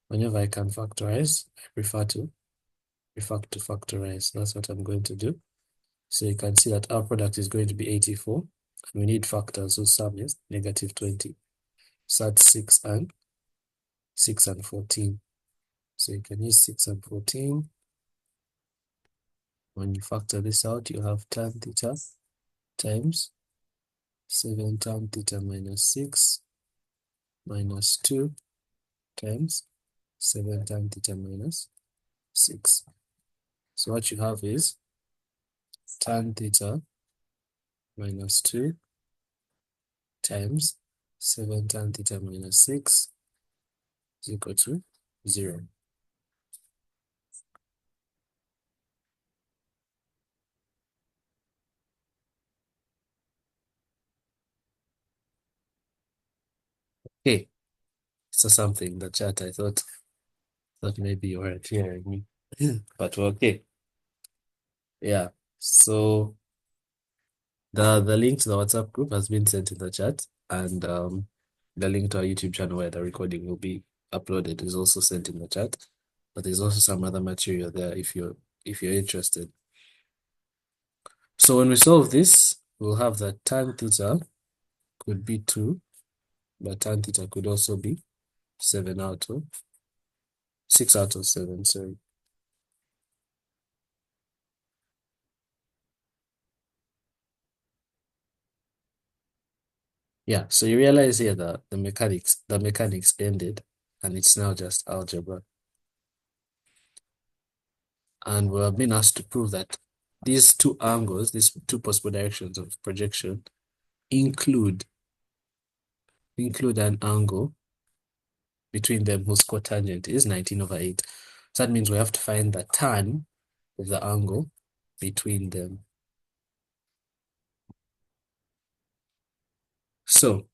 Speaker 3: Whenever I can factorize, I prefer to factorize. That's what I'm going to do. So you can see that our product is going to be 84. And we need factors, so sum is negative 20. So that's 6 and 14. So you can use 6 and 14. When you factor this out, you have tan theta times 7 tan theta minus 6 minus 2 times 7 tan theta minus 6. So what you have is tan theta minus 2 times 7 tan theta minus 6 is equal to 0. Okay, so something in the chat, I thought maybe you weren't hearing me, but we're okay. Yeah, so the link to the WhatsApp group has been sent in the chat, and the link to our YouTube channel where the recording will be uploaded is also sent in the chat. But there's also some other material there if you're interested. So when we solve this, we'll have that tan theta could be 2, but tan theta could also be 6 out of 7, sorry. Yeah, so you realize here that the mechanics ended, and it's now just algebra. And we have been asked to prove that these two angles, these two possible directions of projection, include an angle between them whose cotangent is 19/8. So that means we have to find the tan of the angle between them. So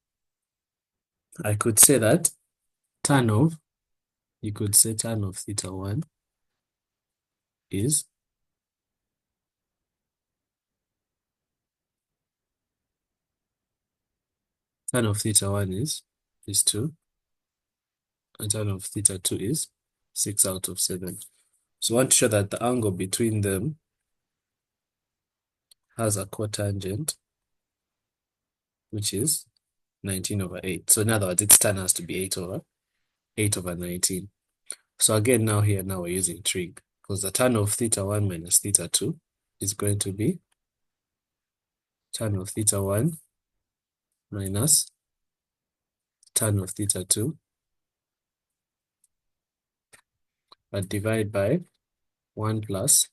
Speaker 3: I could say that tan of theta 1 is tan of theta 1 is 2, and tan of theta 2 is 6 out of 7. So I want to show that the angle between them has a cotangent, which is 19/8. So in other words, its tan has to be 8/19. So again, now we're using trig, because the tan of theta 1 minus theta 2 is going to be tan of theta 1 minus tan of theta 2, but divide by 1 plus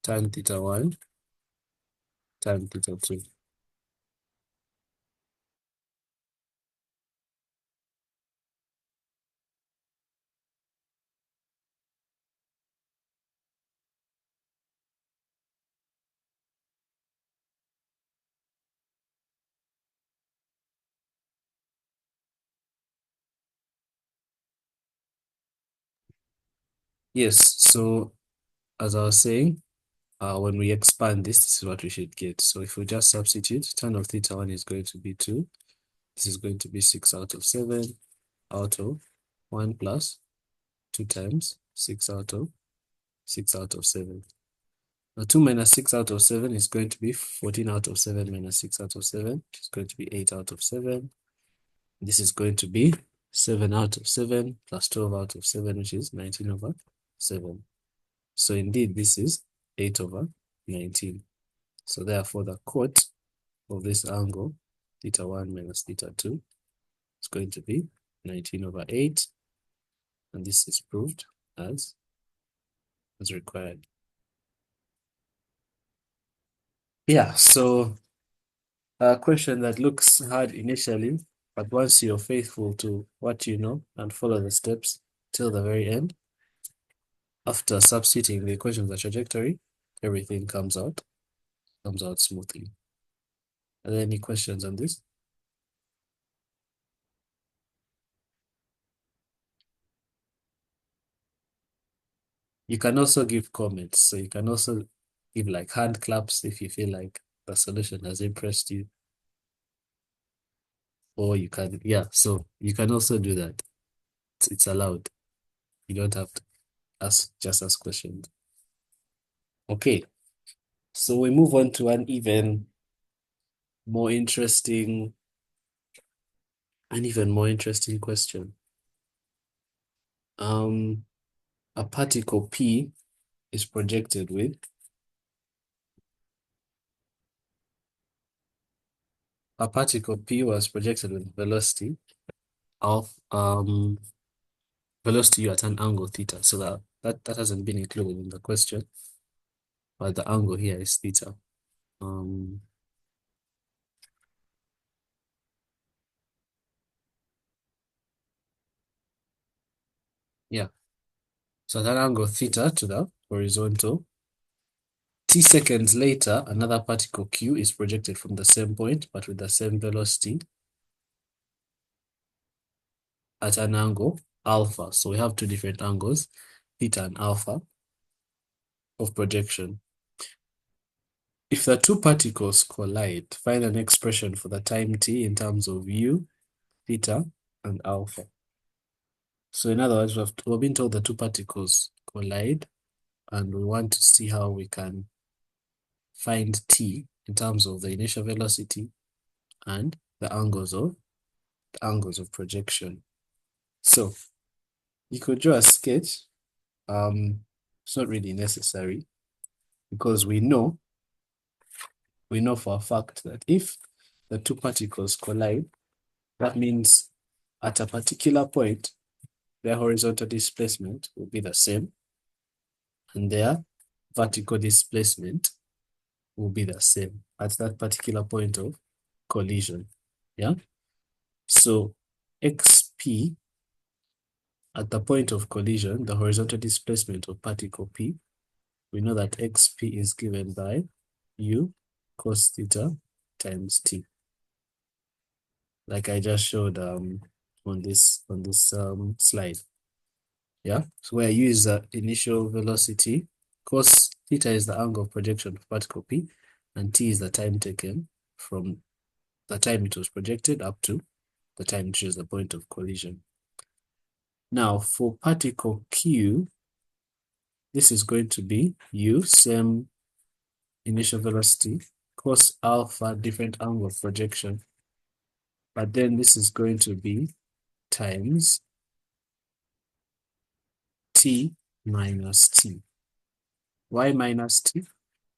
Speaker 3: tan theta 1 tan theta 2. Yes, so as I was saying, when we expand this is what we should get. So if we just substitute, tan of theta 1 is going to be 2. This is going to be 6 out of 7 out of 1 plus 2 times 6 out of 7. Now 2 minus 6 out of 7 is going to be 14 out of 7 minus 6 out of 7, which is going to be 8 out of 7. This is going to be 7 out of 7 plus 12 out of 7, which is 19 over 7. So indeed, this is 8 over 19. So therefore, the chord of this angle, theta 1 minus theta 2, is going to be 19 over 8. And this is proved as required. Yeah, so a question that looks hard initially, but once you're faithful to what you know and follow the steps till the very end, after substituting the equation of the trajectory, everything comes out smoothly. Are there any questions on this? You can also give comments. So you can also give like hand claps if you feel like the solution has impressed you. Or you can, yeah, so you can also do that. It's allowed. You don't have to just ask questions. Okay, so we move on to an even more interesting question. A particle P is projected with was projected with velocity of velocity u at an angle theta. So that hasn't been included in the question, but the angle here is theta. Yeah. So that angle theta to the horizontal. T seconds later, another particle Q is projected from the same point, but with the same velocity at an angle alpha. So we have two different angles, theta and alpha, of projection. If the two particles collide, find an expression for the time t in terms of u, theta, and alpha. So in other words, we've been told the two particles collide, and we want to see how we can find t in terms of the initial velocity and the angles of projection. So you could draw a sketch. It's not really necessary because we know for a fact that if the two particles collide, that means at a particular point, their horizontal displacement will be the same and their vertical displacement will be the same at that particular point of collision. Yeah. So xp at the point of collision, the horizontal displacement of particle P, we know that xp is given by u cos theta times t, like I just showed on this slide. Yeah, so where u is the initial velocity, cos theta is the angle of projection of particle P, and t is the time taken from the time it was projected up to the time it reaches the point of collision. Now for particle Q, this is going to be u, same initial velocity, cos alpha, different angle of projection. But then this is going to be times t minus t. Why minus t?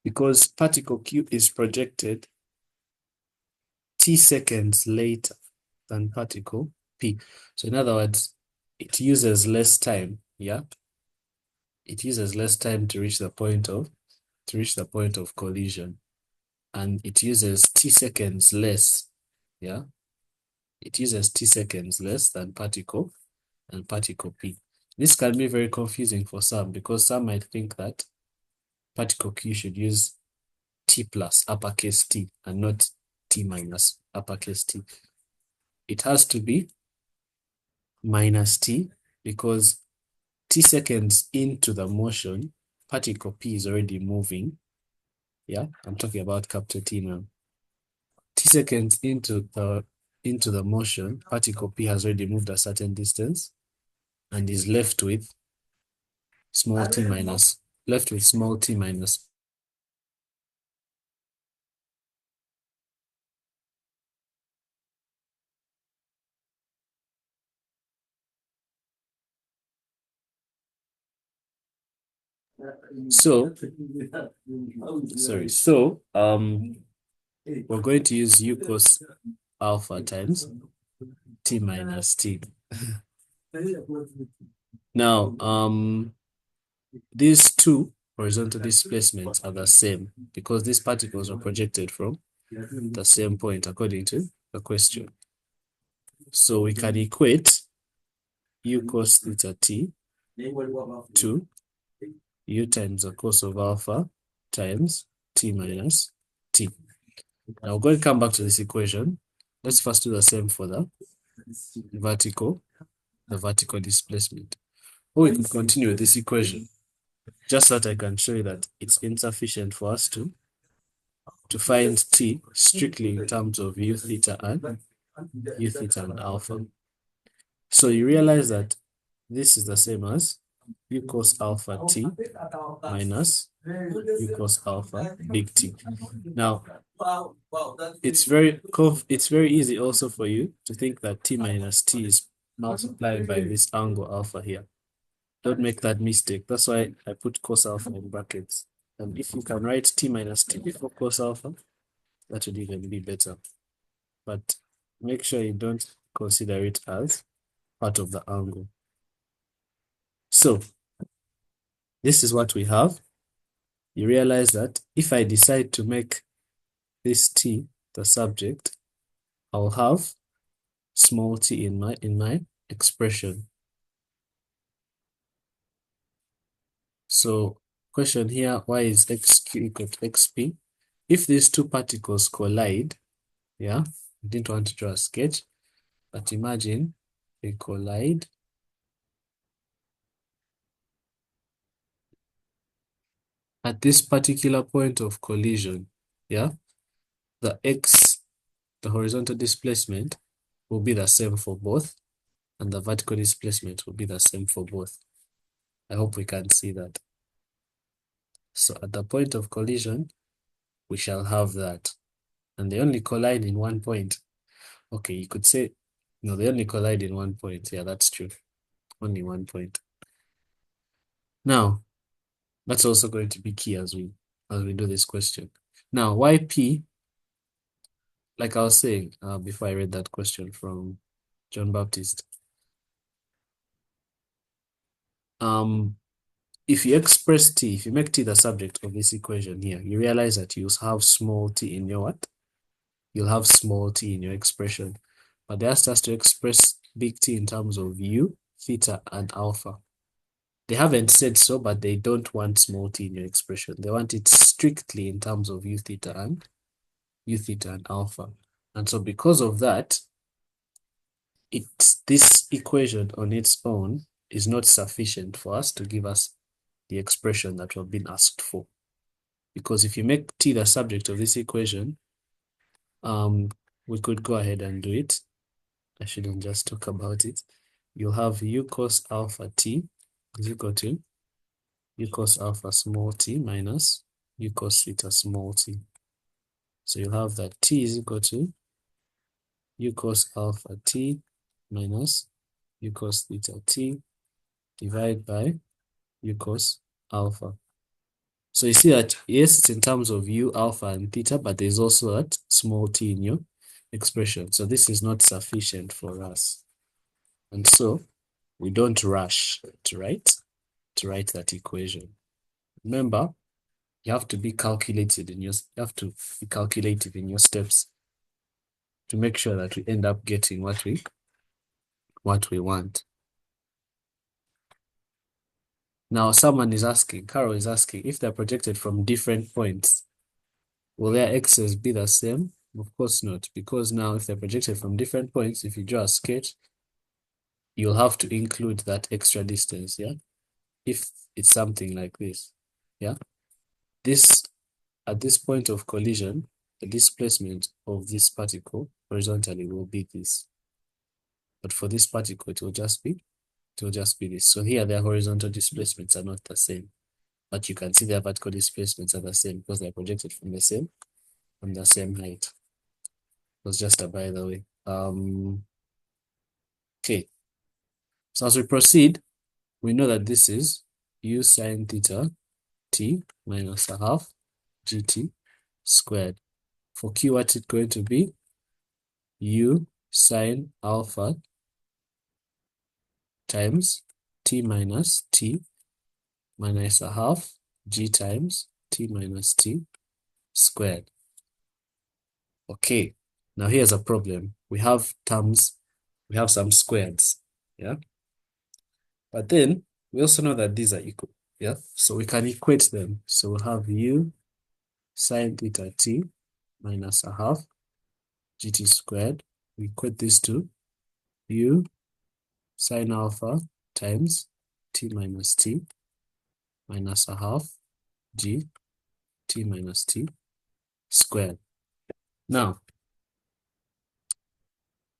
Speaker 3: Because particle Q is projected t seconds later than particle P. So in other words, it uses less time. Yeah. It uses less time to reach the point of collision. And it uses t seconds less. Yeah. It uses t seconds less than particle P. This can be very confusing for some because some might think that particle Q should use t plus uppercase T and not t minus uppercase T. It has to be minus t because t seconds into the motion, particle P is already moving. Yeah, I'm talking about capital T now. T seconds into the motion, particle P has already moved a certain distance and is left with small t minus. So we're going to use u cos alpha times t minus t. Now, these two horizontal displacements are the same because these particles are projected from the same point according to the question. So we can equate u cos theta t to u times the cos of alpha times t minus t. Now we're going to come back to this equation. Let's first do the same for the vertical displacement. Or we could continue with this equation, just so that I can show you that it's insufficient for us to find t strictly in terms of u theta and alpha. So you realize that this is the same as u cos alpha t minus u cos alpha big T. Now, it's very easy also for you to think that t minus t is multiplied by this angle alpha here. Don't make that mistake. That's why I put cos alpha in brackets. And if you can write t minus t before cos alpha, that would even be better. But make sure you don't consider it as part of the angle. So, this is what we have. You realize that if I decide to make this t the subject, I'll have small t in my expression. So question here, why is xq equal to xp? If these two particles collide, yeah, I didn't want to draw a sketch, but imagine they collide. At this particular point of collision, yeah, the horizontal displacement will be the same for both, and the vertical displacement will be the same for both. I hope we can see that. So at the point of collision, we shall have that. And they only collide in one point. Okay, you could say, no, they only collide in one point. Yeah, that's true. Only one point. Now, that's also going to be key as we do this question. Now, why P? Like I was saying before I read that question from John Baptist. If you express t, if you make t the subject of this equation here, you realize that you have small t in your what? You'll have small t in your expression. But they asked us to express big T in terms of u, theta, and alpha. They haven't said so, but they don't want small t in your expression. They want it strictly in terms of u theta and alpha. And so because of that, this equation on its own is not sufficient for us to give us the expression that we've been asked for. Because if you make t the subject of this equation, we could go ahead and do it. I shouldn't just talk about it. You'll have u cos alpha t is equal to u cos alpha small t minus u cos theta small t. So you'll have that t is equal to u cos alpha t minus u cos theta t divided by u cos alpha. So you see that, yes, it's in terms of u, alpha, and theta, but there's also that small t in your expression. So this is not sufficient for us. And so we don't rush to write that equation. Remember, you have to be calculated in your steps to make sure that we end up getting what we want. Now someone is asking, Carol is asking, if they're projected from different points, will their x's be the same? Of course not, because now if they're projected from different points, if you draw a sketch, you'll have to include that extra distance, yeah? if it's something like this, yeah, this at this point of collision, the displacement of this particle horizontally will be this. But for this particle, it will just be this. So here, their horizontal displacements are not the same, but you can see their vertical displacements are the same because they're projected from the same height. It was just a by the way. Okay. So as we proceed, we know that this is u sine theta t minus a half gt squared. For q, what's it going to be? U sine alpha times t minus a half g times t minus t squared. Okay, now here's a problem. We have terms, we have some squares, yeah? But then we also know that these are equal, yeah? So we can equate them. So we'll have u sine theta t minus a half gt squared. We equate this to u sine alpha times t minus t minus a half g t minus t squared. Now,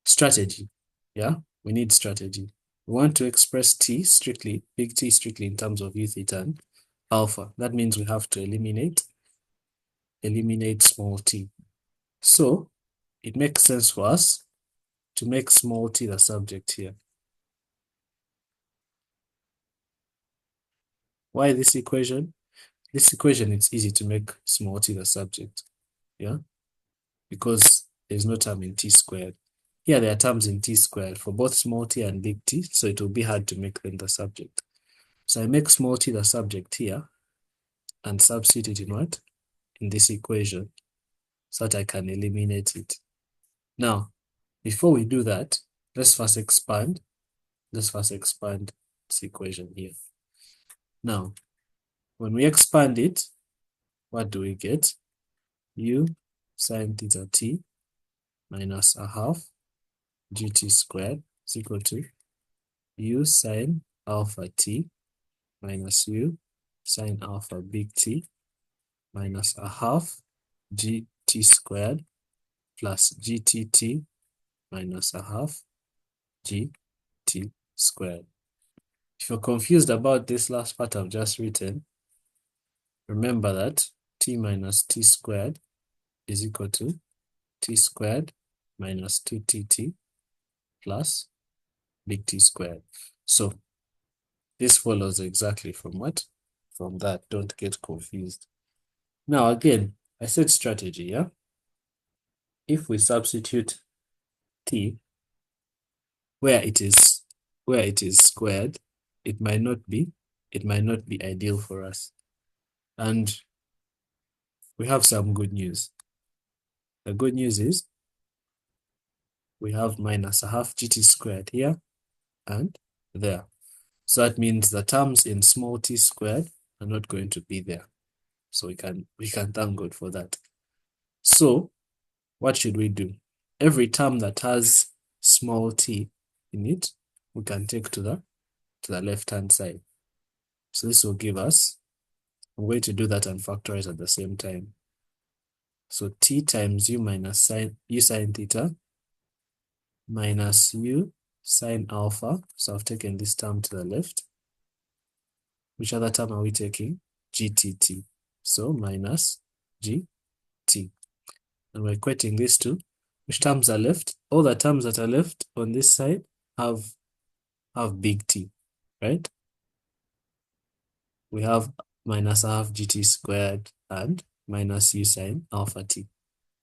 Speaker 3: strategy, yeah? We need strategy. We want to express t strictly, big T strictly in terms of u theta and alpha. That means we have to eliminate small t. So, it makes sense for us to make small t the subject here. Why this equation? This equation, it's easy to make small t the subject, yeah? Because there's no term in t squared. Here there are terms in t squared for both small t and big T, so it will be hard to make them the subject. So I make small t the subject here and substitute it in what? In this equation, so that I can eliminate it. Now, before we do that, let's first expand this equation here. Now, when we expand it, what do we get? U sine theta t minus a half gt squared is equal to u sine alpha t minus u sine alpha big T minus a half gt squared plus gtt minus a half gt squared. If you're confused about this last part I've just written, remember that t minus t squared is equal to t squared minus 2tt plus big T squared. So this follows exactly from what? From that. Don't get confused. Now again, I said strategy, yeah? If we substitute t where it is squared, it might not be ideal for us. And we have some good news. The good news is we have minus a half gt squared here and there. So that means the terms in small t squared are not going to be there. So we can thank God for that. So what should we do? Every term that has small t in it, we can take to the left-hand side. So this will give us, I'm going to do that and factorize at the same time. So t times u minus u sine theta minus u sine alpha. So I've taken this term to the left. Which other term are we taking? GTT. So minus GT. And we're equating these two. Which terms are left? All the terms that are left on this side have big T, right? We have minus a half GT squared and minus u sine alpha t.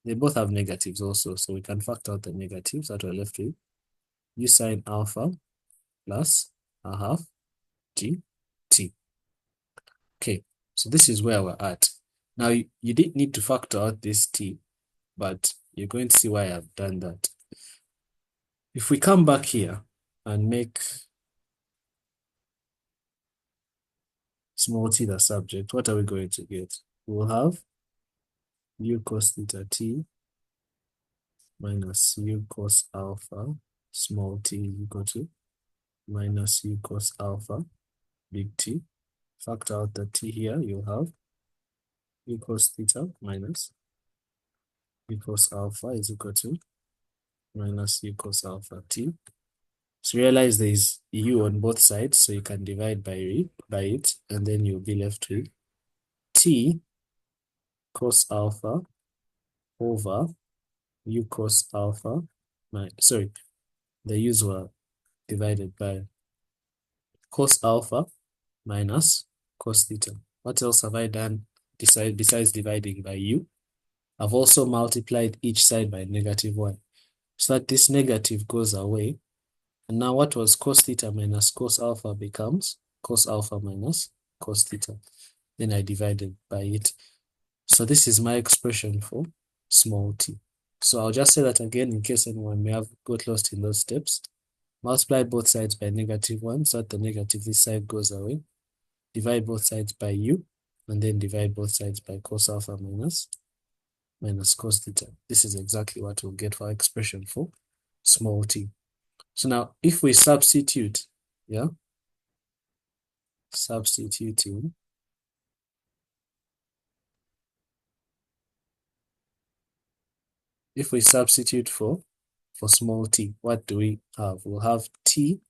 Speaker 3: They both have negatives also, so we can factor out the negatives that we're left with. U sine alpha plus a half GT. Okay, so this is where we're at. Now, you didn't need to factor out this t, but you're going to see why I've done that. If we come back here and make small t the subject, what are we going to get? We'll have u cos theta t minus u cos alpha small t is equal to minus u cos alpha big T factor out the t here, you'll have u cos theta minus u cos alpha is equal to minus u cos alpha t. So realize there is u on both sides, so you can divide by it, and then you'll be left with t cos alpha over u cos alpha, the u's were divided by cos alpha minus cos theta. What else have I done besides dividing by u? I've also multiplied each side by -1, so that this negative goes away. And now what was cos theta minus cos alpha becomes cos alpha minus cos theta. Then I divided by it. So this is my expression for small t. So I'll just say that again in case anyone may have got lost in those steps. Multiply both sides by -1 so that the negative this side goes away. Divide both sides by u, and then divide both sides by cos alpha minus cos theta. This is exactly what we'll get for our expression for small t. So now if we substitute, substituting, if we substitute for small t, what do we have? We'll have t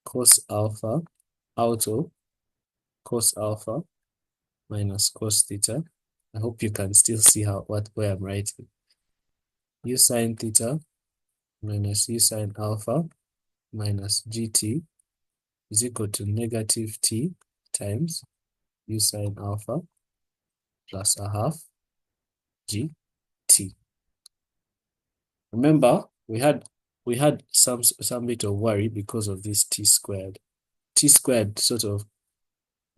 Speaker 3: cos alpha out of cos alpha minus cos theta. I hope you can still see where I'm writing. U sine theta minus U sine alpha minus GT is equal to negative T times U sine alpha plus a half GT. Remember, we had some bit of worry because of this T squared. T squared sort of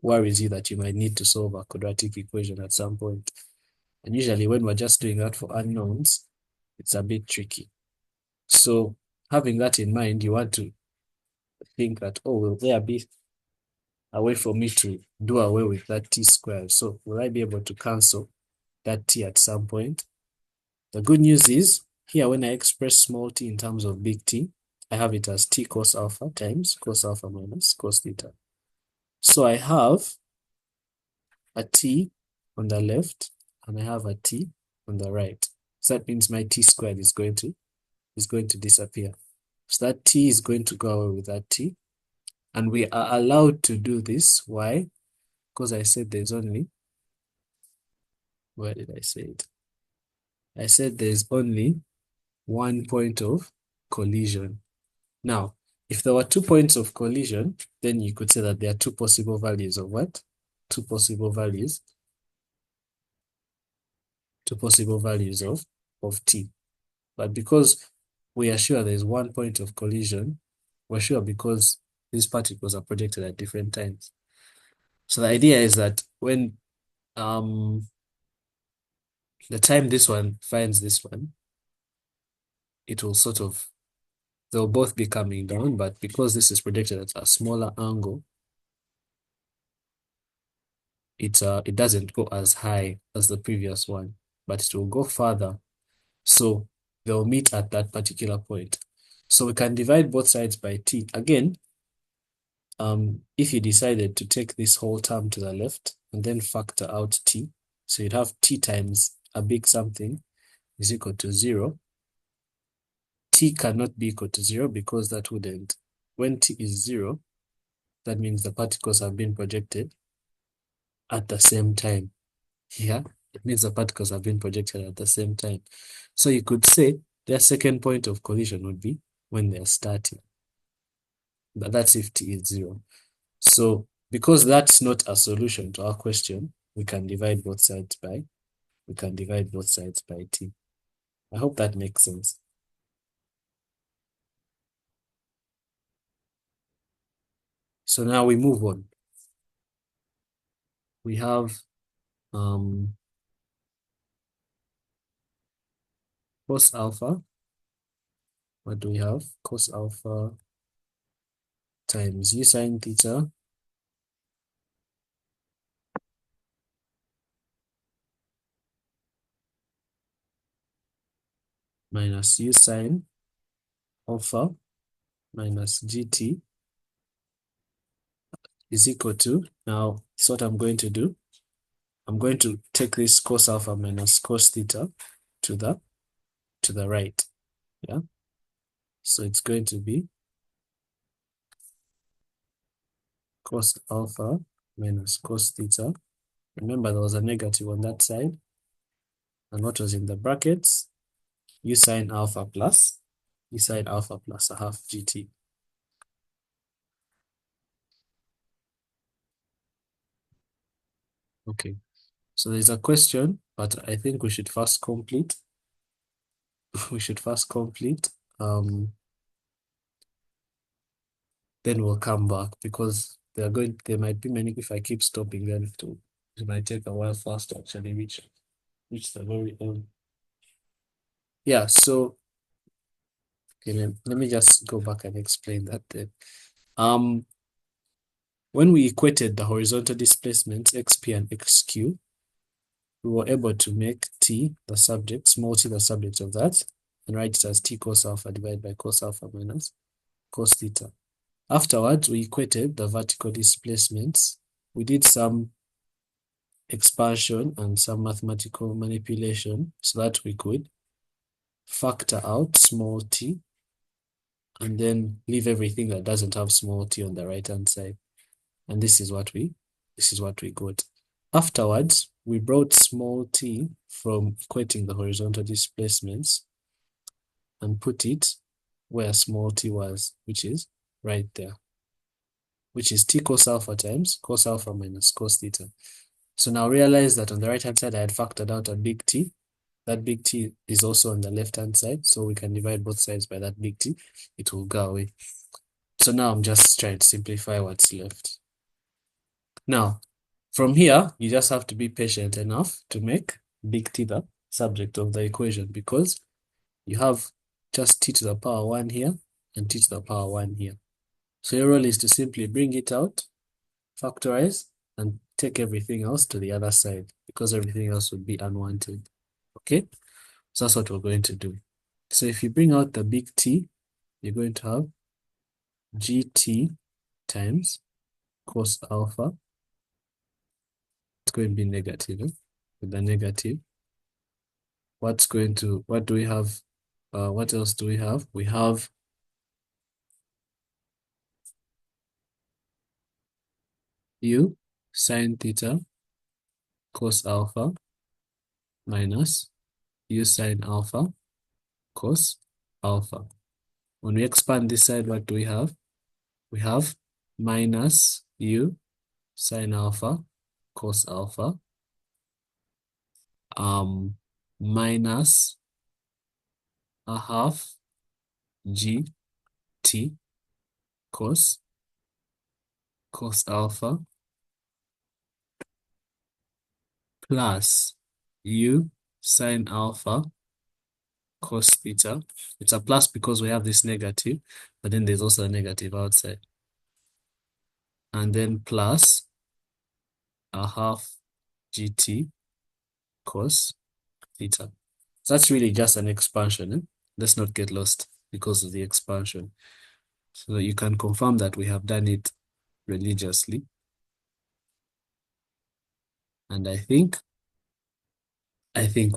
Speaker 3: worries you that you might need to solve a quadratic equation at some point. And usually when we're just doing that for unknowns, it's a bit tricky. So having that in mind, you want to think that, oh, will there be a way for me to do away with that t squared? So will I be able to cancel that t at some point? The good news is, here when I express small t in terms of big T, I have it as t cos alpha times cos alpha minus cos theta. So I have a t on the left and I have a t on the right. So that means my t squared is going to disappear. So that t is going to go away with that t. And we are allowed to do this. Why? Because I said there's only, where did I say it? I said there's only one point of collision. Now, if there were 2 points of collision, then you could say that there are 2 possible values of what? 2 possible values. 2 possible values of t. But because we are sure there's 1 point of collision, we're sure because these particles are projected at different times. So the idea is that when the time this one finds this one, it will they'll both be coming down, but because this is projected at a smaller angle, it doesn't go as high as the previous one, but it will go further. So they'll meet at that particular point. So we can divide both sides by t. Again, if you decided to take this whole term to the left and then factor out t, so you'd have t times a big something is equal to 0. T cannot be equal to 0 because that wouldn't. When t is 0, that means the particles have been projected at the same time. Yeah, it means the particles have been projected at the same time. So you could say their second point of collision would be when they're starting. But that's if t is 0. So because that's not a solution to our question, we can divide both sides by t. I hope that makes sense. So now we move on. We have cos alpha. What do we have? Cos alpha times u sine theta minus u sine alpha minus gt is equal to, now this is what I'm going to do. I'm going to take this cos alpha minus cos theta to the right. Yeah. So it's going to be cos alpha minus cos theta. Remember, there was a negative on that side. And what was in the brackets? U sine alpha plus a half GT. Okay. So there's a question, but I think we should first complete. Then we'll come back because there might be many. If I keep stopping, then it might take a while for us to actually reach the very end. Yeah, so okay, let me just go back and explain that then. When we equated the horizontal displacements xp and xq, we were able to make t the subject, small t the subject of that, and write it as t cos alpha divided by cos alpha minus cos theta. Afterwards, we equated the vertical displacements. We did some expansion and some mathematical manipulation so that we could factor out small t and then leave everything that doesn't have small t on the right hand side. And this is what we got. Afterwards, we brought small t from equating the horizontal displacements and put it where small t was, which is right there, which is t cos alpha times cos alpha minus cos theta. So now realize that on the right hand side, I had factored out a big T. That big T is also on the left hand side. So we can divide both sides by that big T. It will go away. So now I'm just trying to simplify what's left. Now, from here, you just have to be patient enough to make big T the subject of the equation because you have just T to the power 1 here and T to the power 1 here. So your role is to simply bring it out, factorize, and take everything else to the other side because everything else would be unwanted. Okay, so that's what we're going to do. So if you bring out the big T, you're going to have GT times cos alpha. It's going to be negative. With the negative, what do we have? What else do we have? We have U sine theta cos alpha minus U sine alpha cos alpha. When we expand this side, what do we have? We have minus U sine alpha cos alpha minus a half GT cos alpha plus U sine alpha cos theta. It's a plus because we have this negative, but then there's also a negative outside. And then plus a half GT cos theta. So that's really just an expansion. Eh? Let's not get lost because of the expansion. So you can confirm that we have done it religiously. And I think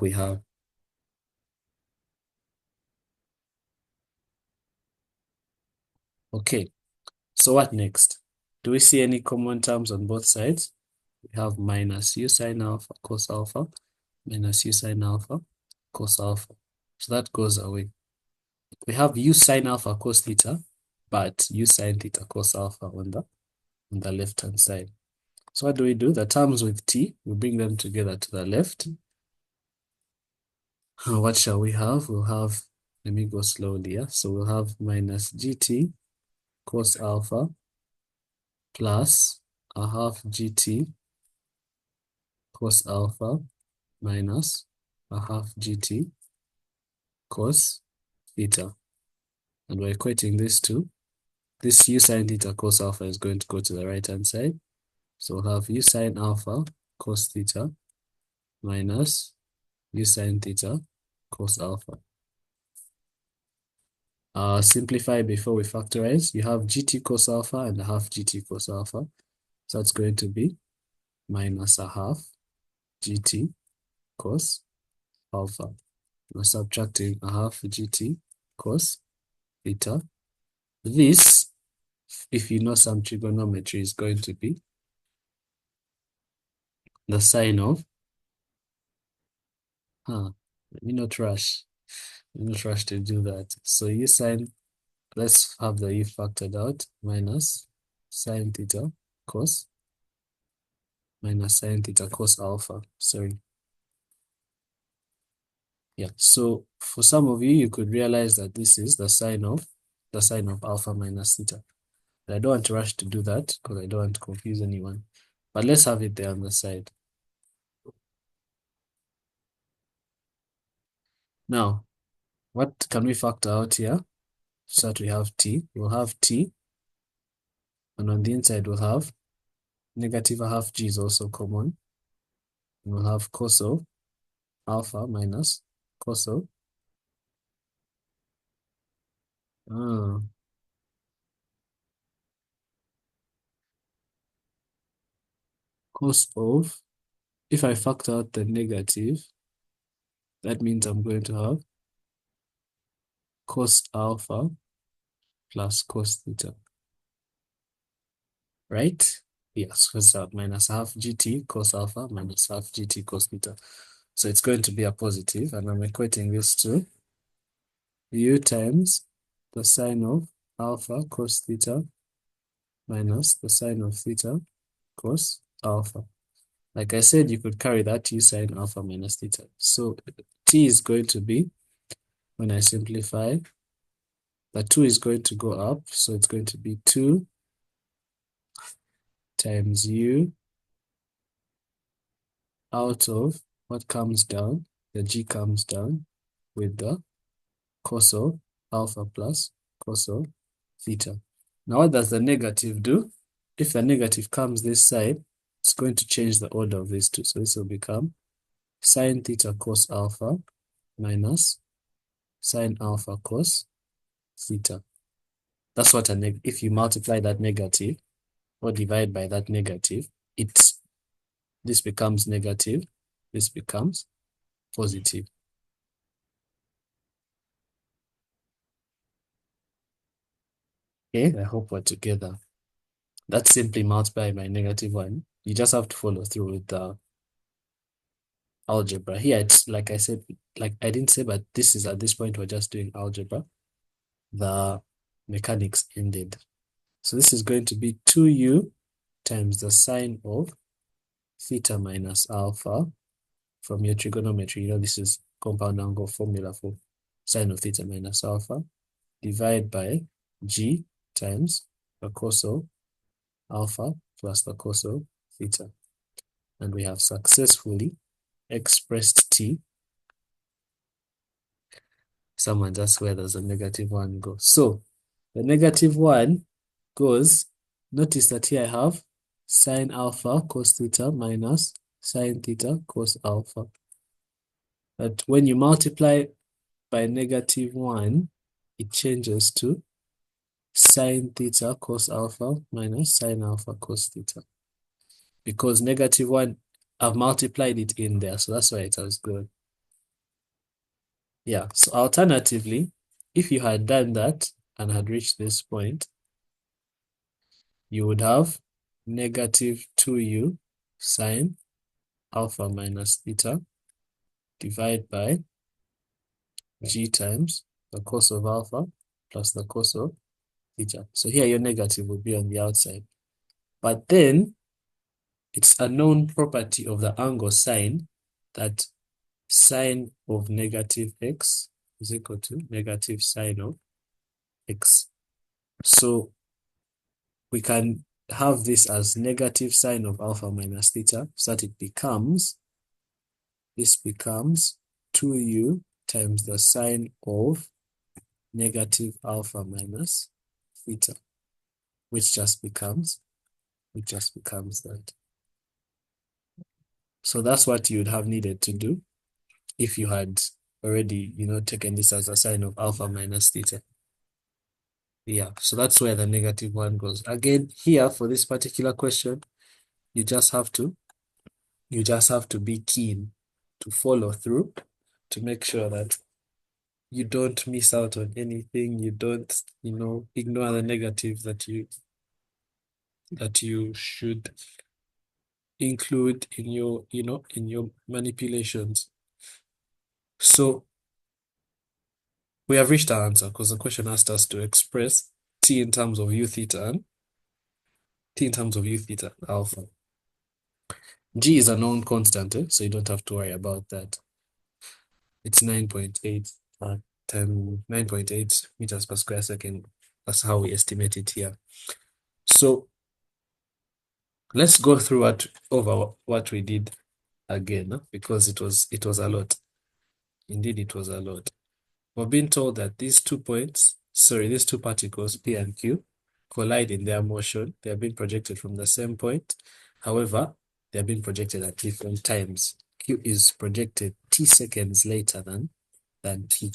Speaker 3: we have. Okay, so what next? Do we see any common terms on both sides? We have minus U sine alpha cos alpha minus U sine alpha cos alpha. So that goes away. We have U sine alpha cos theta, but U sine theta cos alpha on the left hand side. So what do? The terms with T, we bring them together to the left. What shall we have? We'll have, let me go slowly. Yeah? So we'll have minus GT cos alpha plus a half GT cos alpha minus a half GT cos theta. And we're equating this to, this U sine theta cos alpha is going to go to the right hand side. So we'll have U sine alpha cos theta minus U sine theta cos alpha. Simplify before we factorize. You have GT cos alpha and a half GT cos alpha. So it's going to be minus a half gt cos alpha. We're subtracting a half gt cos theta. This, if you know some trigonometry, is going to be the sine of, let me not rush. Let me not rush to do that. So u sine, let's have the u factored out, minus sine theta cos, minus sine theta cos alpha, sorry. Yeah, so for some of you, you could realize that this is the sine of alpha minus theta. But I don't want to rush to do that because I don't want to confuse anyone. But let's have it there on the side. Now, what can we factor out here? So that we have t. We'll have t, and on the inside we'll have negative a half g is also common. And we'll have cos of alpha minus cos of cos of, if I factor out the negative, that means I'm going to have cos alpha plus cos theta, right? Yes, cos out minus half gt cos alpha minus half gt cos theta. So it's going to be a positive, and I'm equating this to u times the sine of alpha cos theta minus the sine of theta cos alpha. Like I said, you could carry that u sine alpha minus theta. So t is going to be, when I simplify, the 2 is going to go up. So it's going to be 2 times u out of what comes down, the g comes down with the cos of alpha plus cos of theta. Now what does the negative do? If the negative comes this side, it's going to change the order of these two. So this will become sine theta cos alpha minus sine alpha cos theta. That's what if you multiply that negative or divide by that negative, this becomes negative, this becomes positive. Okay, I hope we're together. That's simply multiplied by -1. You just have to follow through with the algebra. Here, it's like I said, like I didn't say, but this is at this point, we're just doing algebra. The mechanics ended. So this is going to be 2u times the sine of theta minus alpha. From your trigonometry, you know this is compound angle formula for sine of theta minus alpha, divide by g times the cos of alpha plus the cos of theta. And we have successfully expressed t. Someone just where does the -1 go? So the -1 goes, notice that here I have sine alpha cos theta minus sine theta cos alpha. But when you multiply by -1, it changes to sine theta cos alpha minus sine alpha cos theta. Because -1, I've multiplied it in there, so that's why it was good. Yeah, so alternatively, if you had done that and had reached this point, you would have -2u sine alpha minus theta divided by g times the cos of alpha plus the cos of theta. So here your negative would be on the outside. But then it's a known property of the angle sine that sine of -x is equal to negative sine of x. So we can have this as negative sine of alpha minus theta, so that this becomes 2u times the sine of negative alpha minus theta, which just becomes that. So that's what you would have needed to do if you had already, taken this as a sine of alpha minus theta. Yeah, so that's where the -1 goes. Again, here for this particular question, you just have to be keen to follow through to make sure that you don't miss out on anything. You don't, ignore the negatives that you should include in your, in your manipulations. So we have reached our answer because the question asked us to express T in terms of U theta and alpha. G is a known constant, so you don't have to worry about that. It's 9.8 times 9.8 meters per square second. That's how we estimate it here. So let's go through over what we did again, because it was a lot. Indeed, it was a lot. We're being told that these two particles, P and Q, collide in their motion. They are being projected from the same point. However, they are being projected at different times. Q is projected t seconds later than P.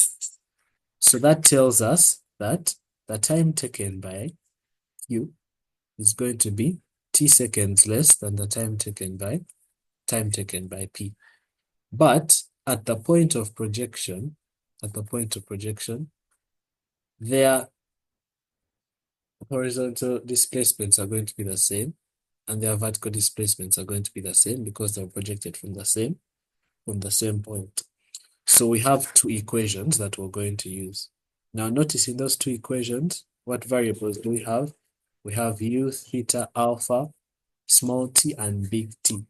Speaker 3: So that tells us that the time taken by Q is going to be t seconds less than the time taken by P. But at the point of projection, their horizontal displacements are going to be the same, and their vertical displacements are going to be the same because they're projected from the same point. So we have two equations that we're going to use. Now notice in those two equations, what variables do we have? We have U, theta, alpha, small t, and big T.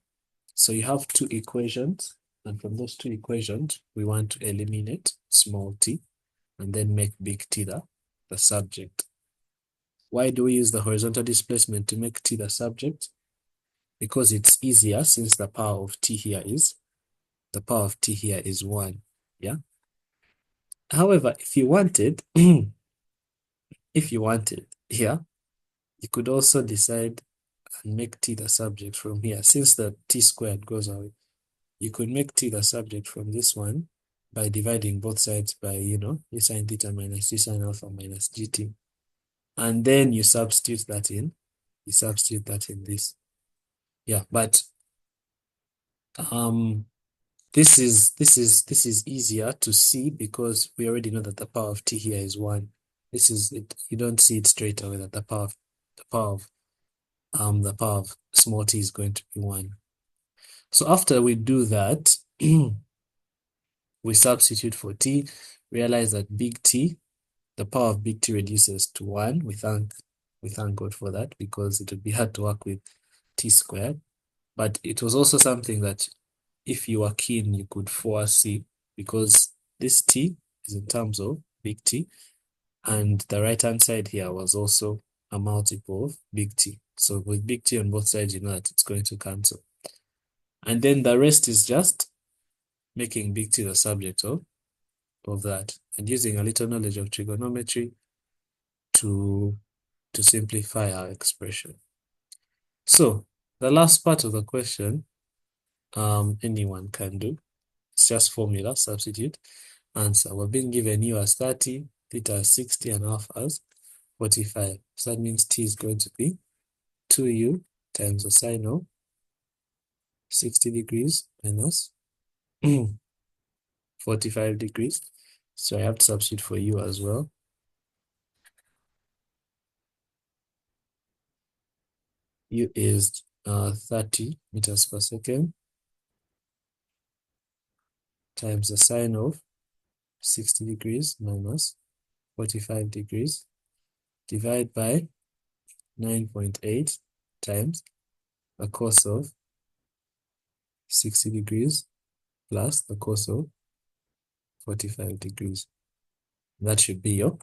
Speaker 3: So you have two equations, and from those two equations, we want to eliminate small t and then make big T the subject. Why do we use the horizontal displacement to make t the subject? Because it's easier, since the power of t here is 1. Yeah. However, if you wanted, here, you could also decide and make t the subject from here. Since the t squared goes away, you could make t the subject from this one by dividing both sides by, u sine theta minus u sine alpha minus gt. And then you substitute that in this. Yeah, but this is easier to see because we already know that the power of t here is 1. This is it. You don't see it straight away that the power of small t is going to be 1. So after we do that, we substitute for t, realize that big T, the power of big T reduces to 1. We thank God for that, because it would be hard to work with t squared. But it was also something that, if you are keen, you could foresee, because this t is in terms of big T, and the right-hand side here was also a multiple of big T. So with big T on both sides, you know that it's going to cancel. And then the rest is just making big T the subject of that, and using a little knowledge of trigonometry to simplify our expression. So the last part of the question, anyone can do. It's just formula, substitute, answer. We're being given U as 30, theta as 60, and alpha as 45. So that means T is going to be 2U times the sine of 60 degrees minus 45 degrees. So I have to substitute for U as well. U is 30 meters per second times the sine of 60 degrees minus 45 degrees, divide by 9.8 times the cos of 60 degrees plus the cos of 45 degrees. That should be your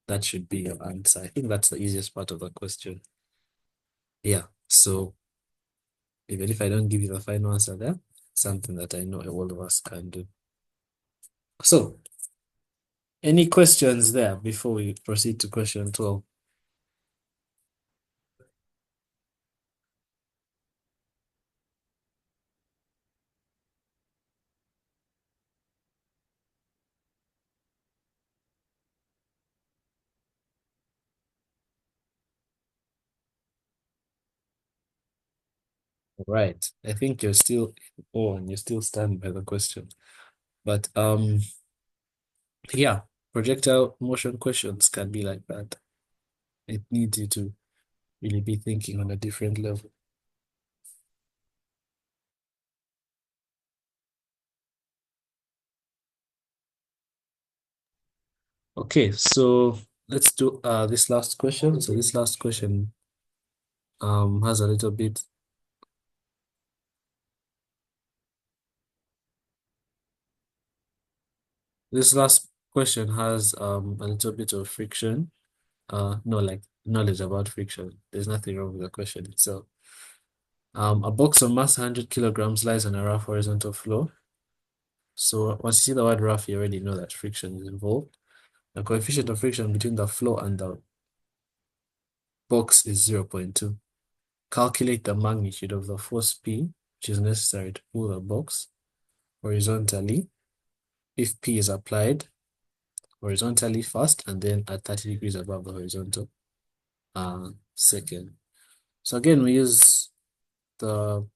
Speaker 3: answer. I think that's the easiest part of the question. Yeah, so even if I don't give you the final answer there, something that I know all of us can do. So, any questions there before we proceed to question 12? Right. I think you're still on, you still stand by the question. But yeah, projectile motion questions can be like that. It needs you to really be thinking on a different level. Okay, so let's do this last question. So this last question has a little bit. This last question has a little bit of friction. No, like knowledge about friction. There's nothing wrong with the question itself. A box of mass 100 kilograms lies on a rough horizontal floor. So once you see the word rough, you already know that friction is involved. The coefficient of friction between the floor and the box is 0.2. Calculate the magnitude of the force P, which is necessary to pull the box horizontally if P is applied horizontally first and then at 30 degrees above the horizontal second. So again, we use the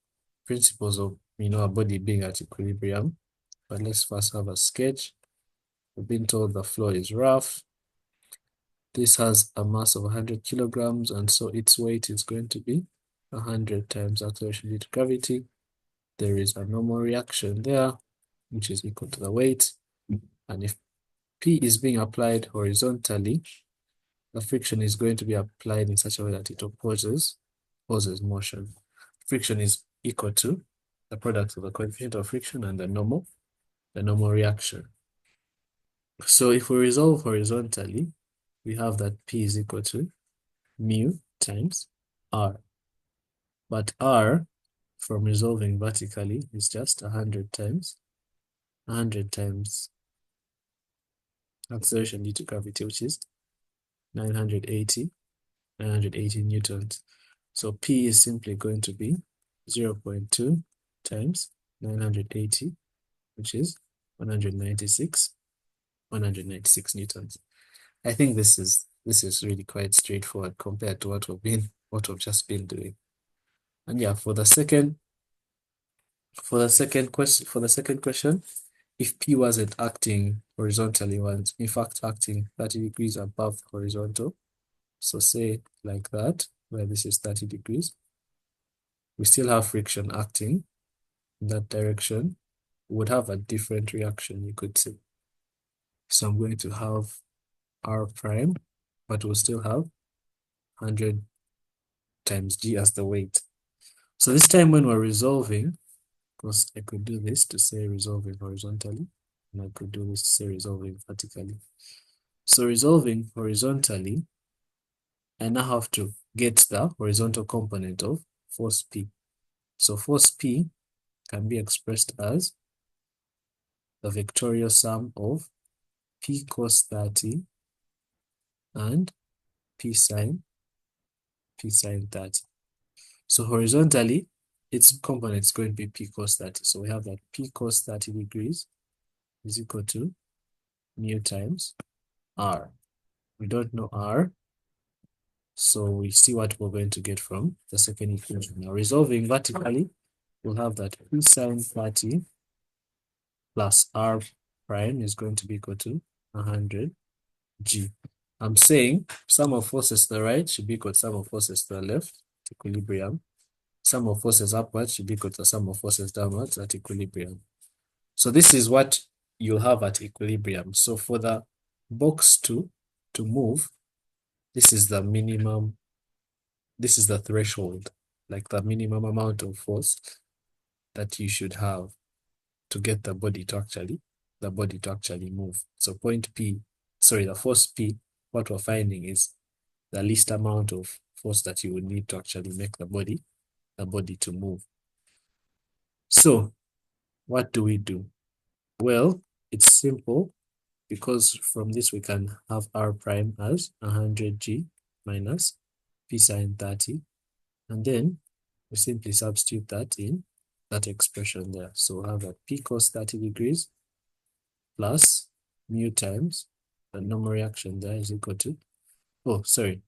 Speaker 3: principles of a body being at equilibrium, but let's first have a sketch. We've been told the floor is rough. This has a mass of 100 kilograms, and so its weight is going to be 100 times acceleration due to gravity. There is a normal reaction there, which is equal to the weight. And if P is being applied horizontally, the friction is going to be applied in such a way that it opposes motion. Friction is equal to the product of the coefficient of friction and the normal reaction. So if we resolve horizontally, we have that P is equal to mu times R. But R, from resolving vertically, is just 100 times acceleration due to gravity, which is 980 newtons. So P is simply going to be 0.2 times 980, which is 196 newtons. I think this is really quite straightforward compared to what we've just been doing. And yeah, for the second question, if P wasn't acting horizontally, was in fact acting 30 degrees above horizontal, so say like that, where this is 30 degrees, we still have friction acting in that direction, would have a different reaction, you could say. So I'm going to have R prime, but we'll still have 100 times G as the weight. So this time when we're resolving, because I could do this to say resolving horizontally, and I could do this to say resolving vertically. So resolving horizontally, I now have to get the horizontal component of force P. So force P can be expressed as the vectorial sum of P cos 30 and P sine 30. So horizontally, its component is going to be P cos 30. So we have that P cos 30 degrees is equal to mu times R. We don't know R, so we see what we're going to get from the second equation. Now resolving vertically, we'll have that P sine 30 plus R prime is going to be equal to 100 G. I'm saying sum of forces to the right should be equal to sum of forces to the left at equilibrium. Sum of forces upwards should be equal to sum of forces downwards at equilibrium. So this is what you'll have at equilibrium. So for the box to move, this is the minimum, this is the threshold, like the minimum amount of force that you should have to get the body to actually move. So the force P, what we're finding is the least amount of force that you would need to actually make the body to move. So what do we do? Well, it's simple, because from this we can have R prime as 100G minus P sine 30, and then we simply substitute that in that expression there. So we'll have that P cos 30 degrees plus mu times the normal reaction there is equal to, sorry.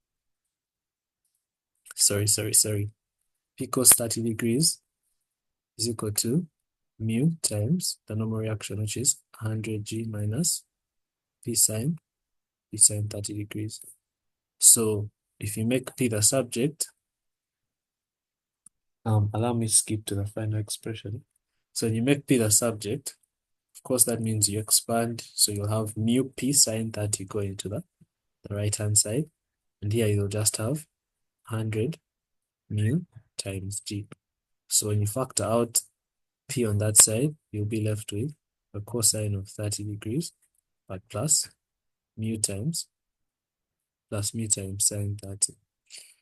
Speaker 3: P cos 30 degrees is equal to mu times the normal reaction, which is 100G minus P sine 30 degrees. So if you make P the subject, allow me to skip to the final expression. So when you make P the subject, of course, that means you expand. So you'll have mu P sine 30 going to the right-hand side. And here you'll just have 100 mu times G. So when you factor out P on that side, you'll be left with a cosine of 30 degrees, but plus mu times sine 30.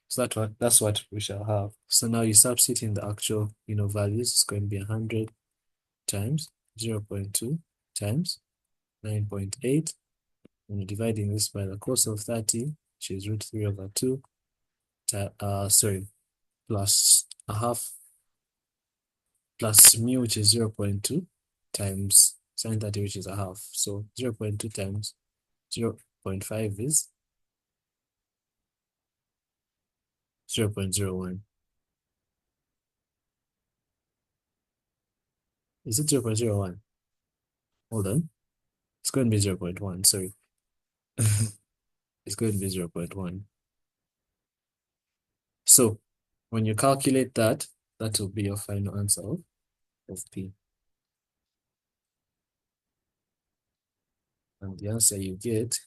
Speaker 3: So that's what we shall have. So now you substitute in the actual values. It's going to be 100 times 0.2 times 9.8. And you're dividing this by the cos of 30, which is root 3 over 2, plus a half, plus mu, which is 0.2, times sine 30, which is a half. So 0.2 times 0.5 is 0.01. Is it 0.01? Hold on. It's going to be 0.1, sorry. It's going to be 0.1. So when you calculate that, that will be your final answer of P. And the answer you get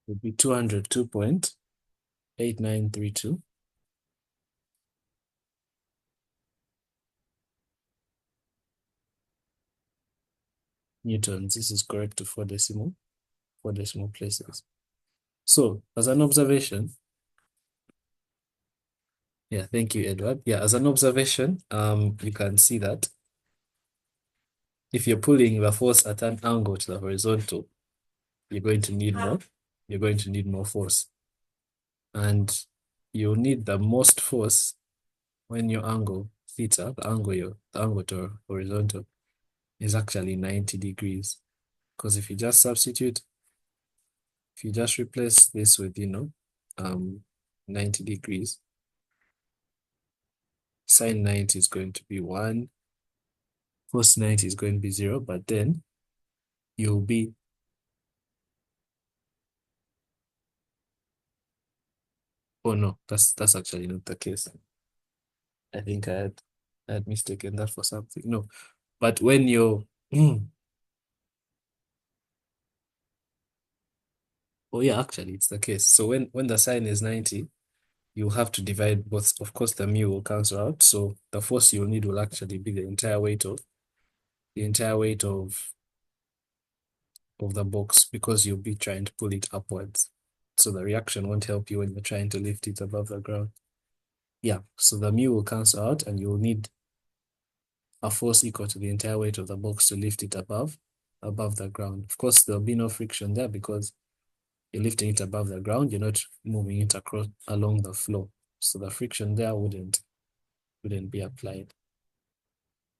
Speaker 3: would be 202.8932 newtons. This is correct to four decimal places. So as an observation, yeah, thank you, Edward. Yeah, as an observation, you can see that if you're pulling the force at an angle to the horizontal, you're going to need more force. And you'll need the most force when your angle theta, the angle to horizontal, is actually 90 degrees. Because if you just replace this with 90 degrees, sine 90 is going to be 1, cos 90 is going to be 0, but then you'll be oh no, that's actually not the case. I think I had mistaken that for something. No, but when you're oh yeah, actually it's the case. So when the sine is 90, you have to divide both. Of course, the mu will cancel out. So the force you'll need will actually be the entire weight of the box, because you'll be trying to pull it upwards. So the reaction won't help you when you're trying to lift it above the ground. Yeah, so the mu will cancel out and you'll need a force equal to the entire weight of the box to lift it above the ground. Of course, there'll be no friction there because you're lifting it above the ground. You're not moving it along the floor. So the friction there wouldn't be applied.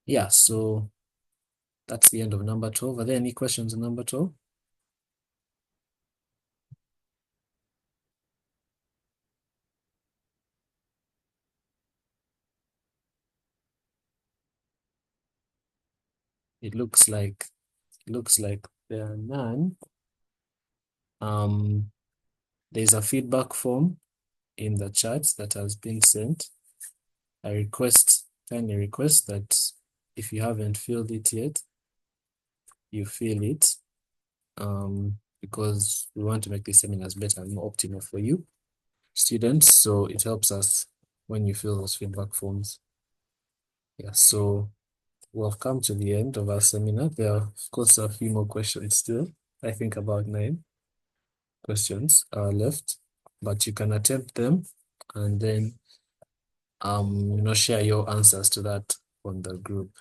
Speaker 3: Yeah, so that's the end of number 12. Are there any questions on number 12? It looks like there are none. There's a feedback form in the chat that has been sent. I kindly request that if you haven't filled it yet, you fill it, because we want to make these seminars better and more optimal for you students. So it helps us when you fill those feedback forms. Yeah, so we've come to the end of our seminar. There are, of course, a few more questions still. I think about 9 questions are left, but you can attempt them and then share your answers to that on the group.